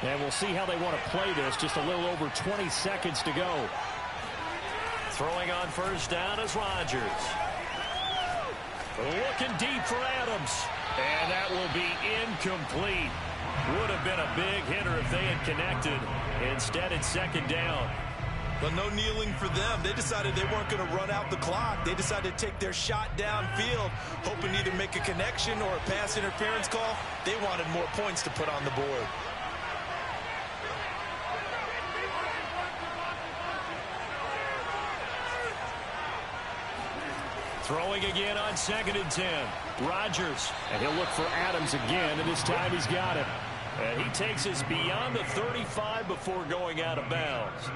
And we'll see how they want to play this. Just a little over 20 seconds to go. Throwing on first down is Rodgers. Looking deep for Adams. And that will be incomplete. Would have been a big hitter if they had connected. Instead, it's second down. But no kneeling for them. They decided they weren't going to run out the clock. They decided to take their shot downfield, hoping to either make a connection or a pass interference call. They wanted more points to put on the board. Throwing again on 2nd and 10. Rodgers, and he'll look for Adams again, and this time he's got it. And he takes us beyond the 35 before going out of bounds.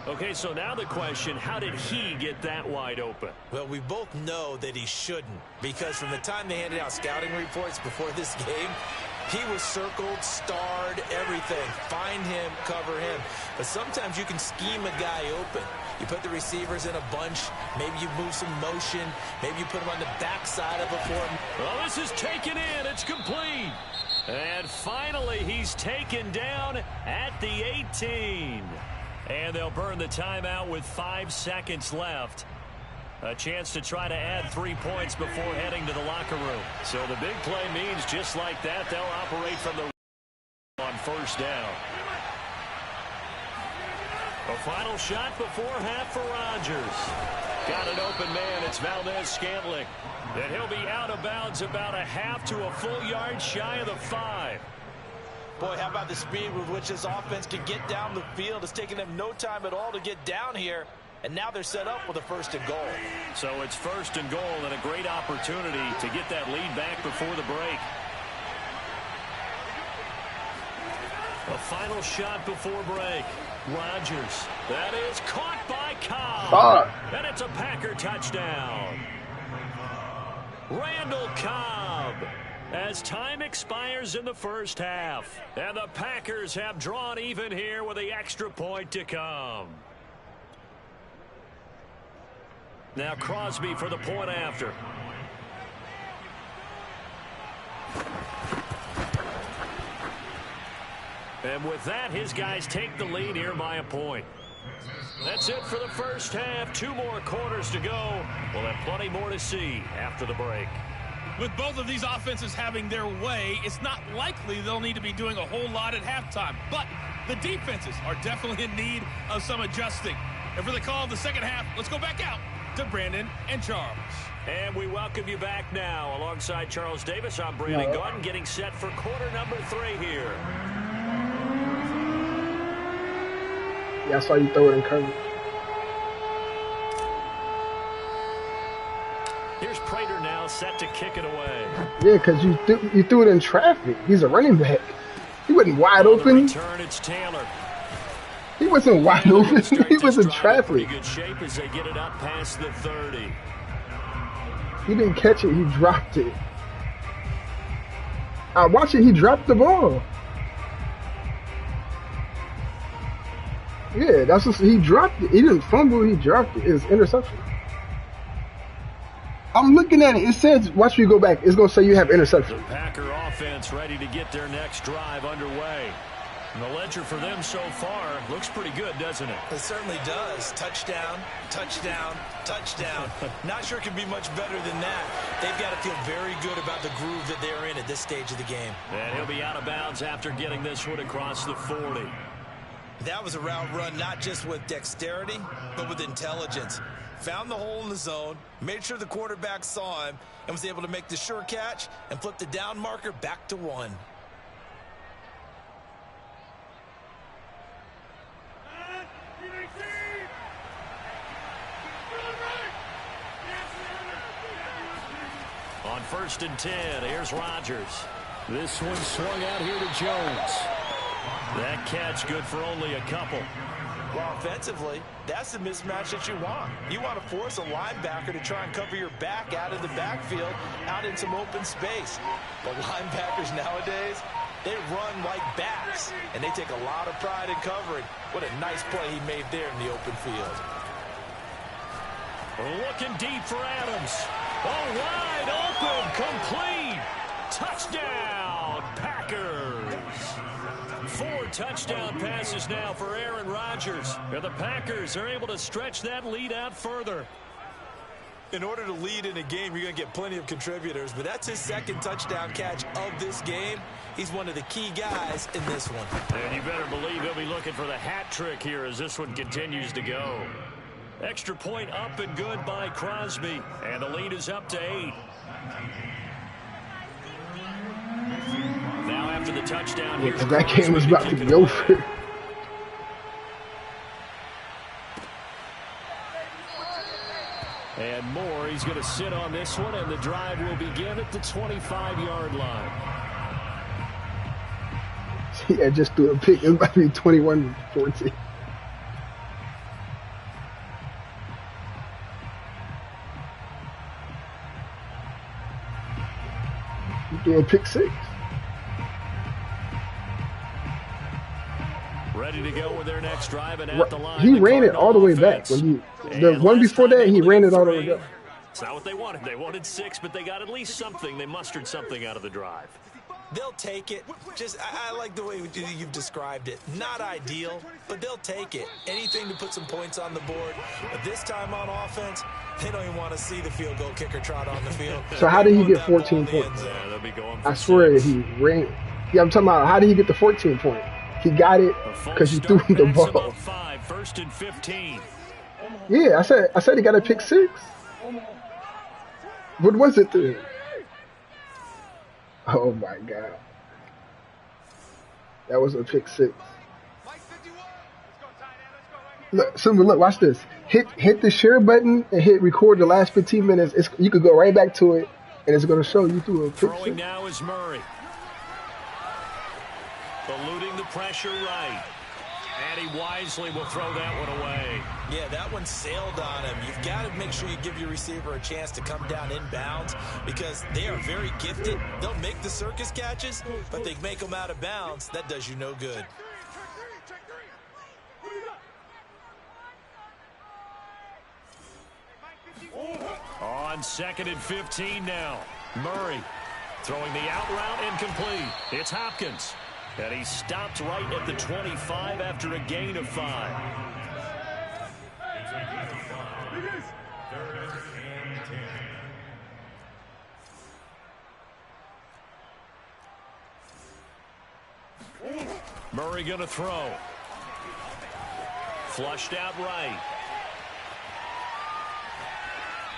Okay, so now the question, how did he get that wide open? Well, we both know that he shouldn't, because from the time they handed out scouting reports before this game, he was circled, starred, everything. Find him, cover him. But sometimes you can scheme a guy open. You put the receivers in a bunch. Maybe you move some motion. Maybe you put him on the backside of it for him. Well, this is taken in. It's complete. And finally, he's taken down at the 18. And they'll burn the timeout with 5 seconds left. A chance to try to add 3 points before heading to the locker room. So the big play means just like that, they'll operate from the on first down. A final shot before half for Rodgers. Got an open man. It's Valdez-Scantling. And he'll be out of bounds about a half to a full yard shy of the 5. Boy, how about the speed with which this offense can get down the field? It's taken them no time at all to get down here. And now they're set up with a 1st and goal. So it's 1st and goal and a great opportunity to get that lead back before the break. A final shot before break. Rodgers. That is caught by Cobb. And it's a Packer touchdown. Randall Cobb. As time expires in the first half. And the Packers have drawn even here with the extra point to come. Now Crosby for the point after. And with that, his guys take the lead here by a point. That's it for the first half. 2 more quarters to go. We'll have plenty more to see after the break. With both of these offenses having their way, it's not likely they'll need to be doing a whole lot at halftime. But the defenses are definitely in need of some adjusting. And for the call of the second half, let's go back out to Brandon and Charles. And we welcome you back now. Alongside Charles Davis, I'm Brandon Gunn, getting set for quarter number 3 here. Yeah, I saw you throw it in coverage. Here's Prater now set to kick it away. Yeah, because you threw it in traffic. He's a running back. He wasn't wide open. Return, it's Taylor. He wasn't wide open. He was in traffic. Pretty good shape as they get it up past the 30. He didn't catch it. He dropped it. I watch it. He dropped the ball. Yeah, that's just, he dropped it. He didn't fumble. He dropped it. It was interception. I'm looking at it. It says, watch me go back. It's going to say you have interception. The Packer offense ready to get their next drive underway. And the ledger for them so far looks pretty good, doesn't it? It certainly does. Touchdown, touchdown, touchdown. Not sure it can be much better than that. They've got to feel very good about the groove that they're in at this stage of the game. And he'll be out of bounds after getting this one across the 40. That was a route run not just with dexterity, but with intelligence. Found the hole in the zone, made sure the quarterback saw him, and was able to make the sure catch and flip the down marker back to 1. On 1st and 10, here's Rodgers. This one swung out here to Jones. That catch good for only a couple. Well, offensively, that's the mismatch that you want. You want to force a linebacker to try and cover your back out of the backfield, out in some open space. But linebackers nowadays, they run like bats, and they take a lot of pride in covering. What a nice play he made there in the open field. Looking deep for Adams. Oh, wide open, complete. Touchdown, Packers. 4 touchdown passes now for Aaron Rodgers. And the Packers are able to stretch that lead out further. In order to lead in a game, you're going to get plenty of contributors, but that's his 2nd touchdown catch of this game. He's one of the key guys in this one. And you better believe he'll be looking for the hat trick here as this one continues to go. Extra point up and good by Crosby. And the lead is up to 8. Now after the touchdown, here's that game was about to be over. And more, he's going to sit on this one, and the drive will begin at the 25-yard line. Yeah, just threw a pick. It was about to be 21-14. Threw a pick 6. Ready to go with their next drive, and at the line, he ran it all the way back. When the one before that, he ran it all the way back. It's not what they wanted. They wanted 6, but they got at least something. They mustered something out of the drive. They'll take it. Just, I like the way you've described it. Not ideal, but they'll take it. Anything to put some points on the board. But this time on offense, they don't even want to see the field goal kicker trot on the field. So how did he get 14 points? Yeah, they'll be going for I swear 6. he ran. Yeah, I'm talking about how did he get the 14 point? He got it because he threw him the ball. 5, 1st and 15. Yeah, I said he got a pick 6. What was it then? Oh my God. That was a pick 6. Look, Simba, look, watch this. Hit the share button and hit record the last 15 minutes. You could go right back to it, and it's going to show you through a pick 6. Throwing now is Murray. Eluding the pressure right. And he wisely will throw that one away. Yeah, that one sailed on him. You've got to make sure you give your receiver a chance to come down inbounds because they are very gifted. They'll make the circus catches, but they make them out of bounds. That does you no good. On 2nd and 15 now. Murray throwing the out route incomplete. It's Hopkins. And he stopped right at the 25 after a gain of 5. Murray going to throw. Flushed out right.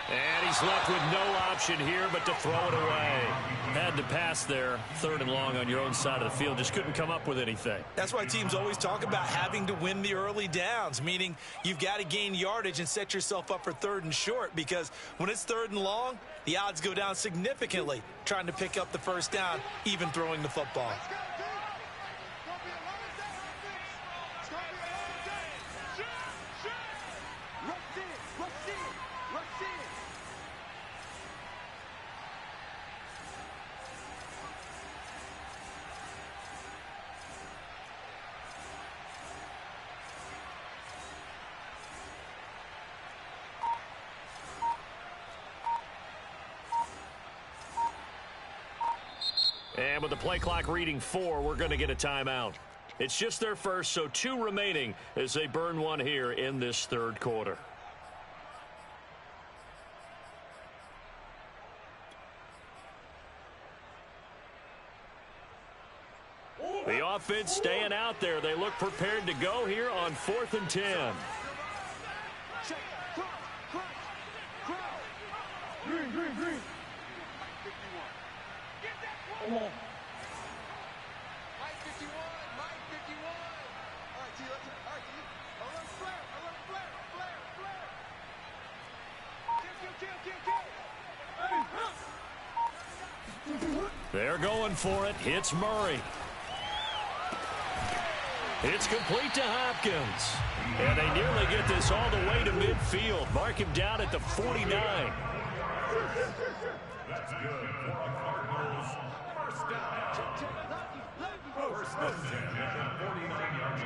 And he's left with no option here but to throw it away. Had to pass there. 3rd and long on your own side of the field. Just couldn't come up with anything. That's why teams always talk about having to win the early downs, meaning you've got to gain yardage and set yourself up for 3rd and short because when it's 3rd and long, the odds go down significantly trying to pick up the 1st down, even throwing the football. And with the play clock reading 4, we're going to get a timeout. It's just their first, so 2 remaining as they burn one here in this third quarter. The offense staying out there. They look prepared to go here on 4th and 10. Green. Come on. Mike 51. All right, T, let's a little flare. Kill. They're going for it. Hits Murray. It's complete to Hopkins. And they nearly get this all the way to midfield. Mark him down at the 49. That's good for the Cardinals. First down. First and 10 at the 49-yard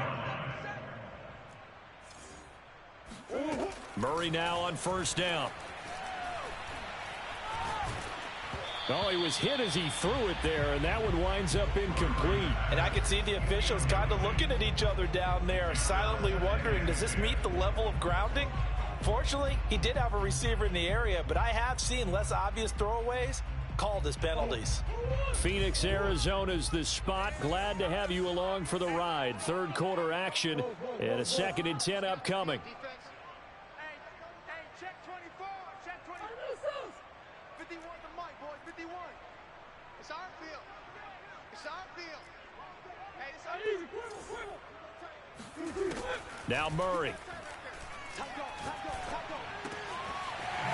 line. Murray now on first down. Oh, he was hit as he threw it there, and that one winds up incomplete. And I could see the officials kind of looking at each other down there, silently wondering, does this meet the level of grounding? Fortunately, he did have a receiver in the area, but I have seen less obvious throwaways called as penalties. Phoenix, Arizona's the spot. Glad to have you along for the ride. Third quarter action and a 2nd and 10 upcoming. Hey, check 24. Check 24. 51 to Mike, boys. 51. It's our field. Hey, it's our field. Now Murray.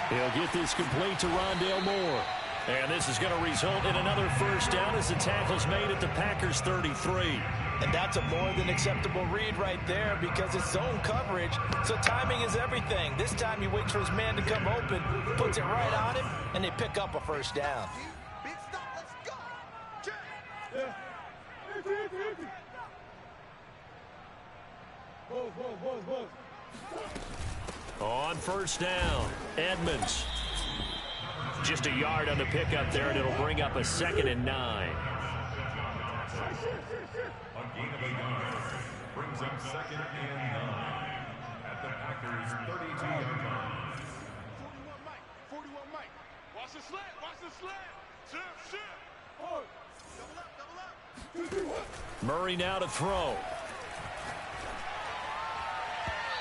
He'll get this complete to Rondale Moore. And this is going to result in another first down as the tackle's made at the Packers' 33. And that's a more than acceptable read right there because it's zone coverage, so timing is everything. This time he waits for his man to come open, puts it right on him, and they pick up a first down. Big stop. Let's go. Check. On first down, Edmonds. Just a yard on the pickup there, and it'll bring up a 2nd and 9. A gain of a yard brings up 2nd and 9 at the Packers' 32-yard line. 41 Mike. Watch the slant. Shit. Double up. Murray now to throw.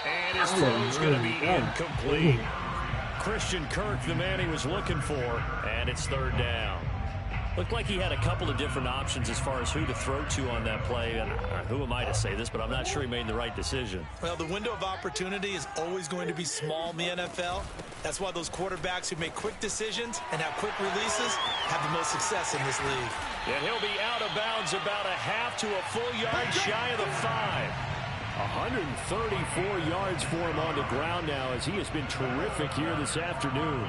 And his throw's going to be incomplete. Christian Kirk, the man he was looking for, and it's 3rd down. Looked like he had a couple of different options as far as who to throw to on that play. And who am I to say this, but I'm not sure he made the right decision. Well, the window of opportunity is always going to be small in the NFL. That's why those quarterbacks who make quick decisions and have quick releases have the most success in this league. And he'll be out of bounds about a half to a full yard shy of the 5. 134 yards for him on the ground now as he has been terrific here this afternoon.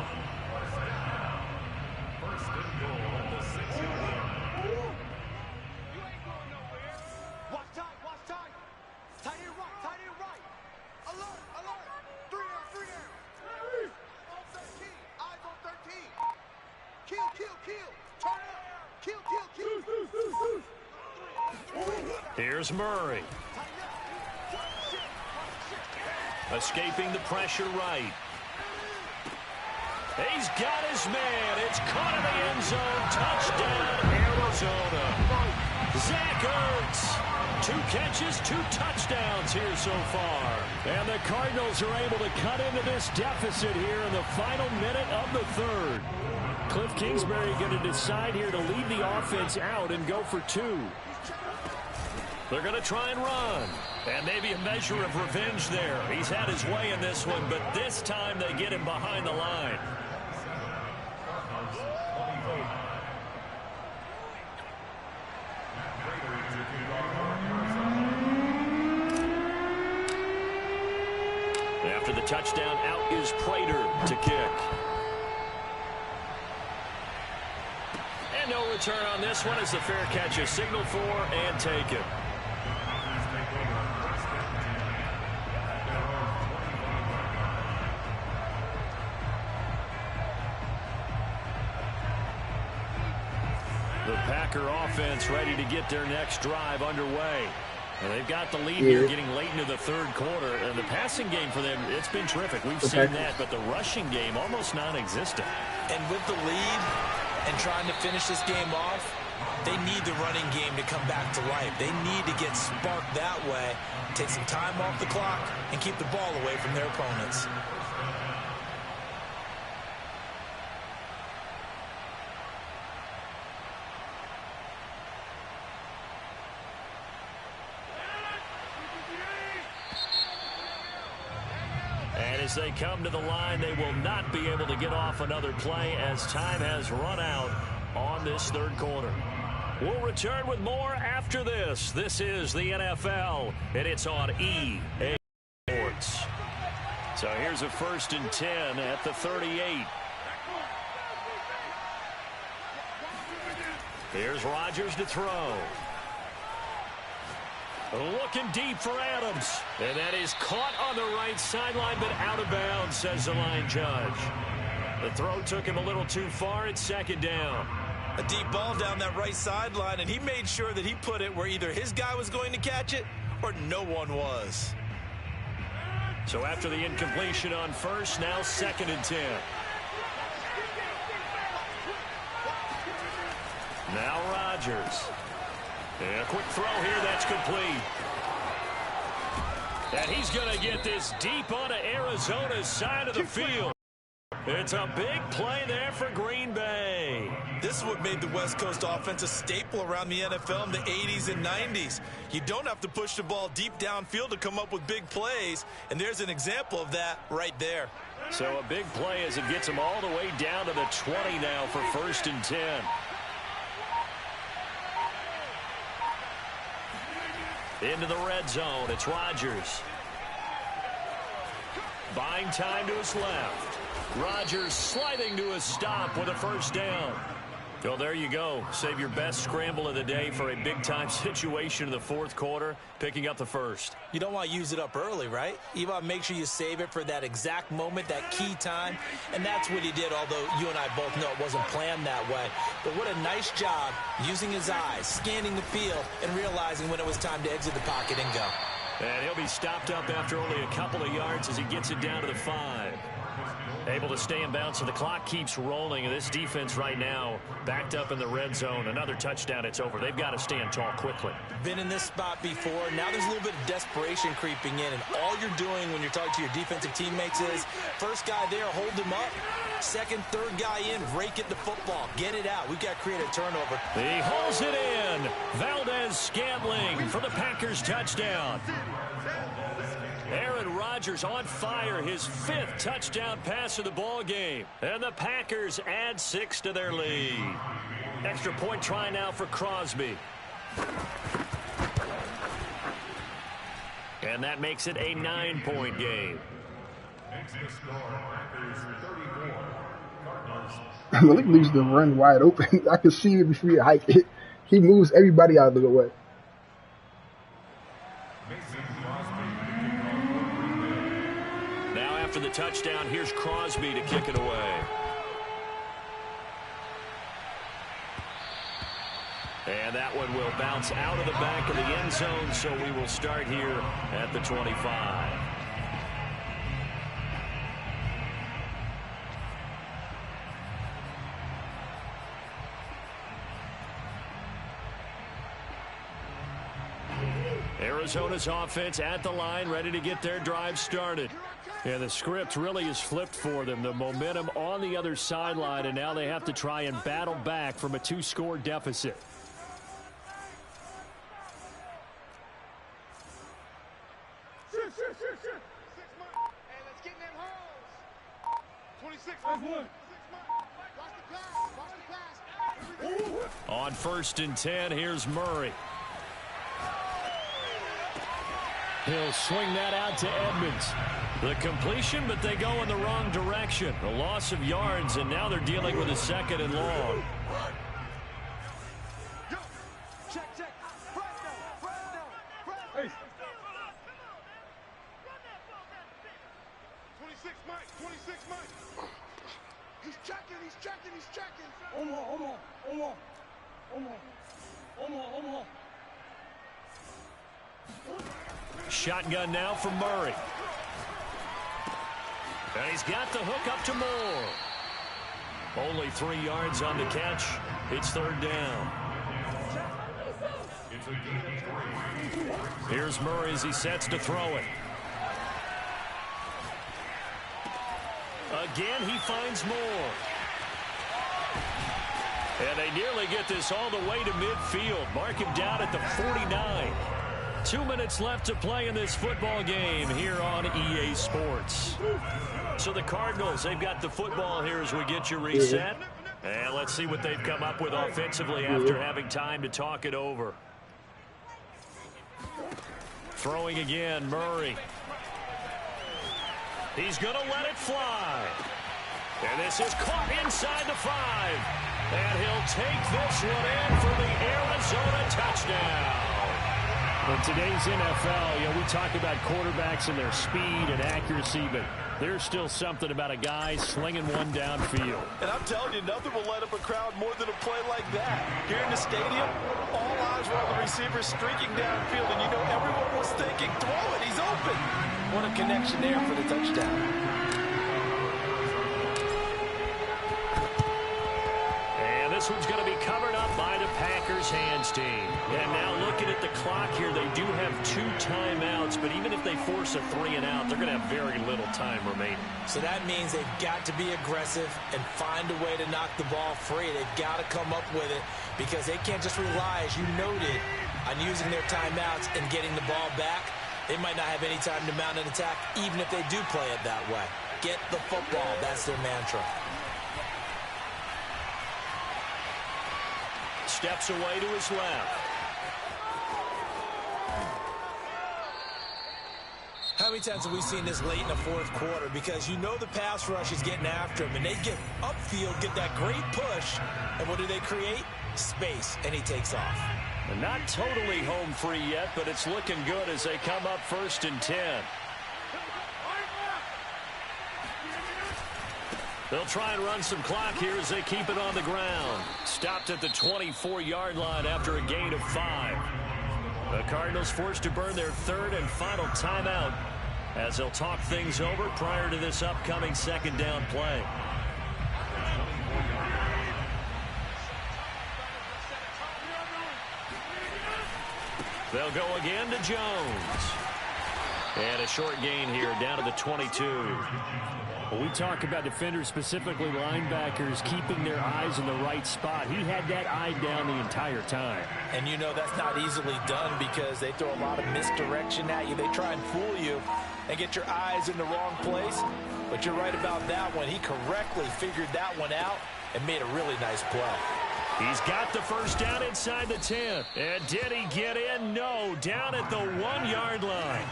First and goal at the 6-yard line. You ain't going nowhere. Watch time. Tight end right. Alert. 3 down. On 13. Eyes on 13. Kill. Turn up. Kill. Here's Murray. Escaping the pressure right. He's got his man. It's caught in the end zone. Touchdown, Arizona. Zach Ertz. 2 catches, 2 touchdowns here so far. And the Cardinals are able to cut into this deficit here in the final minute of the 3rd. Cliff Kingsbury going to decide here to leave the offense out and go for 2. They're going to try and run. And maybe a measure of revenge there. He's had his way in this one, but this time they get him behind the line. After the touchdown, out is Prater to kick. And no return on this one as the fair catch is signaled for and taken. The Packer offense ready to get their next drive underway. And they've got the lead here getting late into the third quarter. And the passing game for them, it's been terrific. We've seen that, but the rushing game almost non-existent. And with the lead and trying to finish this game off, they need the running game to come back to life. They need to get sparked that way, take some time off the clock, and keep the ball away from their opponents. And as they come to the line, they will not be able to get off another play as time has run out on this third quarter. We'll return with more after this. This is the NFL, and it's on EA Sports. So here's a 1st and 10 at the 38. Here's Rodgers to throw. Looking deep for Adams. And that is caught on the right sideline, but out of bounds, says the line judge. The throw took him a little too far. It's 2nd down. A deep ball down that right sideline, and he made sure that he put it where either his guy was going to catch it or no one was. So after the incompletion on first, now 2nd and 10. Now Rodgers. And a quick throw here, that's complete. And he's going to get this deep onto Arizona's side of the field. It's a big play there for Green Bay. This is what made the West Coast offense a staple around the NFL in the 80s and 90s. You don't have to push the ball deep downfield to come up with big plays, and there's an example of that right there. So a big play as it gets them all the way down to the 20 now for 1st and 10. Into the red zone, it's Rodgers. Buying time to his left. Rodgers sliding to a stop with a 1st down. Well, there you go. Save your best scramble of the day for a big-time situation in the 4th quarter, picking up the 1st. You don't want to use it up early, right? You want to make sure you save it for that exact moment, that key time, and that's what he did, although you and I both know it wasn't planned that way. But what a nice job using his eyes, scanning the field, and realizing when it was time to exit the pocket and go. And he'll be stopped up after only a couple of yards as he gets it down to the 5. Able to stay in bounds, so the clock keeps rolling. And this defense right now backed up in the red zone. Another touchdown, it's over. They've got to stand tall quickly. Been in this spot before. Now there's a little bit of desperation creeping in. And all you're doing when you're talking to your defensive teammates is, first guy there, hold him up. Second, third guy in, rake at the football. Get it out. We've got to create a turnover. He hauls it in. Valdez-Scantling for the Packers touchdown. Aaron Rodgers on fire, his 5th touchdown pass of the ball game. And the Packers add 6 to their lead. Extra point try now for Crosby. And that makes it a 9-point game. Malik leaves the run wide open. I can see it before you hike it. He moves everybody out of the way. Now after the touchdown, here's Crosby to kick it away. And that one will bounce out of the back of the end zone, so we will start here at the 25. Arizona's offense at the line, ready to get their drive started. And the script really is flipped for them. The momentum on the other sideline, and now they have to try and battle back from a 2-score deficit. Hey, let's get in them holes. 26. Watch the pass. On 1st and 10, here's Murray. He'll swing that out to Edmonds. The completion, but they go in the wrong direction. A loss of yards, and now they're dealing with a 2nd and long. Check. Hey. 26, Mike. He's checking. Hold on. Shotgun now for Murray. And he's got the hook up to Moore. Only 3 yards on the catch. It's third down. Here's Murray as he sets to throw it. Again, he finds Moore. And they nearly get this all the way to midfield. Mark him down at the 49. 2 minutes left to play in this football game here on EA Sports. So the Cardinals, they've got the football here as we get you reset. And let's see what they've come up with offensively after having time to talk it over. Throwing again, Murray. He's going to let it fly. And this is caught inside the 5. And he'll take this one in for the Arizona touchdown. In today's NFL, we talk about quarterbacks and their speed and accuracy, but there's still something about a guy slinging one downfield. And I'm telling you, nothing will light up a crowd more than a play like that. Here in the stadium, all eyes were on the receiver streaking downfield, and everyone was thinking, throw it, he's open. What a connection there for the touchdown. This one's going to be covered up by the Packers hands team. And now looking at the clock here, they do have 2 timeouts, but even if they force a 3 and out, they're going to have very little time remaining. So that means they've got to be aggressive and find a way to knock the ball free. They've got to come up with it because they can't just rely, as you noted, on using their timeouts and getting the ball back. They might not have any time to mount an attack, even if they do play it that way. Get the football. That's their mantra. Steps away to his left. How many times have we seen this late in the fourth quarter? Because the pass rush is getting after him, and they get upfield, get that great push, and what do they create? Space, and he takes off. And not totally home free yet, but it's looking good as they come up 1st and 10. They'll try and run some clock here as they keep it on the ground. Stopped at the 24-yard line after a gain of 5. The Cardinals forced to burn their 3rd and final timeout as they'll talk things over prior to this upcoming 2nd down play. They'll go again to Jones. And a short gain here down to the 22. Well, we talk about defenders, specifically linebackers, keeping their eyes in the right spot. He had that eye down the entire time. And that's not easily done because they throw a lot of misdirection at you. They try and fool you and get your eyes in the wrong place. But you're right about that one. He correctly figured that one out and made a really nice play. He's got the first down inside the 10. And did he get in? No, down at the 1-yard line.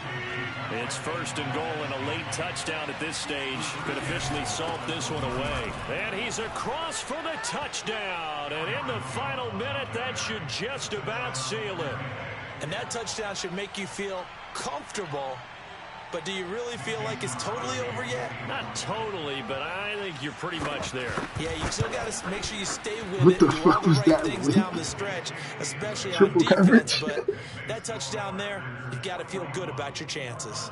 It's 1st and goal, and a late touchdown at this stage could officially salt this one away. And he's across for the touchdown. And in the final minute, that should just about seal it. And that touchdown should make you feel comfortable. But do you really feel like it's totally over yet? Not totally, but I think you're pretty much there. Yeah, you still got to make sure you stay with it, do all the right things down the stretch, especially on defense. But that touchdown there, you've got to feel good about your chances.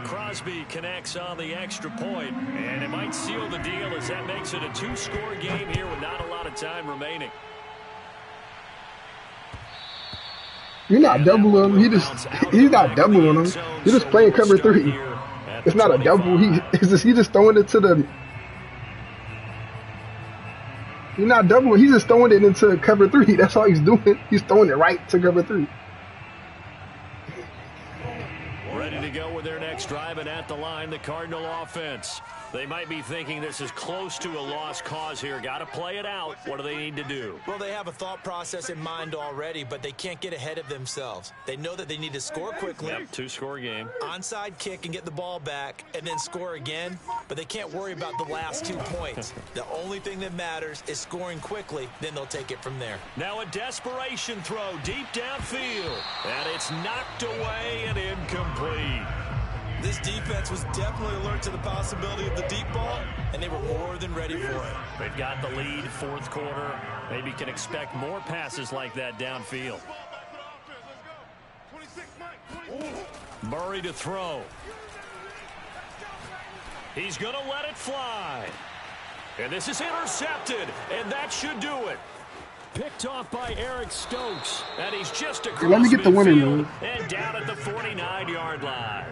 Crosby connects on the extra point, and it might seal the deal as that makes it a 2-score game here with not a lot of time remaining. You're not doubling him. He's not doubling him. You're just playing cover 3. It's not a double. He's just throwing it to the. You're not doubling. He's just throwing it into cover 3. That's all he's doing. He's throwing it right to cover 3. Ready to go with their next drive, and at the line, the Cardinal offense. They might be thinking this is close to a lost cause here. Got to play it out. What do they need to do? Well, they have a thought process in mind already, but they can't get ahead of themselves. They know that they need to score quickly. Yep, 2-score game. Onside kick and get the ball back, and then score again. But they can't worry about the last 2 points. The only thing that matters is scoring quickly. Then they'll take it from there. Now a desperation throw deep downfield. And it's knocked away and incomplete. This defense was definitely alert to the possibility of the deep ball, and they were more than ready for it. They've got the lead, fourth quarter. Maybe can expect more passes like that downfield. Murray to throw. He's going to let it fly. And this is intercepted, and that should do it. Picked off by Eric Stokes. And he's just across Let me get the winner, man. And down at the 49-yard line.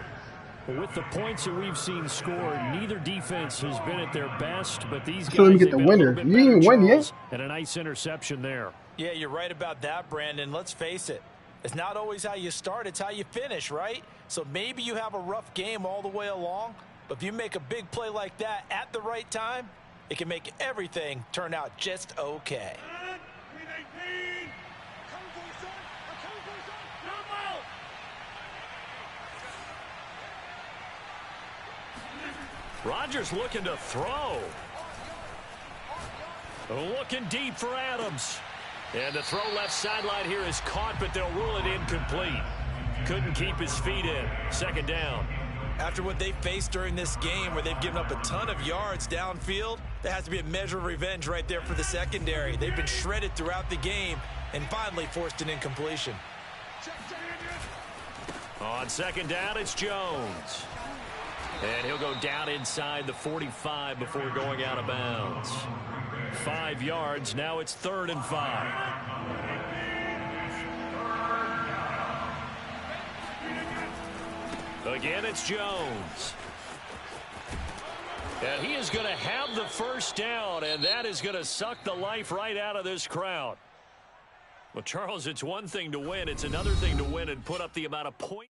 With the points that we've seen scored, neither defense has been at their best, but these guys So let me get have the been a winner. little bit You ain't better, won yet. Charles, and a nice interception there. Yeah, you're right about that, Brandon. Let's face it. It's not always how you start, it's how you finish, right? So maybe you have a rough game all the way along, but if you make a big play like that at the right time, it can make everything turn out just okay. Rodgers looking to throw. Looking deep for Adams. And the throw left sideline here is caught, but they'll rule it incomplete. Couldn't keep his feet in. Second down. After what they faced during this game where they've given up a ton of yards downfield, there has to be a measure of revenge right there for the secondary. They've been shredded throughout the game and finally forced an incompletion. On second down, it's Jones. And he'll go down inside the 45 before going out of bounds. 5 yards. Now it's 3rd and 5. Again, it's Jones. And he is going to have the first down, and that is going to suck the life right out of this crowd. Well, Charles, it's one thing to win. It's another thing to win and put up the amount of points.